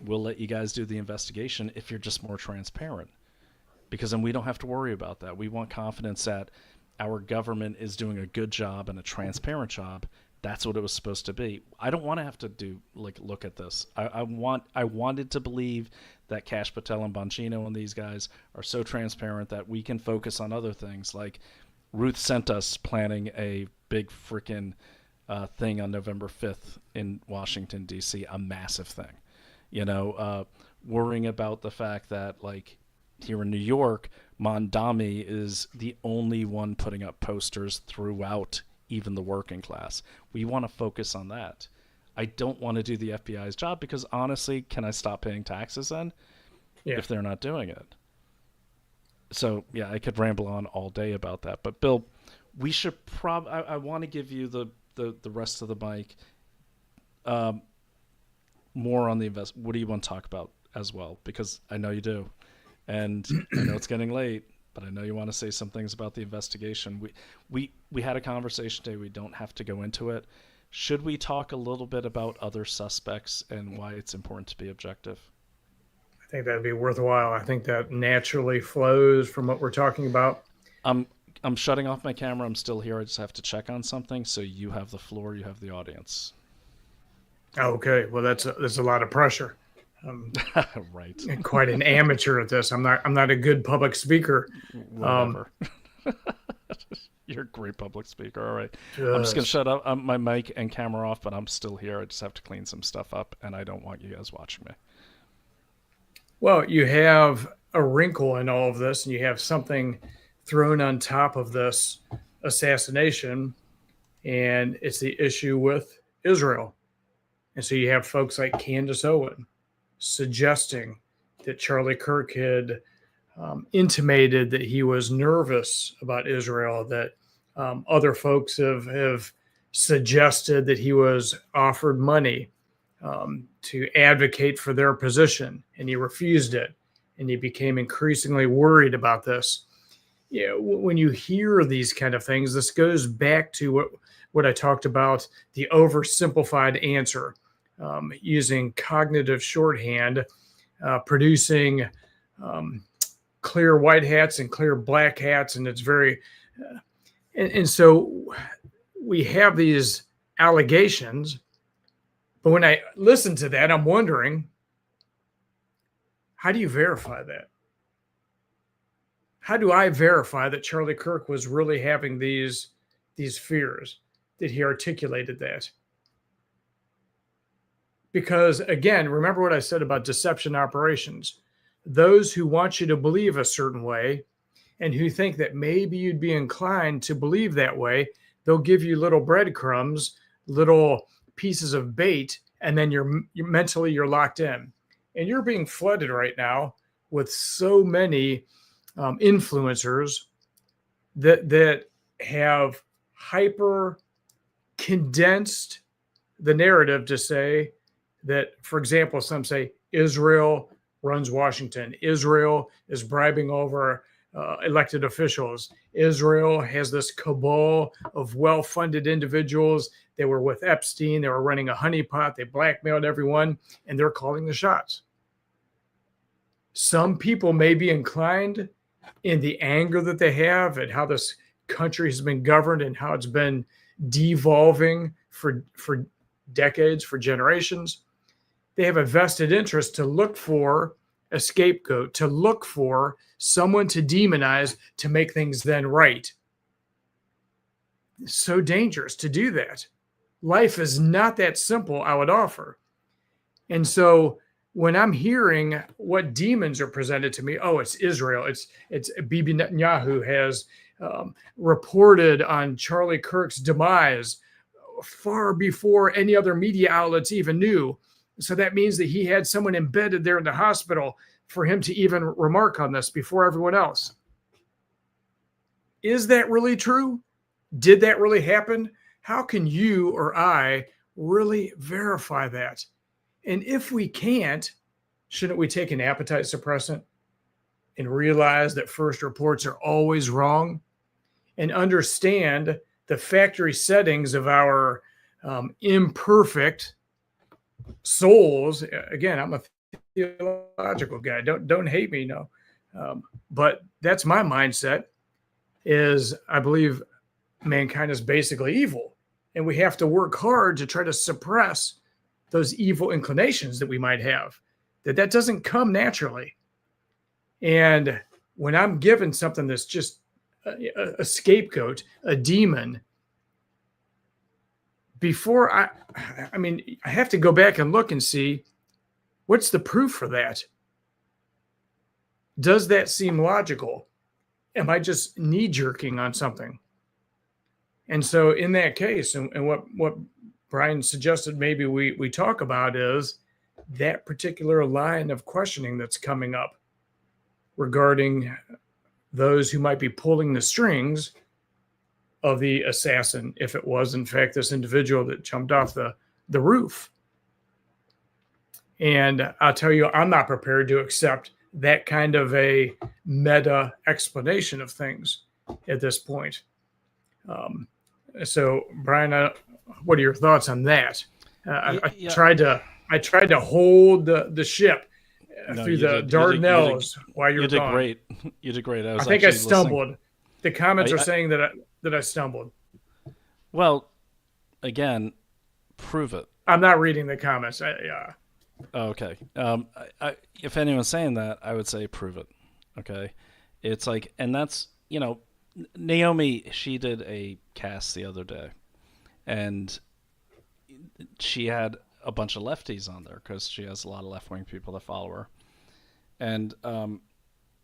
We'll let you guys do the investigation if you're just more transparent, because then we don't have to worry about that. We want confidence that our government is doing a good job and a transparent job. That's what it was supposed to be. I don't want to have to look at this. I wanted to believe that Cash Patel and Bongino and these guys are so transparent that we can focus on other things. Like Ruth sent us planning a big freaking thing on November 5th in Washington, D.C., a massive thing. Worrying about the fact that, like, here in New York, Mondami is the only one putting up posters throughout even the working class. We want to focus on that. I don't want to do the FBI's job because honestly, can I stop paying taxes then if they're not doing it? So yeah, I could ramble on all day about that. But Bill, we should I want to give you the rest of the mic. More on the what do you want to talk about as well? Because I know you do. And I know it's getting late, but I know you want to say some things about the investigation. We had a conversation today. We don't have to go into it. Should we talk a little bit about other suspects and why it's important to be objective? I think that'd be worthwhile. I think that naturally flows from what we're talking about. I'm shutting off my camera. I'm still here. I just have to check on something. So you have the floor. You have the audience. Okay. Well, that's a lot of pressure. Right. Quite an amateur at this. I'm not a good public speaker. Whatever. You're a great public speaker. All right. I'm just going to shut up my mic and camera off, but I'm still here. I just have to clean some stuff up, and I don't want you guys watching me. Well, you have a wrinkle in all of this, and you have something thrown on top of this assassination, and it's the issue with Israel. And so you have folks like Candace Owen suggesting that Charlie Kirk had intimated that he was nervous about Israel, that other folks have suggested that he was offered money to advocate for their position, and he refused it. And he became increasingly worried about this. You know, when you hear these kind of things, this goes back to what I talked about, the oversimplified answer, using cognitive shorthand, producing clear white hats and clear black hats. And it's very, and so we have these allegations, but when I listen to that, I'm wondering, how do you verify that? How do I verify that Charlie Kirk was really having these fears, that he articulated that? Because again, remember what I said about deception operations. Those who want you to believe a certain way and who think that maybe you'd be inclined to believe that way, they'll give you little breadcrumbs, little pieces of bait, and then you're mentally you're locked in. And you're being flooded right now with so many influencers that have hyper condensed the narrative to say that, for example, some say Israel runs Washington. Israel is bribing over elected officials. Israel has this cabal of well-funded individuals. They were with Epstein. They were running a honeypot. They blackmailed everyone, and they're calling the shots. Some people may be inclined, in the anger that they have at how this country has been governed and how it's been devolving for decades, for generations, they have a vested interest to look for a scapegoat, to look for someone to demonize, to make things then right. It's so dangerous to do that. Life is not that simple, I would offer. And so when I'm hearing what demons are presented to me, oh, it's Israel, it's Bibi Netanyahu has reported on Charlie Kirk's demise far before any other media outlets even knew. So that means that he had someone embedded there in the hospital for him to even remark on this before everyone else. Is that really true? Did that really happen? How can you or I really verify that? And if we can't, shouldn't we take an appetite suppressant and realize that first reports are always wrong and understand the factory settings of our imperfect souls? Again, I'm a theological guy. Don't hate me, no. But that's my mindset, is I believe mankind is basically evil. And we have to work hard to try to suppress those evil inclinations that we might have, that doesn't come naturally. And when I'm given something that's just a scapegoat, a demon, before I have to go back and look and see, what's the proof for that? Does that seem logical? Am I just knee-jerking on something? And so in that case, and what Brian suggested maybe we talk about is that particular line of questioning that's coming up regarding those who might be pulling the strings of the assassin, if it was in fact this individual that jumped off the roof. And I'll tell you, I'm not prepared to accept that kind of a meta explanation of things at this point. So Brian, what are your thoughts on that? I tried to hold the ship through the Dardanelles while you were gone. Great. You did great. I think I stumbled. Listening. The comments are saying that I stumbled. Well, again, prove it. I'm not reading the comments. Okay. If anyone's saying that, I would say prove it. Okay. It's like, and that's, Naomi, she did a cast the other day, and she had a bunch of lefties on there because she has a lot of left-wing people that follow her. And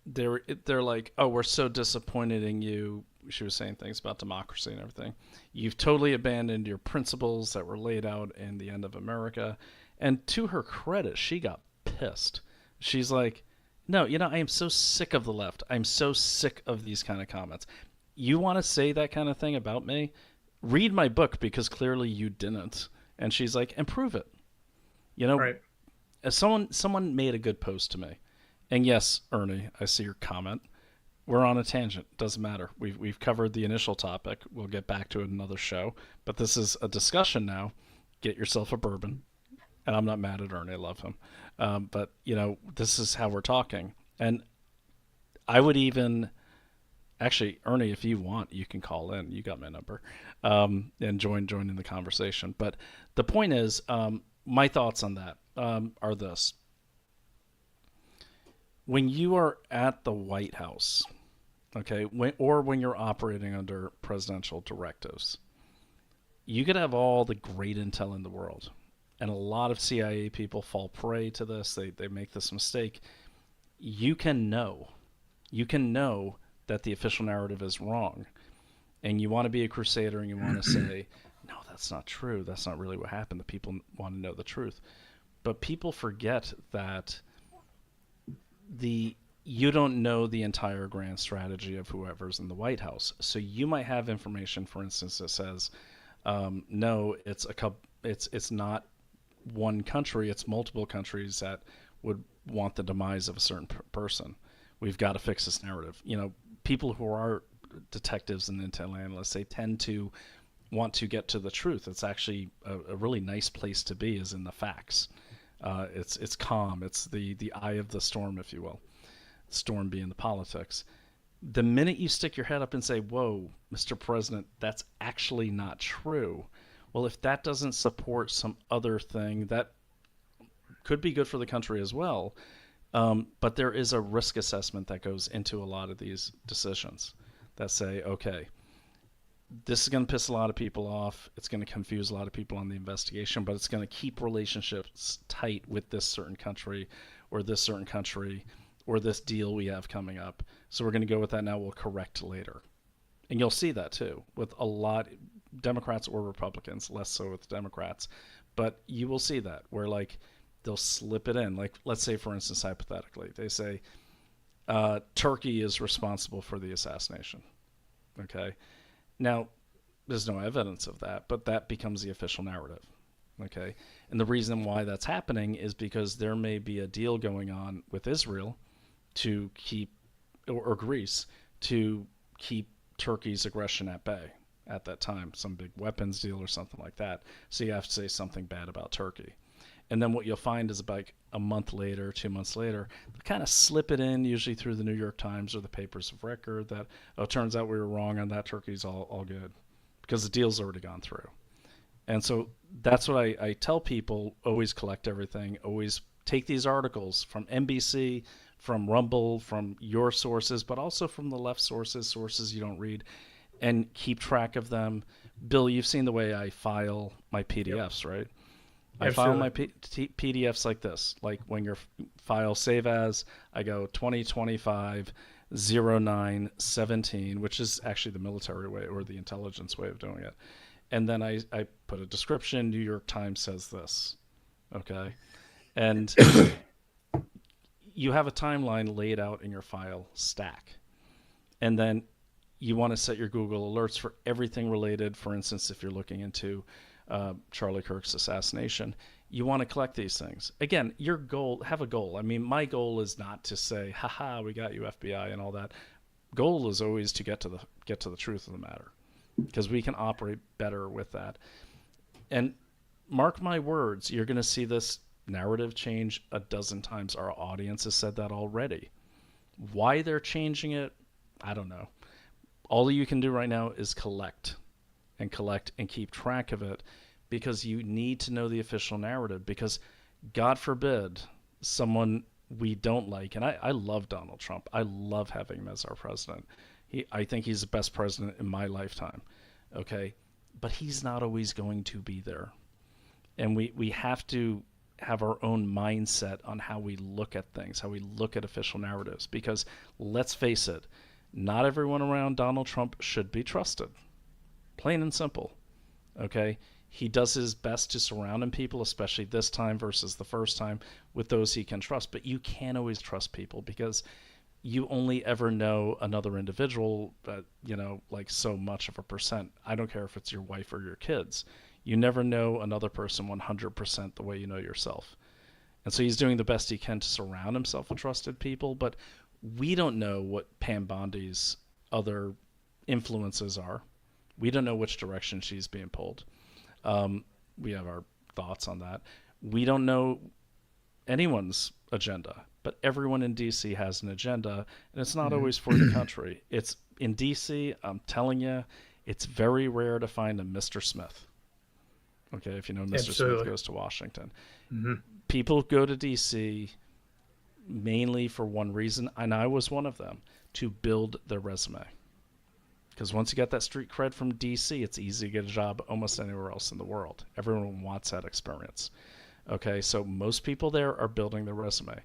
they're like, oh, we're so disappointed in you. she was saying things about democracy and everything. You've totally abandoned your principles that were laid out in the End of America. And to her credit, she got pissed. She's like, no, I am so sick of the left. I'm so sick of these kind of comments. You want to say that kind of thing about me? Read my book, because clearly you didn't. And she's like, and prove it. You know, Right. someone made a good post to me. And yes, Ernie, I see your comment. We're on a tangent. Doesn't matter. We've covered the initial topic. We'll get back to it in another show. But this is a discussion now. Get yourself a bourbon. And I'm not mad at Ernie. I love him. But, this is how we're talking. And I would even... Actually, Ernie, if you want, you can call in. You got my number. And join in the conversation. But the point is, my thoughts on that are this. When you are at the White House, okay, when you're operating under presidential directives, you could have all the great intel in the world. And a lot of CIA people fall prey to this. They make this mistake. You can know that the official narrative is wrong. And you want to be a crusader and you want to say, no, that's not true. That's not really what happened. The people want to know the truth. But people forget that you don't know the entire grand strategy of whoever's in the White House. So you might have information, for instance, that says, no, it's not one country, it's multiple countries that would want the demise of a certain person. We've got to fix this narrative. People who are detectives and intel analysts, they tend to want to get to the truth. It's actually a really nice place to be, is in the facts. It's calm. It's the eye of the storm, if you will. Storm being the politics. The minute you stick your head up and say, whoa, Mr. President, that's actually not true. Well, if that doesn't support some other thing that could be good for the country as well, but there is a risk assessment that goes into a lot of these decisions that say, okay, this is going to piss a lot of people off. It's going to confuse a lot of people on the investigation, but it's going to keep relationships tight with this certain country or this certain country or this deal we have coming up. So we're going to go with that now. We'll correct later. And you'll see that too with a lot, Democrats or Republicans, less so with Democrats. But you will see that where they'll slip it in. Like, let's say, for instance, hypothetically, they say Turkey is responsible for the assassination. Okay. Now, there's no evidence of that, but that becomes the official narrative. Okay. And the reason why that's happening is because there may be a deal going on with Israel to keep, or Greece, to keep Turkey's aggression at bay at that time, some big weapons deal or something like that. So you have to say something bad about Turkey. And then what you'll find is about a month later, 2 months later, they kind of slip it in, usually through the New York Times or the papers of record, that, oh, it turns out we were wrong on that. Turkey's all good, because the deal's already gone through. And so that's what I tell people: always collect everything. Always take these articles from NBC, from Rumble, from your sources, but also from the left sources you don't read, and keep track of them. Bill, you've seen the way I file my PDFs, right? I file my PDFs like this. Like when your file save as, I go 2025-09-17, which is actually the military way or the intelligence way of doing it. And then I put a description. New York Times says this. Okay. And you have a timeline laid out in your file stack. And then you want to set your Google alerts for everything related. For instance, if you're looking into Charlie Kirk's assassination, you want to collect these things. Again, your goal, have a goal. I mean, my goal is not to say, haha, we got you, FBI, and all that. Goal is always to get to the truth of the matter, because we can operate better with that. And mark my words, you're going to see this narrative change a dozen times. Our audience has said that already. Why they're changing it, I don't know. All you can do right now is collect and keep track of it, because you need to know the official narrative, because God forbid someone we don't like, and I love Donald Trump. I love having him as our president. I think he's the best president in my lifetime. Okay. But he's not always going to be there. And we have to have our own mindset on how we look at things, how we look at official narratives, because let's face it, Not everyone around Donald Trump should be trusted. Plain and simple. Okay? He does his best to surround him people, especially this time versus the first time, with those he can trust. But you can't always trust people because you only ever know another individual, like so much of a percent. I don't care if it's your wife or your kids. You never know another person 100% the way you know yourself. And so he's doing the best he can to surround himself with trusted people, but we don't know what Pam Bondi's other influences are. We don't know which direction she's being pulled. We have our thoughts on that. We don't know anyone's agenda, but everyone in DC has an agenda, and it's not always for the country. It's in DC, I'm telling you, it's very rare to find a Mr. Smith. Okay, if you know Mr. Absolutely. Smith goes to Washington. Mm-hmm. People go to DC mainly for one reason, and I was one of them, to build their resume. Because once you get that street cred from DC, it's easy to get a job almost anywhere else in the world. Everyone wants that experience. Okay, so most people there are building their resume.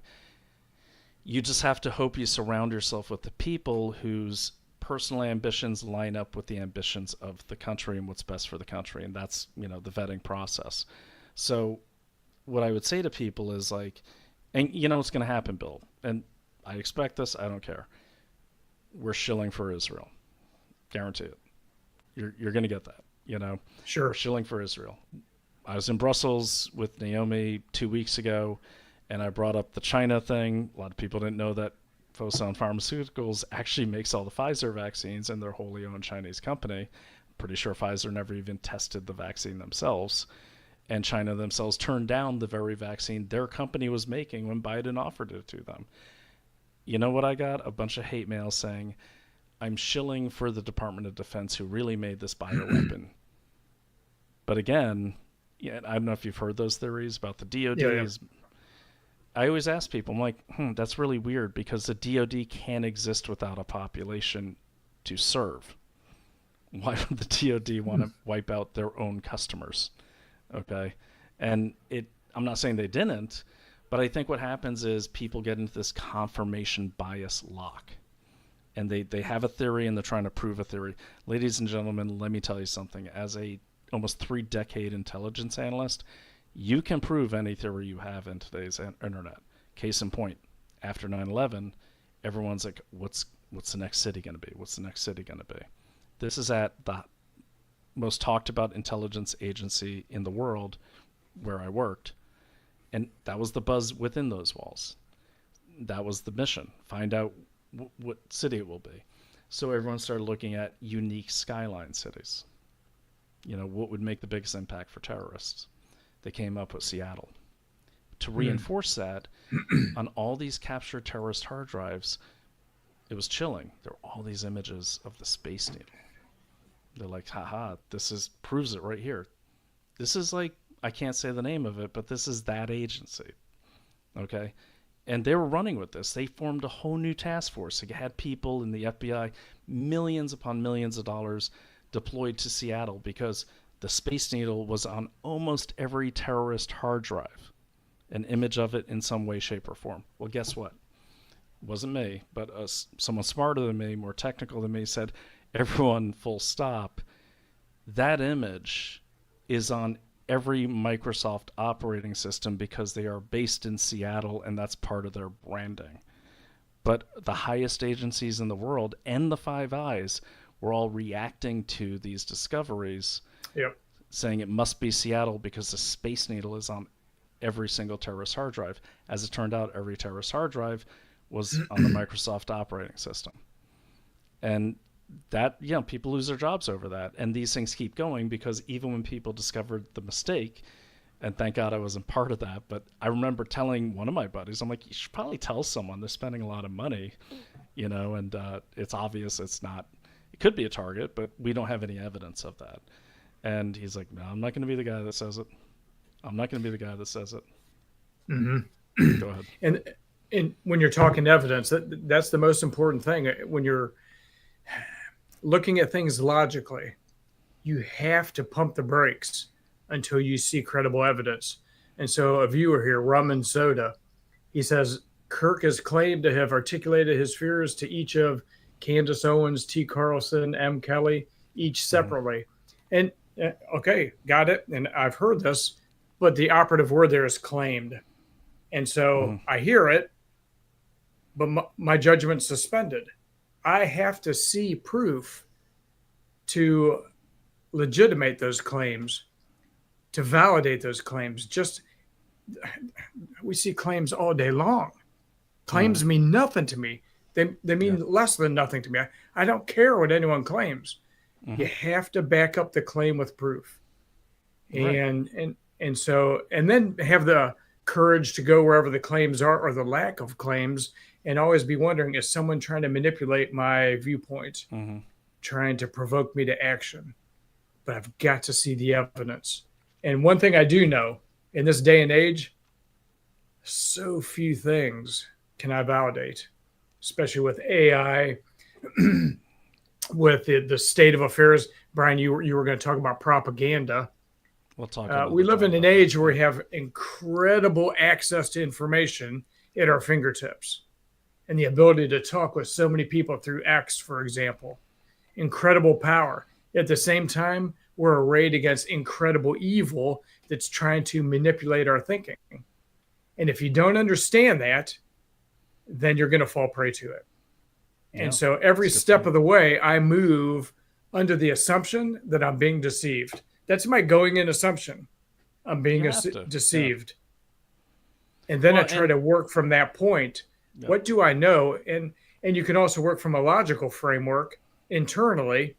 You just have to hope you surround yourself with the people whose personal ambitions line up with the ambitions of the country and what's best for the country, and that's, the vetting process. So what I would say to people is like, and you know what's going to happen, Bill, and I expect this, I don't care. We're shilling for Israel. Guarantee it. You're going to get that, Sure. We're shilling for Israel. I was in Brussels with Naomi 2 weeks ago, and I brought up the China thing. A lot of people didn't know that Fosun Pharmaceuticals actually makes all the Pfizer vaccines, and they're wholly owned Chinese company. Pretty sure Pfizer never even tested the vaccine themselves. And China themselves turned down the very vaccine their company was making when Biden offered it to them. You know what I got? A bunch of hate mail saying, I'm shilling for the Department of Defense who really made this bioweapon. But again, I don't know if you've heard those theories about the DOD. Yeah. I always ask people, I'm like, that's really weird because the DOD can't exist without a population to serve. Why would the DOD want to wipe out their own customers? Okay. And I'm not saying they didn't, but I think what happens is people get into this confirmation bias lock. And they have a theory and they're trying to prove a theory. Ladies and gentlemen, let me tell you something. As a almost 3-decade intelligence analyst, you can prove any theory you have in today's internet. Case in point, after 9/11, everyone's like, what's the next city going to be? What's the next city going to be? This is at the most talked about intelligence agency in the world where I worked. And that was the buzz within those walls. That was the mission. Find out what city it will be. So everyone started looking at unique skyline cities. What would make the biggest impact for terrorists? They came up with Seattle. To reinforce that, on all these captured terrorist hard drives, it was chilling. There were all these images of the Space Needle. They're like, haha, this proves it right here. This is like, I can't say the name of it, but this is that agency. Okay? And they were running with this. They formed a whole new task force. They had people in the FBI, millions upon millions of dollars deployed to Seattle because the Space Needle was on almost every terrorist hard drive, an image of it in some way, shape, or form. Well, guess what? It wasn't me, but someone smarter than me, more technical than me, said, everyone, full stop, that image is on every Microsoft operating system because they are based in Seattle and that's part of their branding. But the highest agencies in the world and the Five Eyes were all reacting to these discoveries, saying it must be Seattle because the Space Needle is on every single terrorist hard drive. As it turned out, every terrorist hard drive was on the Microsoft operating system. And that, people lose their jobs over that. And these things keep going because even when people discovered the mistake, and thank God I wasn't part of that, but I remember telling one of my buddies, I'm like, you should probably tell someone. They're spending a lot of money, and it's obvious it could be a target, but we don't have any evidence of that. And he's like, no, I'm not going to be the guy that says it. I'm not going to be the guy that says it. Mm-hmm. Go ahead. And when you're talking evidence, that's the most important thing. When you're looking at things logically, you have to pump the brakes until you see credible evidence. And so a viewer here, Rum and Soda, he says, Kirk is claimed to have articulated his fears to each of Candace Owens, T. Carlson, M. Kelly, each separately. And okay, got it. And I've heard this, but the operative word there is claimed. And so I hear it, but my judgment's suspended. I have to see proof to legitimate those claims, to validate those claims. Just we see claims all day long. Claims mean nothing to me. They mean less than nothing to me. I don't care what anyone claims. You have to back up the claim with proof. Right. And so then have the courage to go wherever the claims are or the lack of claims, and always be wondering, is someone trying to manipulate my viewpoint, trying to provoke me to action? But I've got to see the evidence. And one thing I do know in this day and age, so few things can I validate, especially with AI, with the state of affairs. Brian, you were going to talk about propaganda. We'll talk. We live in an age where we have incredible access to information at our fingertips, and the ability to talk with so many people through X, for example. Incredible power. At the same time, we're arrayed against incredible evil that's trying to manipulate our thinking. And if you don't understand that, then you're going to fall prey to it. And so every step of the way, I move under the assumption that I'm being deceived. That's my going in assumption. I'm being deceived. And then I try to work from that point. What do I know? And you can also work from a logical framework internally.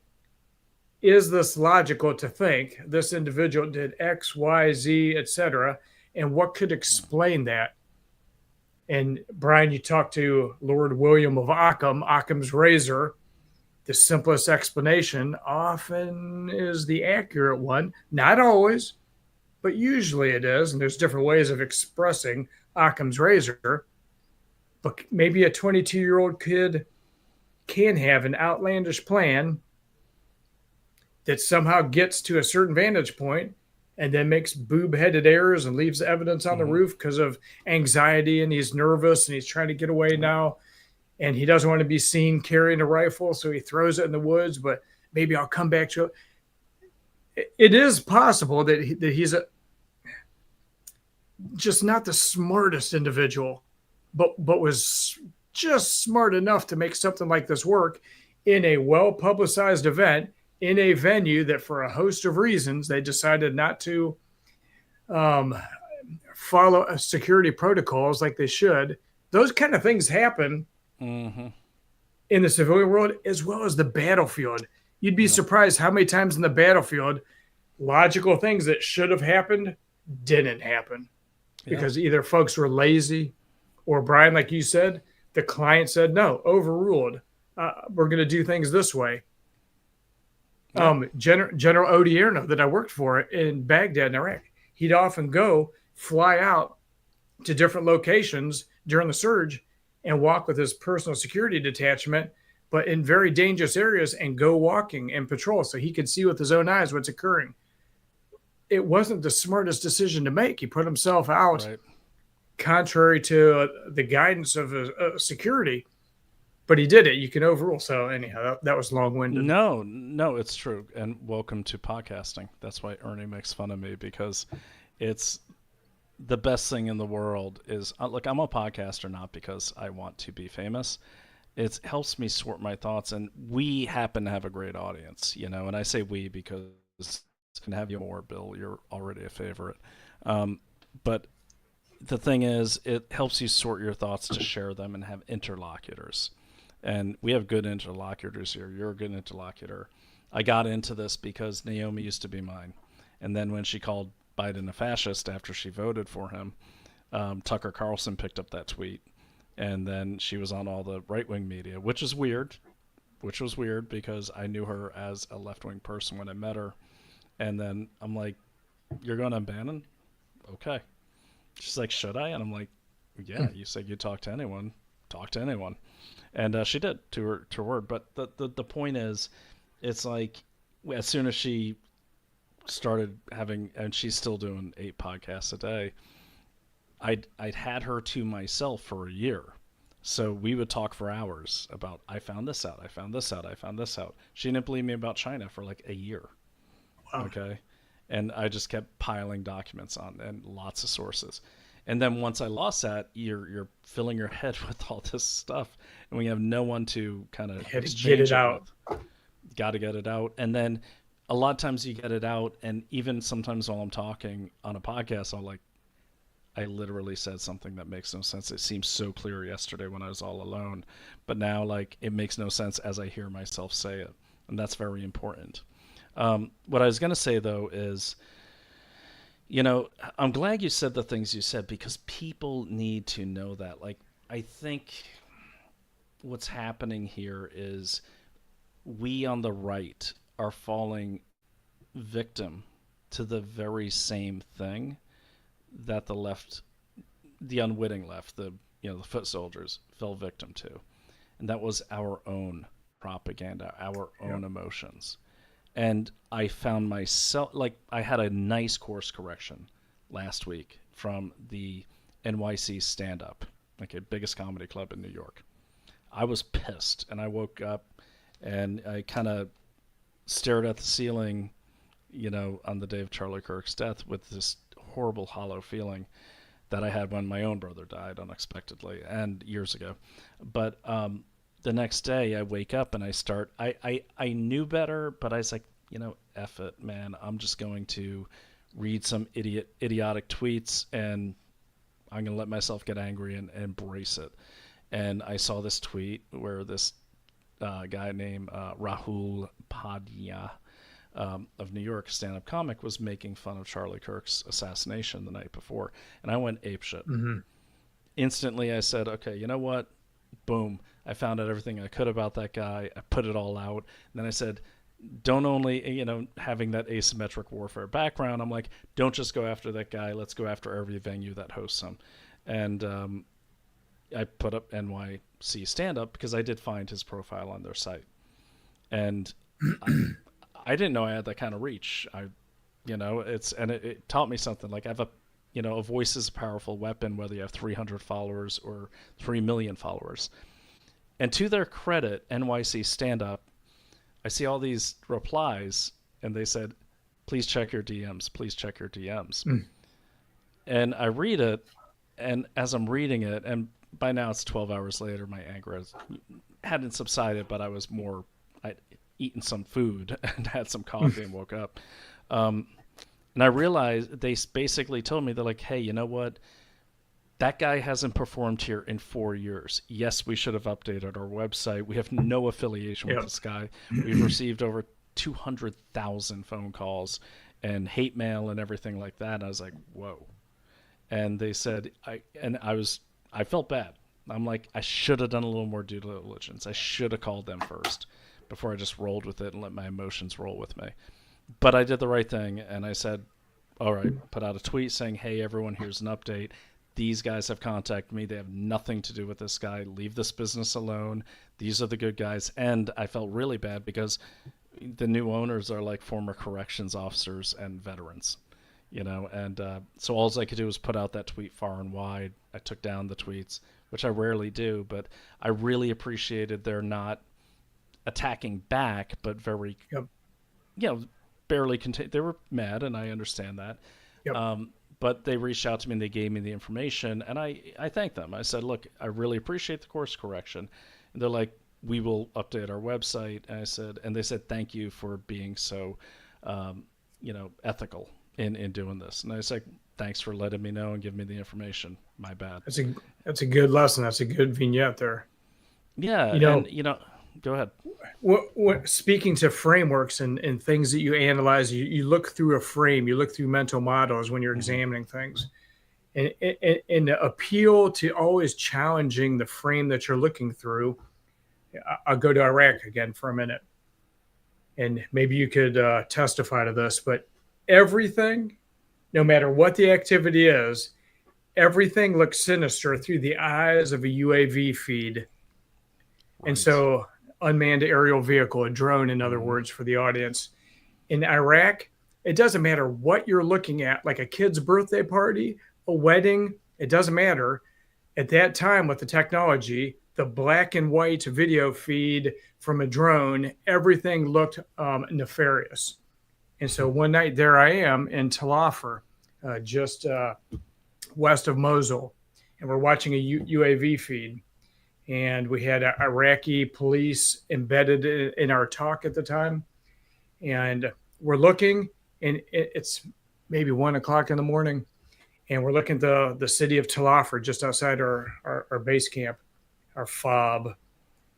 Is this logical to think this individual did X, Y, Z, etc.? And what could explain that? And Brian, you talked to Lord William of Ockham, Occam's razor. The simplest explanation often is the accurate one. Not always, but usually it is. And there's different ways of expressing Occam's razor. But maybe a 22-year-old kid can have an outlandish plan that somehow gets to a certain vantage point and then makes boob-headed errors and leaves evidence on the roof because of anxiety, and he's nervous and he's trying to get away now, and he doesn't want to be seen carrying a rifle, so he throws it in the woods, but maybe I'll come back to it. It is possible that he's just not the smartest individual, but was just smart enough to make something like this work in a well-publicized event, in a venue that for a host of reasons, they decided not to follow security protocols like they should. Those kind of things happen in the civilian world as well as the battlefield. You'd be surprised how many times in the battlefield, logical things that should have happened didn't happen because either folks were lazy or, Brian, like you said, the client said, no, overruled. We're going to do things this way. General Odierno that I worked for in Baghdad in Iraq, he'd often fly out to different locations during the surge and walk with his personal security detachment, but in very dangerous areas, and go walking and patrol so he could see with his own eyes what's occurring. It wasn't the smartest decision to make. He put himself out contrary to the guidance of security. But he did it. You can overrule. So anyhow, that was long-winded. No, it's true. And welcome to podcasting. That's why Ernie makes fun of me, because it's the best thing in the world is, look, I'm a podcaster not because I want to be famous. It helps me sort my thoughts, and we happen to have a great audience, and I say we because I can have you more, Bill. You're already a favorite. But the thing is, it helps you sort your thoughts to share them and have interlocutors. And we have good interlocutors here. You're a good interlocutor. I got into this because Naomi used to be mine. And then when she called Biden a fascist after she voted for him, Tucker Carlson picked up that tweet. And then she was on all the right-wing media, which was weird because I knew her as a left-wing person when I met her. And then I'm like, you're going to Bannon? Okay. She's like, should I? And I'm like, yeah, you said you talk to anyone. Talk to anyone. And she did, to her word. But the point is, it's like, as soon as she started having, and she's still doing 8 podcasts a day, I'd had her to myself for a year. So we would talk for hours about, I found this out, I found this out, I found this out. She didn't believe me about China for like a year. Wow. Okay. And I just kept piling documents on and lots of sources. And then once I lost that, you're filling your head with all this stuff, and we have no one to kind of You had to get exchange it it out. with. Got to get it out, and then a lot of times you get it out, and even sometimes while I'm talking on a podcast, I'll like, I literally said something that makes no sense. It seems so clear yesterday when I was all alone, but now like it makes no sense as I hear myself say it, and that's very important. What I was going to say though is, I'm glad you said the things you said because people need to know that. Like, I think what's happening here is we on the right are falling victim to the very same thing that the left, the unwitting left, the foot soldiers fell victim to, and that was our own propaganda, our Yeah. own emotions. And I found myself like I had a nice course correction last week from the NYC stand up, like a biggest comedy club in New York. I was pissed and I woke up and I kind of stared at the ceiling, on the day of Charlie Kirk's death with this horrible hollow feeling that I had when my own brother died unexpectedly and years ago. But the next day I wake up and I knew better, but I was like, F it, man. I'm just going to read some idiotic tweets and I'm going to let myself get angry and embrace it. And I saw this tweet where this guy named Rahul Padya of New York, stand-up comic, was making fun of Charlie Kirk's assassination the night before, and I went apeshit. Hmm. Instantly, I said, "Okay, you know what? Boom! I found out everything I could about that guy. I put it all out." And then I said, "Don't only, having that asymmetric warfare background, I'm like, don't just go after that guy. Let's go after every venue that hosts him." And I put up NYC stand up because I did find his profile on their site, and I, I didn't know I had that kind of reach. It taught me something. Like, I have a voice is a powerful weapon, whether you have 300 followers or 3 million followers. And to their credit, NYC stand up, I see all these replies, and they said, "Please check your DMs. Please check your DMs." Mm. And I read it, and as I'm reading it, and by now it's 12 hours later, my anger hadn't subsided, but I'd eaten some food and had some coffee and woke up. And I realized they basically told me, they're like, "Hey, you know what? That guy hasn't performed here in 4 years. Yes, we should have updated our website. We have no affiliation with Yep. this guy. We've received over 200,000 phone calls and hate mail and everything like that." And I was like, whoa. And they said, I felt bad. I'm like, I should have done a little more due diligence. I should have called them first before I just rolled with it and let my emotions roll with me. But I did the right thing, and I said, all right, put out a tweet saying, "Hey, everyone, here's an update. These guys have contacted me. They have nothing to do with this guy. Leave this business alone. These are the good guys." And I felt really bad because the new owners are like former corrections officers and veterans, and so all I could do was put out that tweet far and wide. I took down the tweets, which I rarely do, but I really appreciated their not attacking back, but very, Yep. you know, barely contain. They were mad, and I understand that. Yep. But they reached out to me and they gave me the information, and I thanked them. I said, "Look, I really appreciate the course correction." And they're like, "We will update our website." And I said, and they said, "Thank you for being so, ethical in doing this." And I said, "Thanks for letting me know and giving me the information. My bad." That's a good lesson. That's a good vignette there. Yeah, You and know, go ahead. speaking to frameworks and things that you analyze, you look through a frame, you look through mental models when you're Hmm. examining things. And the appeal to always challenging the frame that you're looking through. I'll go to Iraq again for a minute, and maybe you could testify to this, but everything, no matter what the activity is, everything looks sinister through the eyes of a UAV feed. And Right. so, unmanned aerial vehicle, a drone, in other Hmm. words, for the audience. In Iraq, it doesn't matter what you're looking at, like a kid's birthday party, a wedding, it doesn't matter. At that time, with the technology, the black and white video feed from a drone, everything looked nefarious. And so one night, there I am in Tal, just west of Mosul, and we're watching a UAV feed. And we had Iraqi police embedded in our talk at the time. And we're looking, and it's maybe 1 o'clock in the morning, and we're looking at the city of Tal, just outside our base camp, our fob.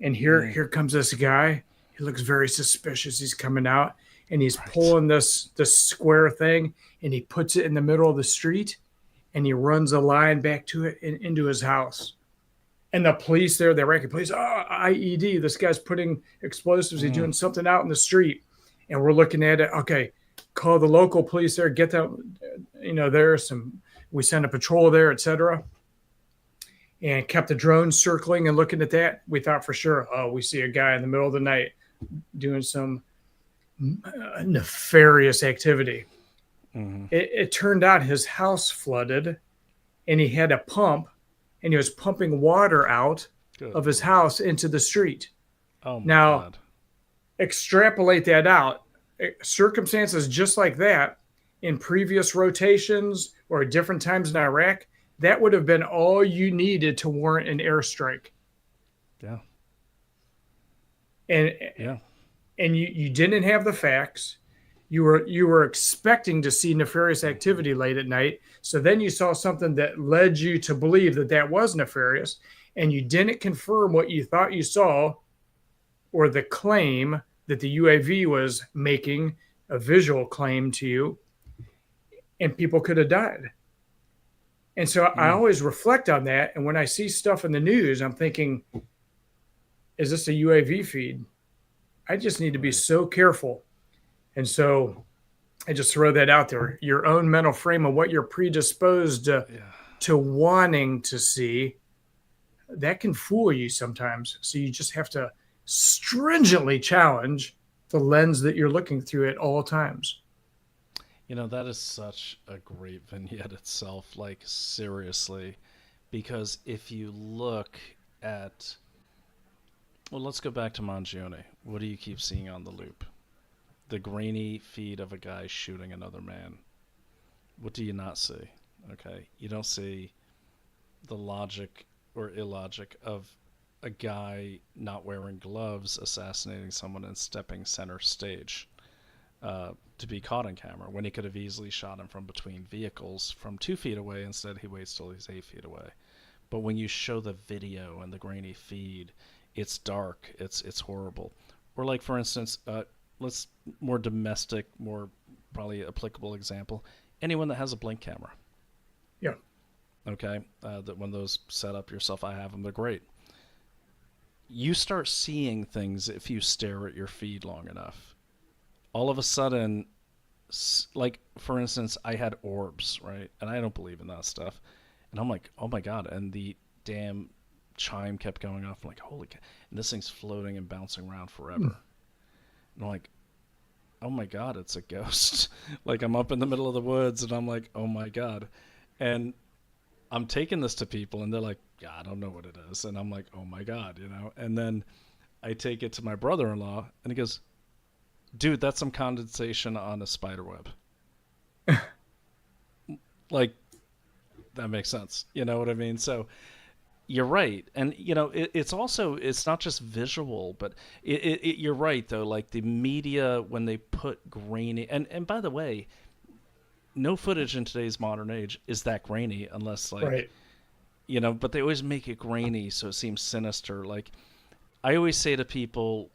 And here comes this guy. He looks very suspicious. He's coming out, and he's pulling this square thing, and he puts it in the middle of the street, and he runs a line back to it and into his house. And the police there, the Iraqi police, IED, this guy's putting explosives. He's doing something out in the street. And we're looking at it. Okay, call the local police there, get them, we sent a patrol there, etc. And kept the drones circling and looking at that. We thought for sure, we see a guy in the middle of the night doing some nefarious activity. It turned out his house flooded, and he had a pump, and he was pumping water out of his house into the street. Oh my now, God. Extrapolate that out. Circumstances just like that in previous rotations or at different times in Iraq, that would have been all you needed to warrant an airstrike. Yeah. And you didn't have the facts. You were expecting to see nefarious activity late at night. So then you saw something that led you to believe that was nefarious, and you didn't confirm what you thought you saw or the claim that the UAV was making, a visual claim to you, and people could have died. And so I always reflect on that. And when I see stuff in the news, I'm thinking, is this a UAV feed? I just need to be so careful. And so I just throw that out there. Your own mental frame of what you're predisposed to wanting to see, that can fool you sometimes. So you just have to stringently challenge the lens that you're looking through at all times. That is such a great vignette itself, like seriously, because if you look at, well, let's go back to Mangione. What do you keep seeing on the loop? The grainy feed of a guy shooting another man. What do you not see? Okay, you don't see the logic or illogic of a guy not wearing gloves assassinating someone and stepping center stage to be caught on camera when he could have easily shot him from between vehicles from 2 feet away. Instead, he waits till he's 8 feet away. But when you show the video and the grainy feed, it's dark, it's horrible. Or like, for instance, let's more domestic, more probably applicable example. Anyone that has a blink camera. Yeah. Okay. That when those set up yourself, I have them. They're great. You start seeing things if you stare at your feed long enough. All of a sudden, like for instance, I had orbs, right? And I don't believe in that stuff. And I'm like, oh my God. And the damn chime kept going off. I'm like, holy cow. And this thing's floating and bouncing around forever. And I'm like, oh my God, it's a ghost. Like I'm up in the middle of the woods and I'm like, oh my God. And I'm taking this to people and they're like, yeah, I don't know what it is. And I'm like, oh my God, And then I take it to my brother-in-law and he goes, dude, that's some condensation on a spider web. Like, that makes sense. You know what I mean? So you're right. And, it's also, it's not just visual, but you're right, though. Like the media, when they put grainy, and by the way, no footage in today's modern age is that grainy unless like, right. But they always make it grainy so it seems sinister. Like I always say to people,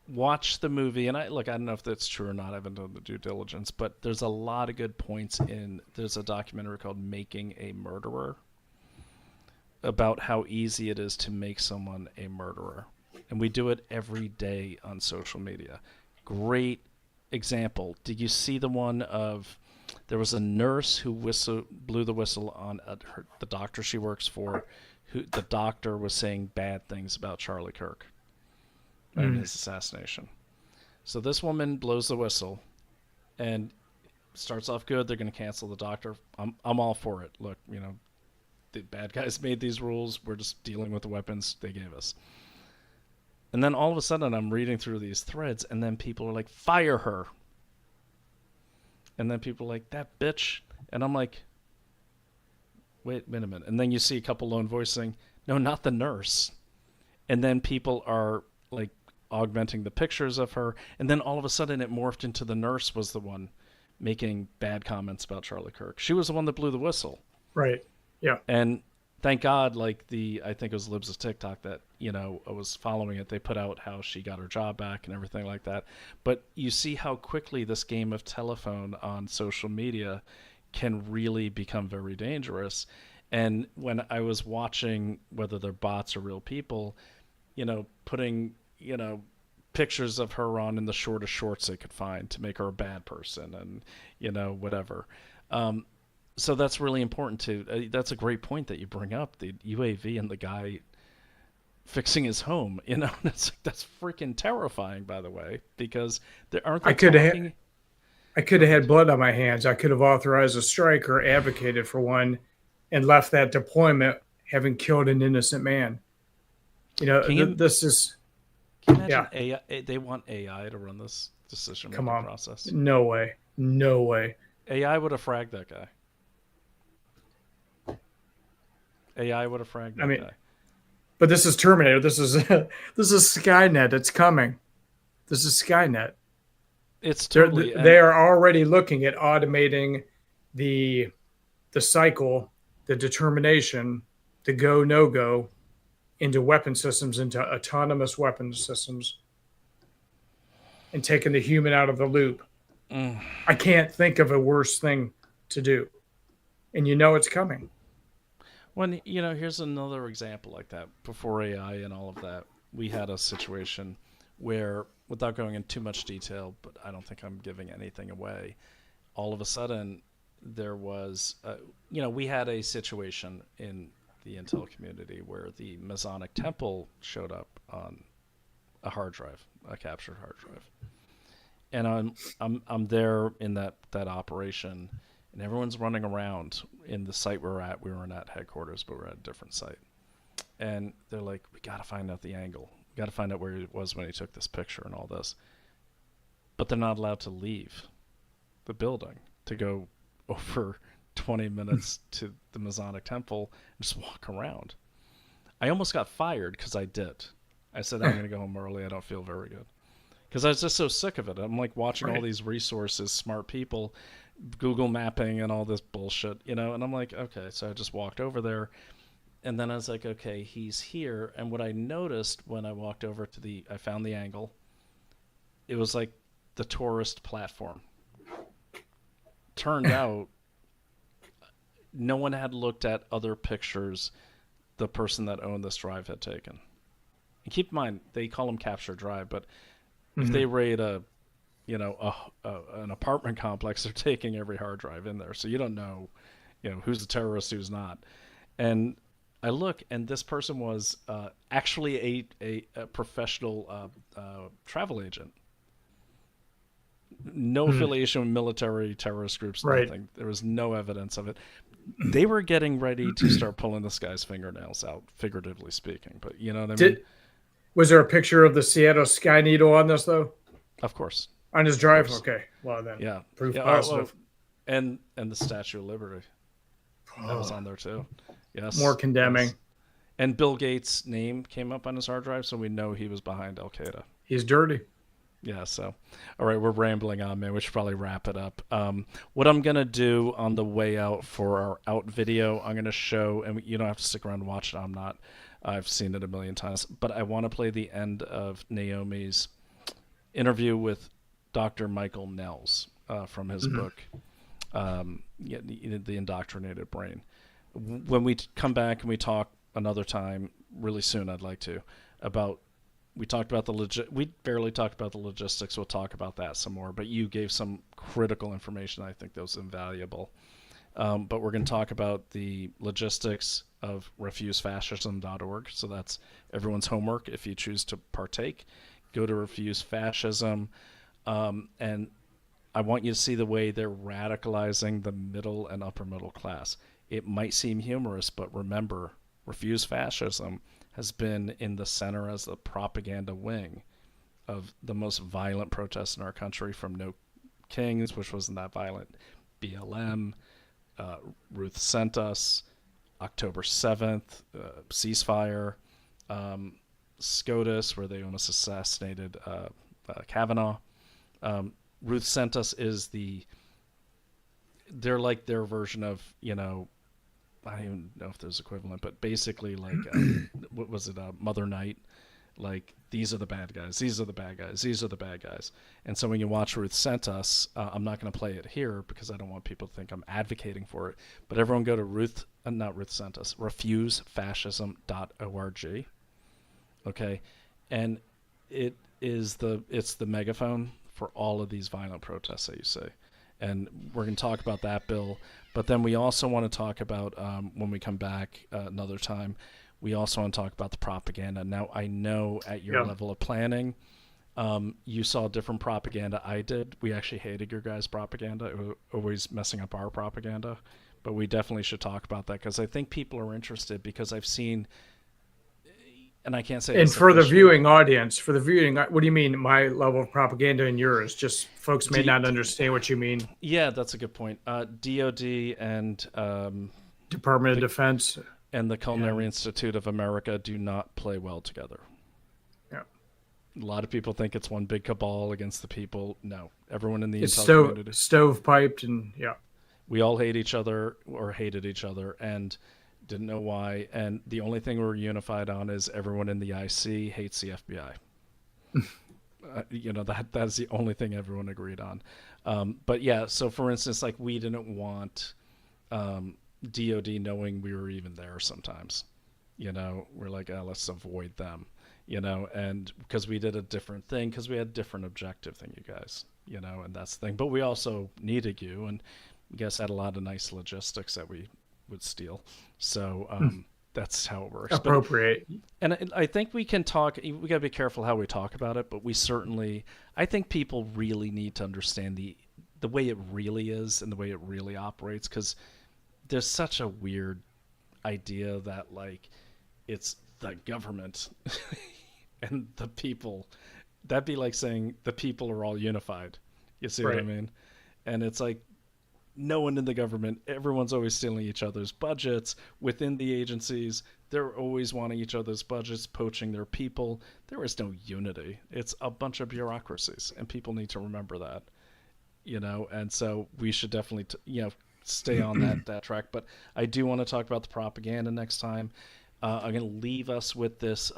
watch the movie, and I don't know if that's true or not. I haven't done the due diligence, but there's a lot of good points there's a documentary called Making a Murderer about how easy it is to make someone a murderer. And we do it every day on social media. Great example. Did you see the one of there was a nurse who blew the whistle on the doctor she works for, who the doctor was saying bad things about Charlie Kirk and his assassination. So this woman blows the whistle and starts off good. They're going to cancel the doctor. I'm all for it. Look, the bad guys made these rules. We're just dealing with the weapons they gave us. And then all of a sudden, I'm reading through these threads, and then people are like, fire her. And then people are like, that bitch. And I'm like, wait a minute. And then you see a couple lone voices saying, no, not the nurse. And then people are like augmenting the pictures of her. And then all of a sudden, it morphed into the nurse was the one making bad comments about Charlie Kirk. She was the one that blew the whistle. Right. Yeah. And thank God, like I think it was Libs of TikTok that, I was following it. They put out how she got her job back and everything like that. But you see how quickly this game of telephone on social media can really become very dangerous. And when I was watching whether they're bots or real people, putting, pictures of her on in the shortest shorts they could find to make her a bad person and, whatever. So that's really important too. That's a great point that you bring up, the UAV and the guy fixing his home. That's freaking terrifying, by the way, because there aren't they talking. I could have had blood on my hands. I could have authorized a strike or advocated for one and left that deployment having killed an innocent man. This is... Can you imagine AI? They want AI to run this decision-making process. No way. No way. AI would have fragged that guy. AI would have fragged that guy. But this is Terminator. This is Skynet. It's coming. This is Skynet. It's totally. They are already looking at automating the cycle, the determination, the go no go into weapon systems, into autonomous weapon systems, and taking the human out of the loop. I can't think of a worse thing to do, and it's coming. When here's another example like that. Before AI and all of that, we had a situation where, without going into too much detail, but I don't think I'm giving anything away, all of a sudden there was, we had a situation in the Intel community where the Masonic Temple showed up on a hard drive, a captured hard drive, and I'm there in that operation. And everyone's running around in the site we're at. We weren't at headquarters, but we're at a different site. And they're like, we got to find out the angle. We got to find out where he was when he took this picture and all this. But they're not allowed to leave the building to go over 20 minutes to the Masonic Temple and just walk around. I almost got fired because I did. I said, I'm going to go home early. I don't feel very good. Because I was just so sick of it. I'm like watching all these resources, smart people, Google mapping and all this bullshit, and I'm like, okay, so I just walked over there, and then I was like, okay, he's here. And what I noticed when I walked over to I found the angle, it was like the tourist platform. Turned out no one had looked at other pictures the person that owned this drive had taken. And keep in mind, they call them capture drive, but if they raid an apartment complex, they're taking every hard drive in there. So you don't know, who's a terrorist, who's not. And I look, and this person was actually a professional travel agent. No affiliation with military, terrorist groups, nothing. There was no evidence of it. They were getting ready to start pulling this guy's fingernails out, figuratively speaking. But you know what I mean? Was there a picture of the Seattle Sky Needle on this, though? Of course. On his drive? Okay. Well, then. Yeah. Proof positive. And the Statue of Liberty. That was on there, too. Yes. More condemning. Yes. And Bill Gates' name came up on his hard drive, so we know he was behind Al-Qaeda. He's dirty. Yeah, so. All right, we're rambling on, man. We should probably wrap it up. What I'm going to do on the way out for our out video, I'm going to show, and you don't have to stick around and watch it. I've seen it a million times, but I want to play the end of Naomi's interview with Dr. Michael Nels from his book, The Indoctrinated Brain. When we come back and we talk another time, really soon, I'd like to, we talked about we barely talked about the logistics. We'll talk about that some more, but you gave some critical information. I think that was invaluable. But we're going to talk about the logistics of refusefascism.org. So that's everyone's homework. If you choose to partake, go to Refuse Fascism. And I want you to see the way they're radicalizing the middle and upper middle class. It might seem humorous, but remember, Refuse Fascism has been in the center as the propaganda wing of the most violent protests in our country, from No Kings, which wasn't that violent, BLM, uh, Ruth Sent Us, October 7th, ceasefire, um, SCOTUS, where they almost assassinated Kavanaugh. Ruth Sent Us is they're like their version of, I don't even know if there's equivalent, but basically like, what was it, Mother Night? Like, these are the bad guys, these are the bad guys, these are the bad guys. And so when you watch Ruth Sent Us, I'm not going to play it here because I don't want people to think I'm advocating for it, but everyone go to not Ruth Sent Us, refusefascism.org. Okay. And it's the megaphone for all of these violent protests that you see. And we're going to talk about that, Bill. But then we also want to talk about, when we come back another time, we also want to talk about the propaganda. Now, I know at your level of planning, you saw different propaganda I did. We actually hated your guys' propaganda. It was always messing up our propaganda. But we definitely should talk about that because I think people are interested, because I've seen, and I can't say. And for the viewing audience, what do you mean my level of propaganda and yours? Just folks may not understand what you mean. Yeah, that's a good point. DOD and Department of Defense and the Culinary Institute of America do not play well together. Yeah. A lot of people think it's one big cabal against the people. No, everyone in the it's intel community. Stovepiped, and we all hate each other or hated each other and didn't know why. And the only thing we're unified on is everyone in the IC hates the FBI. That's the only thing everyone agreed on. But yeah, so for instance, like, we didn't want DOD knowing we were even there sometimes. We're like, let's avoid them, and because we did a different thing, because we had a different objective than you guys, and that's the thing. But we also needed you, and you guys had a lot of nice logistics that we would steal. So that's how it works. Appropriate. And I think we can talk, we got to be careful how we talk about it, but I think people really need to understand the way it really is and the way it really operates, because there's such a weird idea that, like, it's the government and the people. That'd be like saying the people are all unified. You see what I mean? And it's like, no one in the government, everyone's always stealing each other's budgets. Within the agencies, they're always wanting each other's budgets, poaching their people. There is no unity. It's a bunch of bureaucracies, and people need to remember that. And so we should definitely stay on that track. But I do want to talk about the propaganda next time. I'm going to leave us with this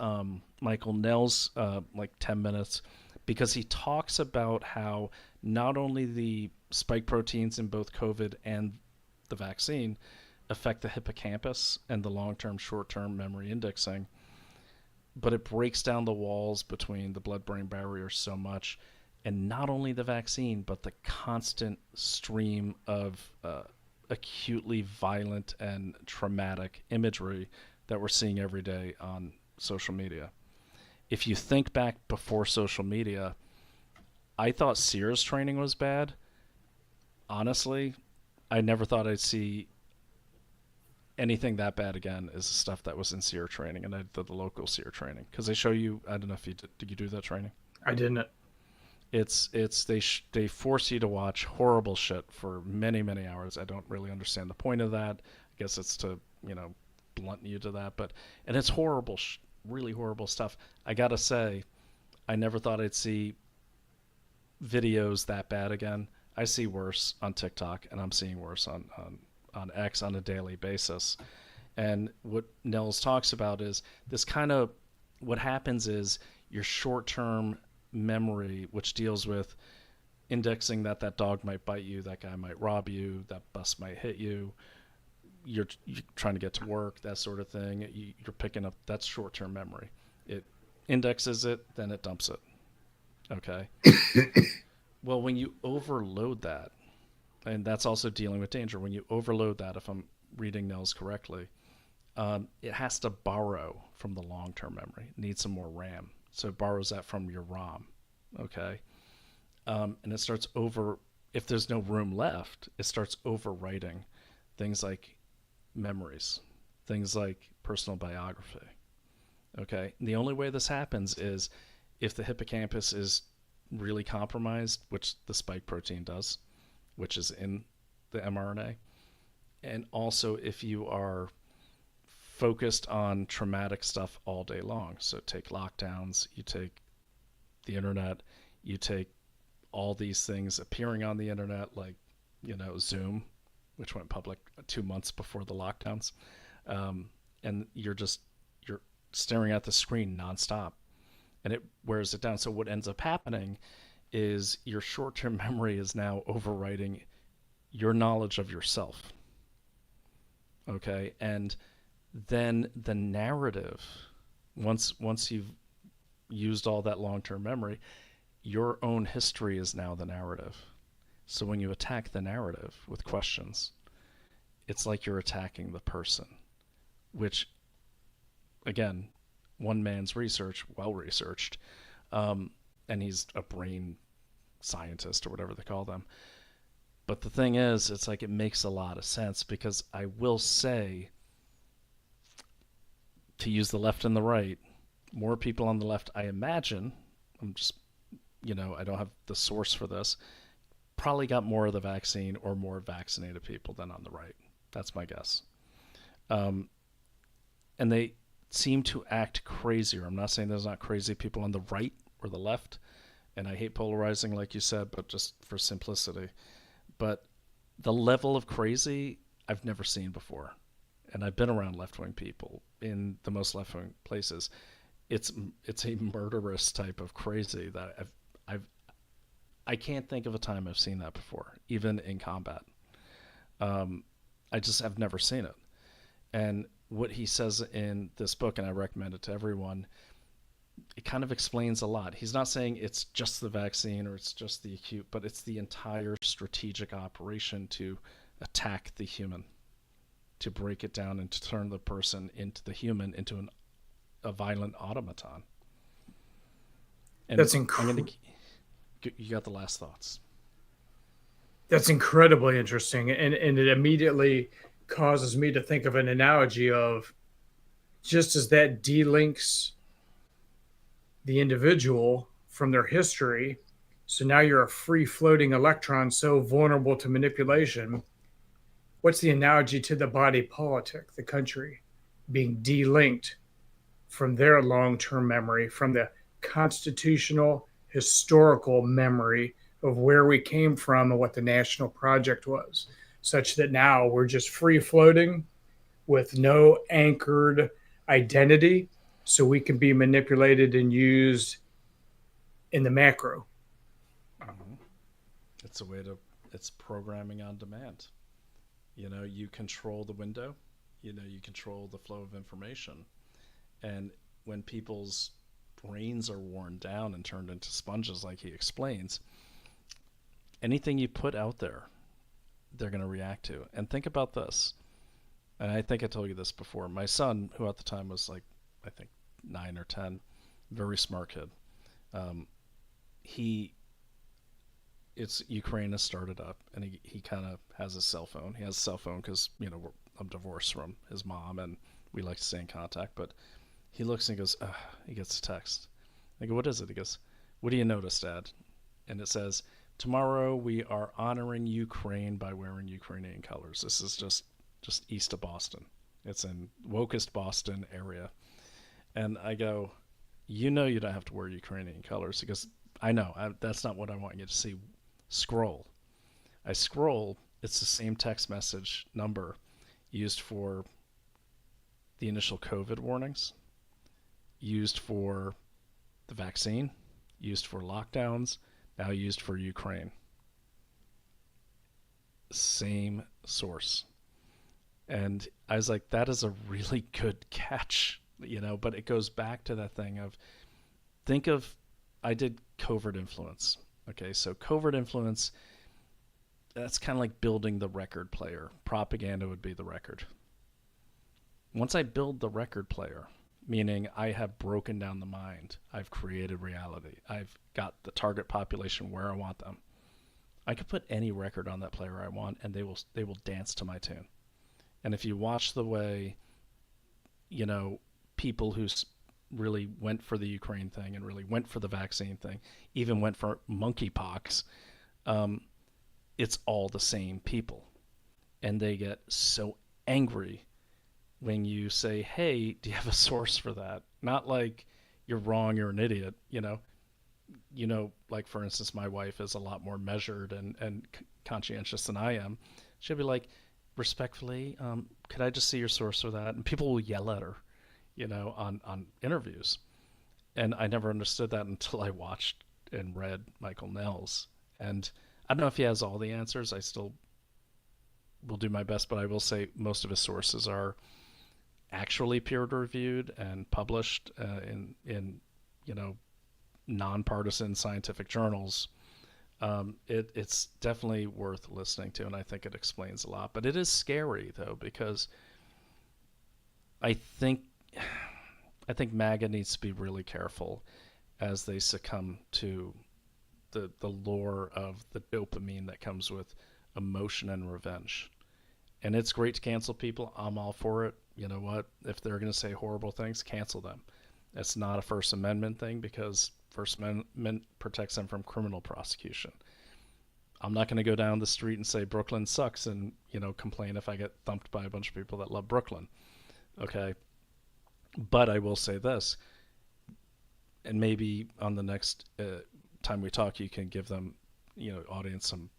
Michael Nell's 10 minutes, because he talks about how not only the spike proteins in both COVID and the vaccine affect the hippocampus and the long-term, short-term memory indexing, but it breaks down the walls between the blood-brain barrier so much. And not only the vaccine, but the constant stream of acutely violent and traumatic imagery that we're seeing every day on social media. If you think back before social media, I thought Sears training was bad. Honestly, I never thought I'd see anything that bad again as the stuff that was in SEER training, and I did the local SEER training, because they show you. I don't know if you did you do that training? I didn't. They force you to watch horrible shit for many hours. I don't really understand the point of that. I guess it's to blunt you to that, and it's horrible, really horrible stuff. I gotta say, I never thought I'd see videos that bad again. I see worse on TikTok, and I'm seeing worse on X on a daily basis. And what Nels talks about is this kind of, what happens is your short-term memory, which deals with indexing that dog might bite you, that guy might rob you, that bus might hit you, you're trying to get to work, that sort of thing. You're picking up, that's short-term memory. It indexes it, then it dumps it. Okay. Well, when you overload that, and that's also dealing with danger, when you overload that, if I'm reading Nels correctly, it has to borrow from the long-term memory. It needs some more RAM. So it borrows that from your ROM. Okay. And it starts if there's no room left, it starts overwriting things like memories, things like personal biography. Okay, and the only way this happens is if the hippocampus is really compromised, which the spike protein does, which is in the mRNA, and also if you are focused on traumatic stuff all day long. So take lockdowns, you take the internet, you take all these things appearing on the internet, like, Zoom, which went public 2 months before the lockdowns. And you're staring at the screen nonstop, and it wears it down. So what ends up happening is your short-term memory is now overriding your knowledge of yourself. Okay, and then the narrative, once you've used all that long-term memory, your own history is now the narrative. So when you attack the narrative with questions, it's like you're attacking the person, which, again, one man's research, well researched, and he's a brain scientist or whatever they call them. But the thing is, it's like it makes a lot of sense, because I will say, to use the left and the right, more people on the left, I imagine, I'm just, I don't have the source for this, probably got more of the vaccine or more vaccinated people than on the right. That's my guess. And they seem to act crazier. I'm not saying there's not crazy people on the right or the left, and I hate polarizing, like you said, but just for simplicity. But the level of crazy I've never seen before. And I've been around left-wing people in the most left-wing places. It's a murderous type of crazy that I can't think of a time I've seen that before, even in combat. I just have never seen it. And what he says in this book, and I recommend it to everyone, it kind of explains a lot. He's not saying it's just the vaccine or it's just the acute, but it's the entire strategic operation to attack the human, to break it down and to turn the person into the human into a violent automaton. And That's you got the last thoughts. That's incredibly interesting, and it immediately causes me to think of an analogy of, just as that delinks the individual from their history, so now you're a free floating electron so vulnerable to manipulation. What's the analogy to the body politic, the country being delinked from their long-term memory, from the constitutional historical memory of where we came from and what the national project was, such that now we're just free floating with no anchored identity, so we can be manipulated and used in the macro. Mm-hmm. It's programming on demand. You control the window, you control the flow of information. And when people's brains are worn down and turned into sponges, like he explains, anything you put out there, they're going to react to. And think about this. And I think I told you this before. My son, who at the time was like, I think 9 or 10, very smart kid. It's Ukraine has started up, and he kind of has a cell phone. He has a cell phone because, I'm divorced from his mom, and we like to stay in contact. But he looks and he goes, ugh, he gets a text. I go, what is it? He goes, what do you notice, Dad? And it says, tomorrow we are honoring Ukraine by wearing Ukrainian colors. This is just east of Boston. It's in wokest Boston area. And I go, you don't have to wear Ukrainian colors. He goes, I know. That's not what I want you to see. Scroll. I scroll. It's the same text message number used for the initial COVID warnings, used for the vaccine, used for lockdowns, now used for Ukraine. Same source. And I was like, that is a really good catch, but it goes back to that thing of, I did covert influence. Okay, so covert influence, that's kind of like building the record player. Propaganda would be the record. Once I build the record player, meaning I have broken down the mind, I've created reality, I've got the target population where I want them, I could put any record on that player I want, and they will dance to my tune. And if you watch the way, you know, people who really went for the Ukraine thing and really went for the vaccine thing, even went for monkeypox, um, it's all the same people. And they get so angry when you say, "Hey, do you have a source for that?" Not like you're wrong, you're an idiot. Like for instance, my wife is a lot more measured and conscientious than I am. She'll be like, respectfully, could I just see your source for that? And people will yell at her, on interviews. And I never understood that until I watched and read Michael Nell's. And I don't know if he has all the answers. I still will do my best, but I will say most of his sources are actually peer reviewed and published in nonpartisan scientific journals. It's definitely worth listening to, and I think it explains a lot. But it is scary though, because I think I think MAGA needs to be really careful as they succumb to the lure of the dopamine that comes with emotion and revenge. And it's great to cancel people. I'm all for it. You know what? If they're going to say horrible things, cancel them. It's not a First Amendment thing, because First Amendment protects them from criminal prosecution. I'm not going to go down the street and say Brooklyn sucks and, complain if I get thumped by a bunch of people that love Brooklyn. Okay. But I will say this, and maybe on the next time we talk, you can give them, audience some,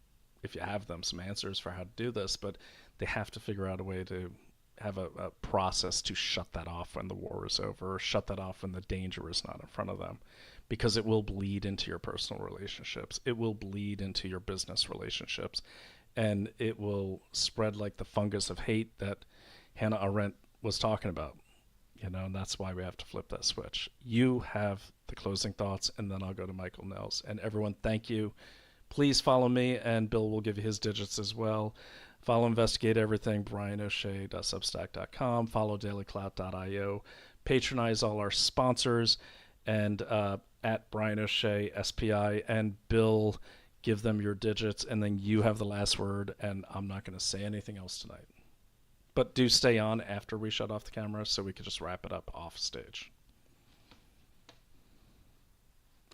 if you have them, some answers for how to do this. But they have to figure out a way to have a process to shut that off when the war is over, or shut that off when the danger is not in front of them, because it will bleed into your personal relationships. It will bleed into your business relationships, and it will spread like the fungus of hate that Hannah Arendt was talking about. And that's why we have to flip that switch. You have the closing thoughts, and then I'll go to Michael Nels. And everyone, thank you. Please follow me, and Bill will give you his digits as well. Follow Investigate Everything, brianoshea.substack.com. Follow dailyclout.io. Patronize all our sponsors, and at Brian O'Shea, SPI, and Bill, give them your digits, and then you have the last word, and I'm not going to say anything else tonight. But do stay on after we shut off the camera so we can just wrap it up off stage.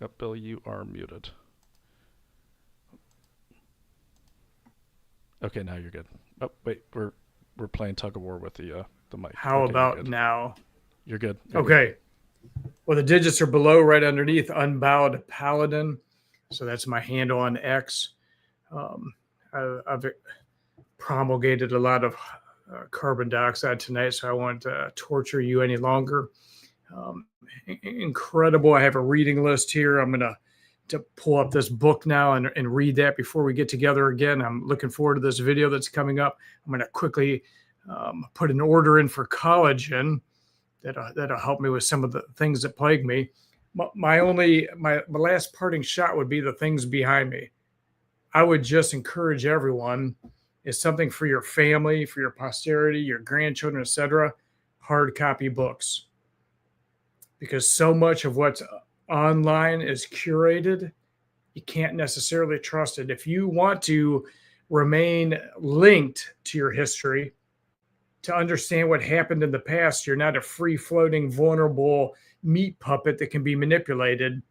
Oh, Bill, you are muted. Okay, now you're good. Oh, wait, we're playing tug of war with the mic. How okay, about now? You're good. You're okay. Good. Well, the digits are below, right underneath Unbowed Paladin. So that's my handle on X. I've promulgated a lot of carbon dioxide tonight, so I won't torture you any longer. Incredible. I have a reading list here. I'm going to pull up this book now and read that before we get together again. I'm looking forward to this video that's coming up. I'm going to quickly put an order in for collagen that'll help me with some of the things that plague me. My last parting shot would be the things behind me. I would just encourage everyone, is something for your family, for your posterity, your grandchildren, etc., hard copy books. Because so much of what's online is curated, you can't necessarily trust it. If you want to remain linked to your history, to understand what happened in the past, you're not a free-floating, vulnerable meat puppet that can be manipulated.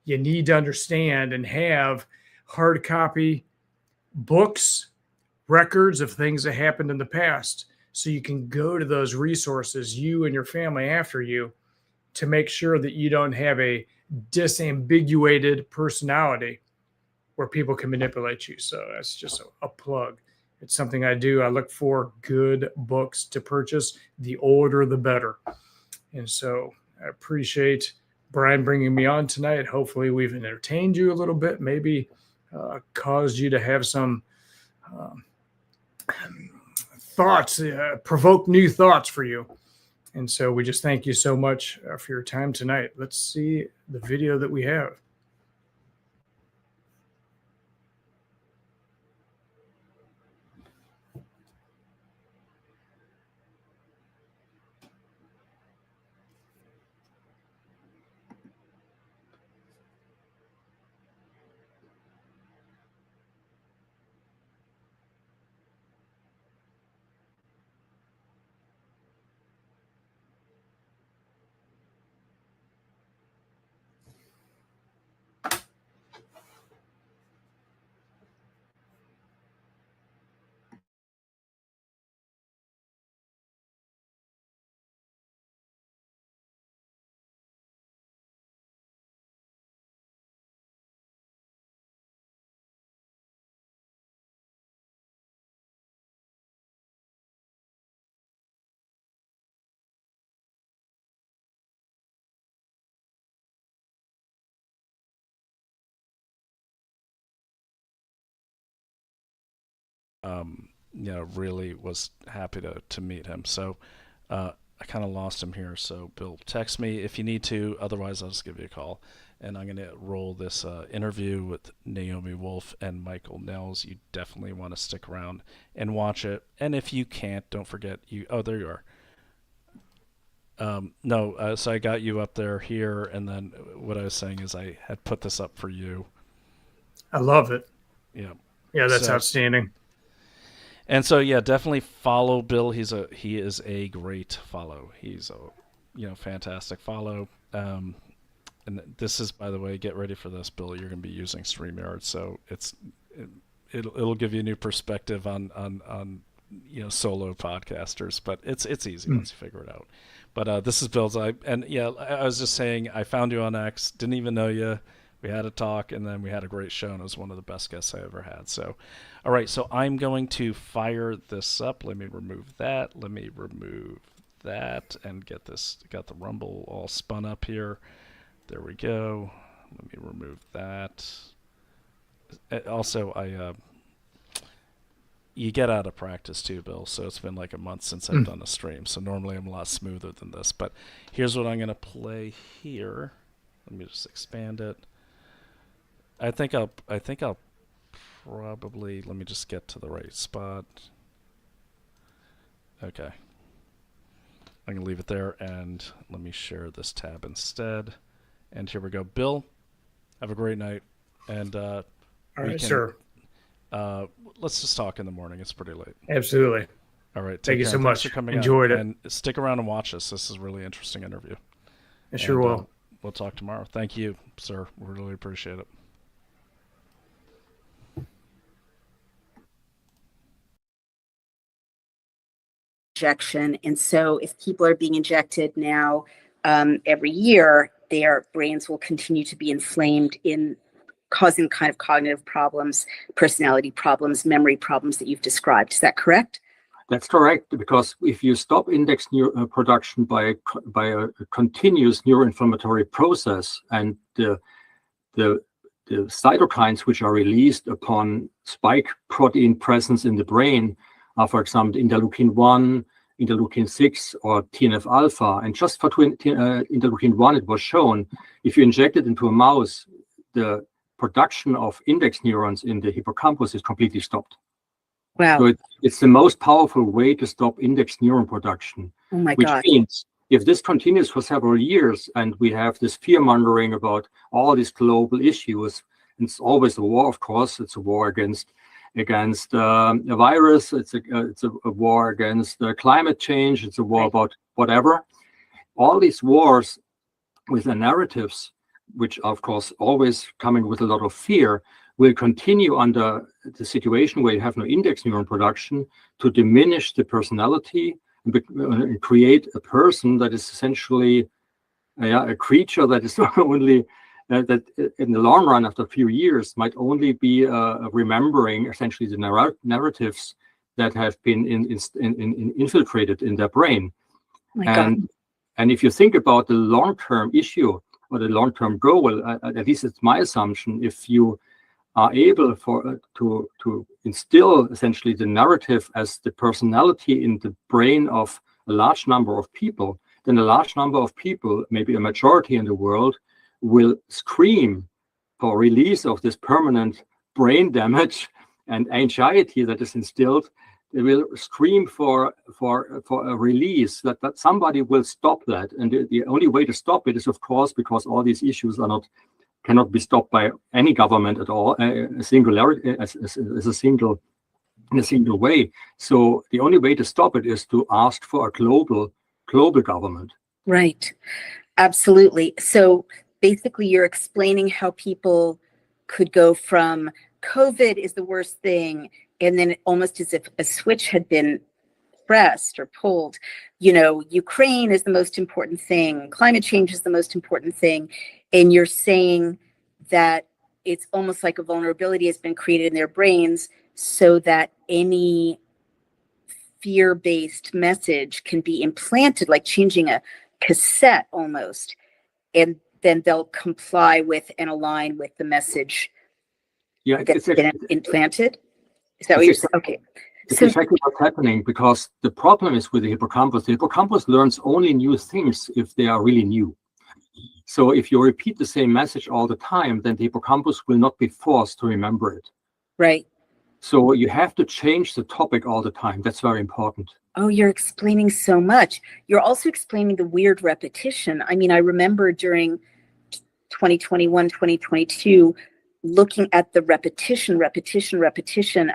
You need to understand and have hard copy books, records of things that happened in the past, so you can go to those resources, you and your family after you, to make sure that you don't have a disambiguated personality where people can manipulate you. So that's just a plug. It's something I do. I look for good books to purchase. The older, the better. And so I appreciate Brian bringing me on tonight. Hopefully we've entertained you a little bit, maybe caused you to have some thoughts, provoke new thoughts for you. And so we just thank you so much for your time tonight. Let's see the video that we have. really was happy to meet him. So I kind of lost him here. So Bill, text me if you need to. Otherwise, I'll just give you a call. And I'm going to roll this interview with Naomi Wolf and Michael Nels. You definitely want to stick around and watch it. And if you can't, don't forget you. Oh, there you are. No, so I got you up there here, and then what I was saying is I had put this up for you. I love it. Yeah. Yeah, that's So, outstanding. and so yeah, definitely follow Bill. He is a great follow. He's a fantastic follow. And this is, by the way, get ready for this, Bill. You're going to be using StreamYard, so it'll give you a new perspective on solo podcasters, but it's easy once you figure it out. But this is Bill's. I was just saying, I found you on X. Didn't even know you. We had a talk, and then we had a great show, and it was one of the best guests I ever had. So, all right. So I'm going to fire this up. Let me remove that. Let me remove that, and get the Rumble all spun up here. There we go. Let me remove that. Also, you get out of practice too, Bill. So it's been like a month since I've done a stream. So normally I'm a lot smoother than this. But here's what I'm gonna play here. Let me just expand it. I think I'll probably, let me just get to the right spot. Okay. I'm gonna leave it there, and let me share this tab instead. And here we go. Bill, have a great night. And all right, sir. Let's just talk in the morning. It's pretty late. Absolutely. All right. Thank you so much. For coming Enjoyed it. And stick around and watch us. This is a really interesting interview. I sure will. We'll talk tomorrow. Thank you, sir. We really appreciate it. Injection. And so if people are being injected now every year, their brains will continue to be inflamed, in causing kind of cognitive problems, personality problems, memory problems that you've described. Is that correct? That's correct, because if you stop index production by a continuous neuroinflammatory process, and the cytokines which are released upon spike protein presence in the brain are, for example, interleukin-1, interleukin-6, or TNF-alpha. And just for interleukin-1, it was shown, if you inject it into a mouse, the production of index neurons in the hippocampus is completely stopped. Wow. So it's the most powerful way to stop index neuron production. Oh my which God. means if this continues for several years and we have this fear mongering about all these global issues, and it's always a war, of course. It's a war against a virus. It's a war against climate change. It's a war about whatever. All these wars with the narratives, which are, of course, always coming with a lot of fear, will continue under the situation where you have no index neuron production to diminish the personality and create a person that is essentially a creature that is not only that in the long run, after a few years, might only be remembering essentially the narratives that have been infiltrated in their brain. Oh my God. And if you think about the long-term issue or the long-term goal, at least it's my assumption, if you are able to instill essentially the narrative as the personality in the brain of a large number of people, then a large number of people, maybe a majority in the world, will scream for release of this permanent brain damage and anxiety that is instilled. They will scream for a release, that somebody will stop that. And the only way to stop it is, of course, because all these issues cannot be stopped by any government at all, in a single way. So the only way to stop it is to ask for a global government. Right. Absolutely. So basically, you're explaining how people could go from COVID is the worst thing, and then almost as if a switch had been pressed or pulled. Ukraine is the most important thing. Climate change is the most important thing. And you're saying that it's almost like a vulnerability has been created in their brains so that any fear-based message can be implanted, like changing a cassette almost, and then they'll comply with and align with the message Yeah, that's been implanted. Is that what you're saying? Okay. It's exactly what's happening, because the problem is with the hippocampus learns only new things if they are really new. So if you repeat the same message all the time, then the hippocampus will not be forced to remember it. Right. So you have to change the topic all the time. That's very important. Oh, you're explaining so much. You're also explaining the weird repetition. I mean, I remember during 2021, 2022, looking at the repetition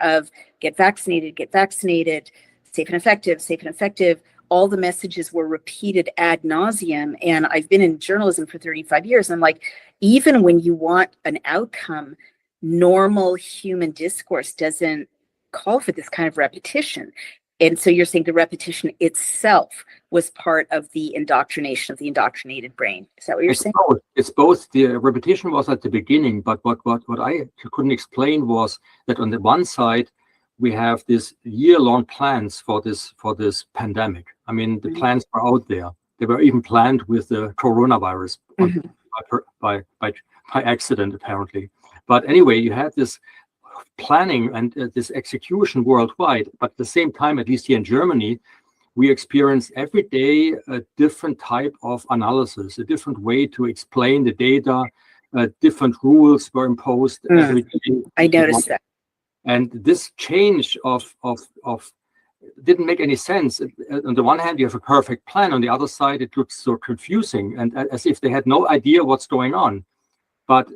of get vaccinated, safe and effective. All the messages were repeated ad nauseum. And I've been in journalism for 35 years. And I'm like, even when you want an outcome, normal human discourse doesn't call for this kind of repetition. And so you're saying the repetition itself was part of the indoctrination of the indoctrinated brain. Is that what you're saying? It's both. The repetition was at the beginning, but what I couldn't explain was that on the one side, we have this year-long plans for this pandemic. I mean, the plans were out there. They were even planned with the coronavirus by accident, apparently. But anyway, you had this planning and this execution worldwide. But at the same time, at least here in Germany, we experience every day a different type of analysis, a different way to explain the data. Different rules were imposed every day. I noticed that. And this change of didn't make any sense. On the one hand, you have a perfect plan. On the other side, it looks so confusing, and as if they had no idea what's going on. But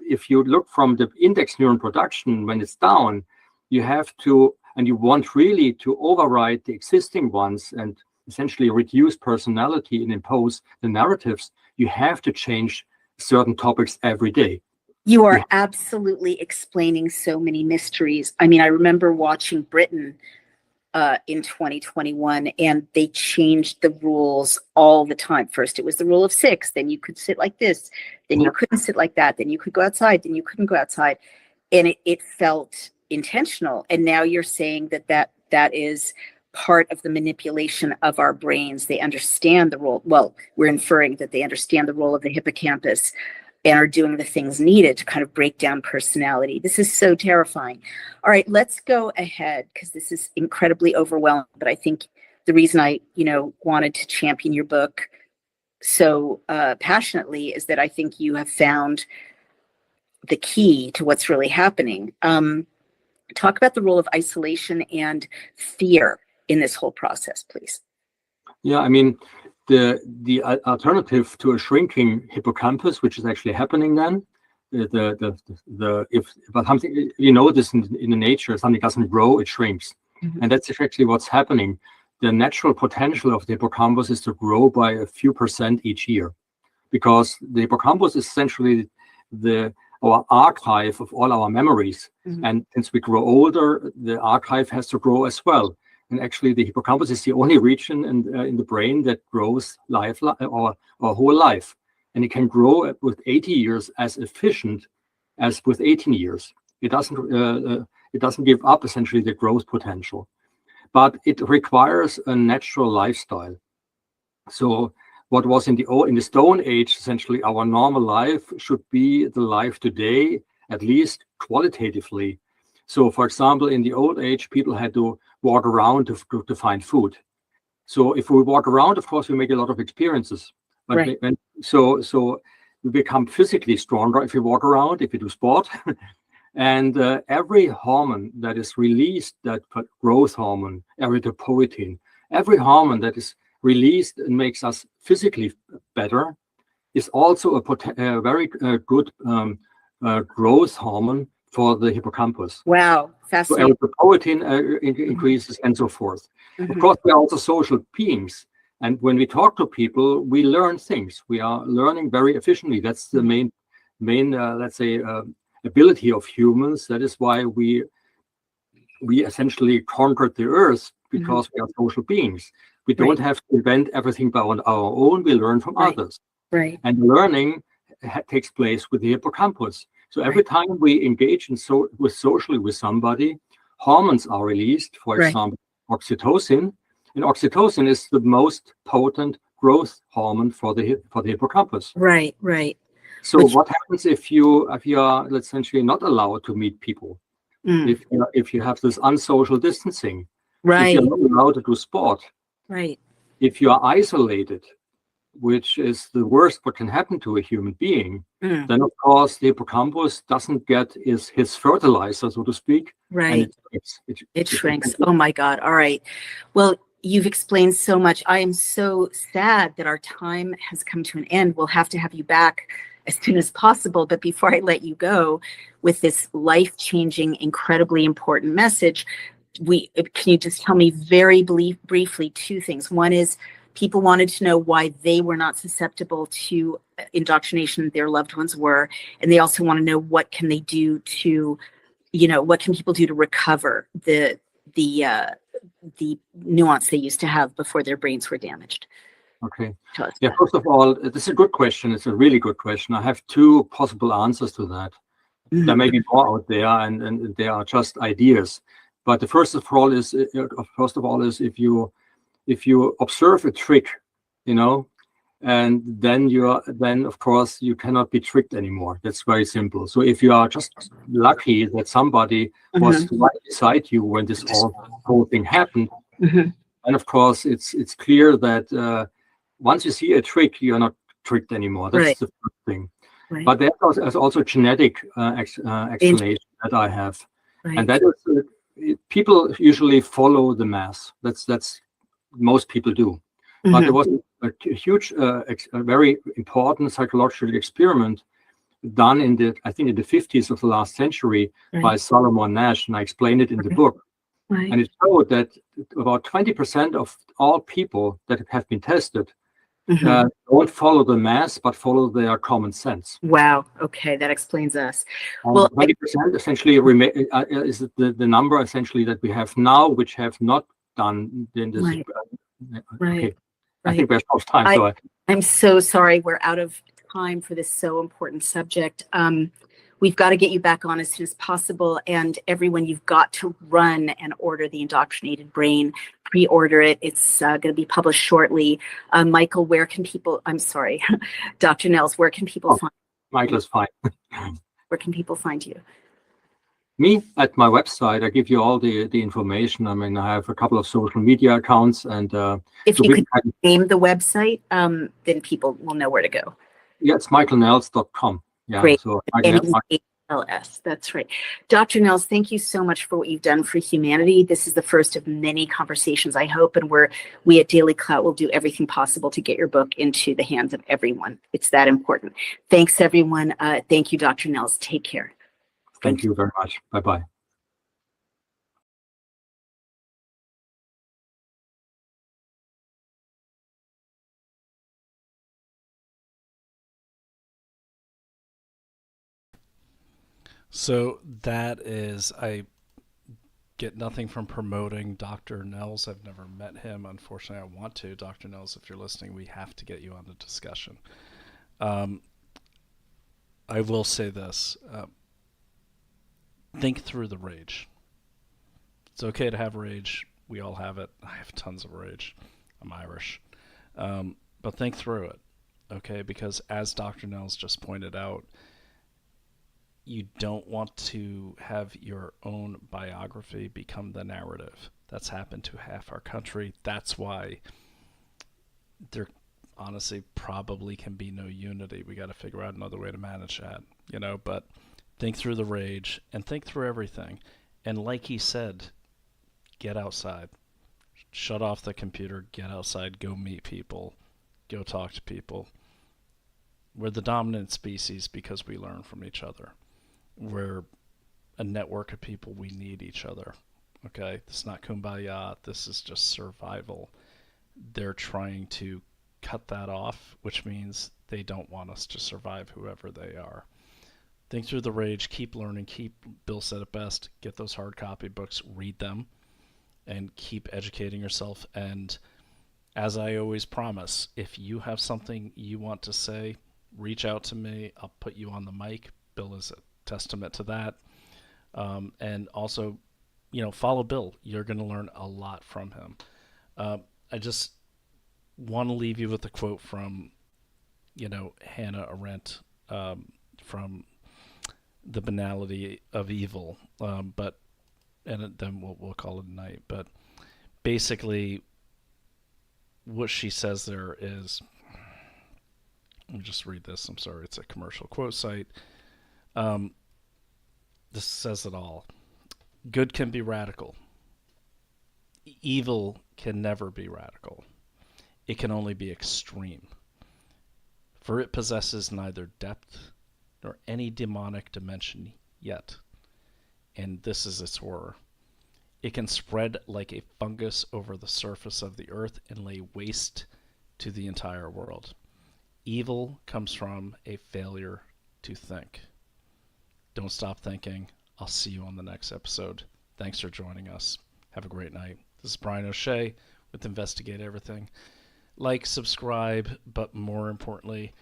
if you look from the index neuron production, when it's down, you have to, and you want really to override the existing ones and essentially reduce personality and impose the narratives, you have to change certain topics every day. You are absolutely explaining so many mysteries. I mean, I remember watching Britain in 2021, and they changed the rules all the time. First, it was the rule of 6. Then you could sit like this. Then you couldn't sit like that. Then you could go outside. Then you couldn't go outside. And it felt intentional. And now you're saying that is part of the manipulation of our brains. They understand the role. Well, we're inferring that they understand the role of the hippocampus and are doing the things needed to kind of break down personality. This is so terrifying. All right, let's go ahead, because this is incredibly overwhelming. But I think the reason I, wanted to champion your book so passionately is that I think you have found the key to what's really happening. Talk about the role of isolation and fear in this whole process, please. Yeah, I mean, the alternative to a shrinking hippocampus, which is actually happening then, if something, this in the nature, something doesn't grow, it shrinks. And that's actually what's happening. The natural potential of the hippocampus is to grow by a few percent each year, because the hippocampus is essentially our archive of all our memories. And since we grow older, the archive has to grow as well. And actually, the hippocampus is the only region in the brain that grows our whole life. And it can grow with 80 years as efficient as with 18 years. It doesn't give up essentially the growth potential, but it requires a natural lifestyle. So what was in the Stone Age, essentially our normal life, should be the life today, at least qualitatively. So, for example, in the old age, people had to walk around to find food. So if we walk around, of course, we make a lot of experiences. But right. So we become physically stronger if we walk around, if we do sport. And every hormone that is released, that growth hormone, erythropoietin, every hormone that is released and makes us physically better is also a very good growth hormone for the hippocampus. Wow, fascinating. So erythropoietin increases and so forth. Of course, we are also social beings. And when we talk to people, we learn things. We are learning very efficiently. That's the main let's say, ability of humans. That is why we essentially conquered the earth, because we are social beings. We don't have to invent everything by our own. We learn from others. Right. And learning takes place with the hippocampus. So every time we engage socially with somebody, hormones are released. For example, oxytocin. And oxytocin is the most potent growth hormone for the hippocampus. Right, right. So what happens if you are essentially not allowed to meet people? Mm. if you have this unsocial distancing, if Right. you're not allowed to do sport, Right. if you are isolated, which is the worst what can happen to a human being, Mm. then of course the hippocampus doesn't get his fertilizer, so to speak, and Right. It shrinks. Oh my God. All right. Well, you've explained so much. I am so sad that our time has come to an end. We'll have to have you back as soon as possible. But before I let you go with this life-changing, incredibly important message, can you just tell me very briefly two things? One is people wanted to know why they were not susceptible to indoctrination, their loved ones were, and they also want to know what can they do to, what can people do to recover the nuance they used to have before their brains were damaged. Okay. Tell us Yeah, that. first of all, this is a good question. It's a really good question. I have two possible answers to that. Mhm. There may be more out there, and they are just ideas. But the first of all is if you observe a trick, and then of course you cannot be tricked anymore. That's very simple. So if you are just lucky that somebody was right beside you when this whole thing happened, Mhm. and of course it's clear that once you see a trick, you're not tricked anymore. That's Right. the first thing. Right. But there's also genetic explanation that I have, Right. and that is people usually follow the mass. That's most people do. But there was a huge, a very important psychological experiment done I think in the 50s of the last century by Solomon Nash, and I explained it in the book. Right. And it showed that about 20% of all people that have been tested don't follow the mass, but follow their common sense. Wow. Okay, that explains us. And Well, 20% essentially is the number essentially that we have now, which have not done in this. Right. Okay. I Right. think we're out of time. So I'm so sorry. We're out of time for this so important subject. We've got to get you back on as soon as possible. And everyone, you've got to run and order The Indoctrinated Brain. Pre-order it. It's going to be published shortly. Michael, where can people, I'm sorry, Dr. Nels, where can people find Michael is fine. Where can people find you? Me at my website, I give you all the information. I mean, I have a couple of social media accounts, and if you could name the website, then people will know where to go. Yeah, it's michaelnels.com. Yeah, great. So NELS, that's right. Dr. Nels, thank you so much for what you've done for humanity. This is the first of many conversations, I hope, and we at Daily Clout will do everything possible to get your book into the hands of everyone. It's that important. Thanks, everyone. Thank you, Dr. Nels. Take care. Thank you very much. Bye-bye. So that is, I get nothing from promoting Dr. Nels. I've never met him. Unfortunately, I want to. Dr. Nels, if you're listening, we have to get you on the discussion. I will say this. Think through the rage. It's okay to have rage. We all have it. I have tons of rage. I'm Irish. But think through it, okay? Because as Dr. Nels just pointed out, you don't want to have your own biography become the narrative. That's happened to half our country. That's why there honestly probably can be no unity. We got to figure out another way to manage that, but think through the rage and think through everything. And like he said, get outside. Shut off the computer, get outside, go meet people, go talk to people. We're the dominant species because we learn from each other. We're a network of people. We need each other. Okay? This is not kumbaya. This is just survival. They're trying to cut that off, which means they don't want us to survive, whoever they are. Think through the rage. Keep learning. Bill said it best, get those hard copy books, read them, and keep educating yourself. And as I always promise, if you have something you want to say, reach out to me. I'll put you on the mic. Bill is a testament to that. And also, follow Bill. You're going to learn a lot from him. I just want to leave you with a quote from, Hannah Arendt, from the banality of evil. But and then we'll call it a night. But basically, what she says there is, let me just read this. I'm sorry, it's a commercial quote site. This says it all. Good can be radical. Evil can never be radical. It can only be extreme. For it possesses neither depth nor any demonic dimension yet. And this is its horror. It can spread like a fungus over the surface of the earth and lay waste to the entire world. Evil comes from a failure to think. Don't stop thinking. I'll see you on the next episode. Thanks for joining us. Have a great night. This is Brian O'Shea with Investigate Everything. Like, subscribe, but more importantly,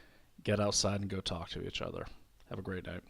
get outside and go talk to each other. Have a great night.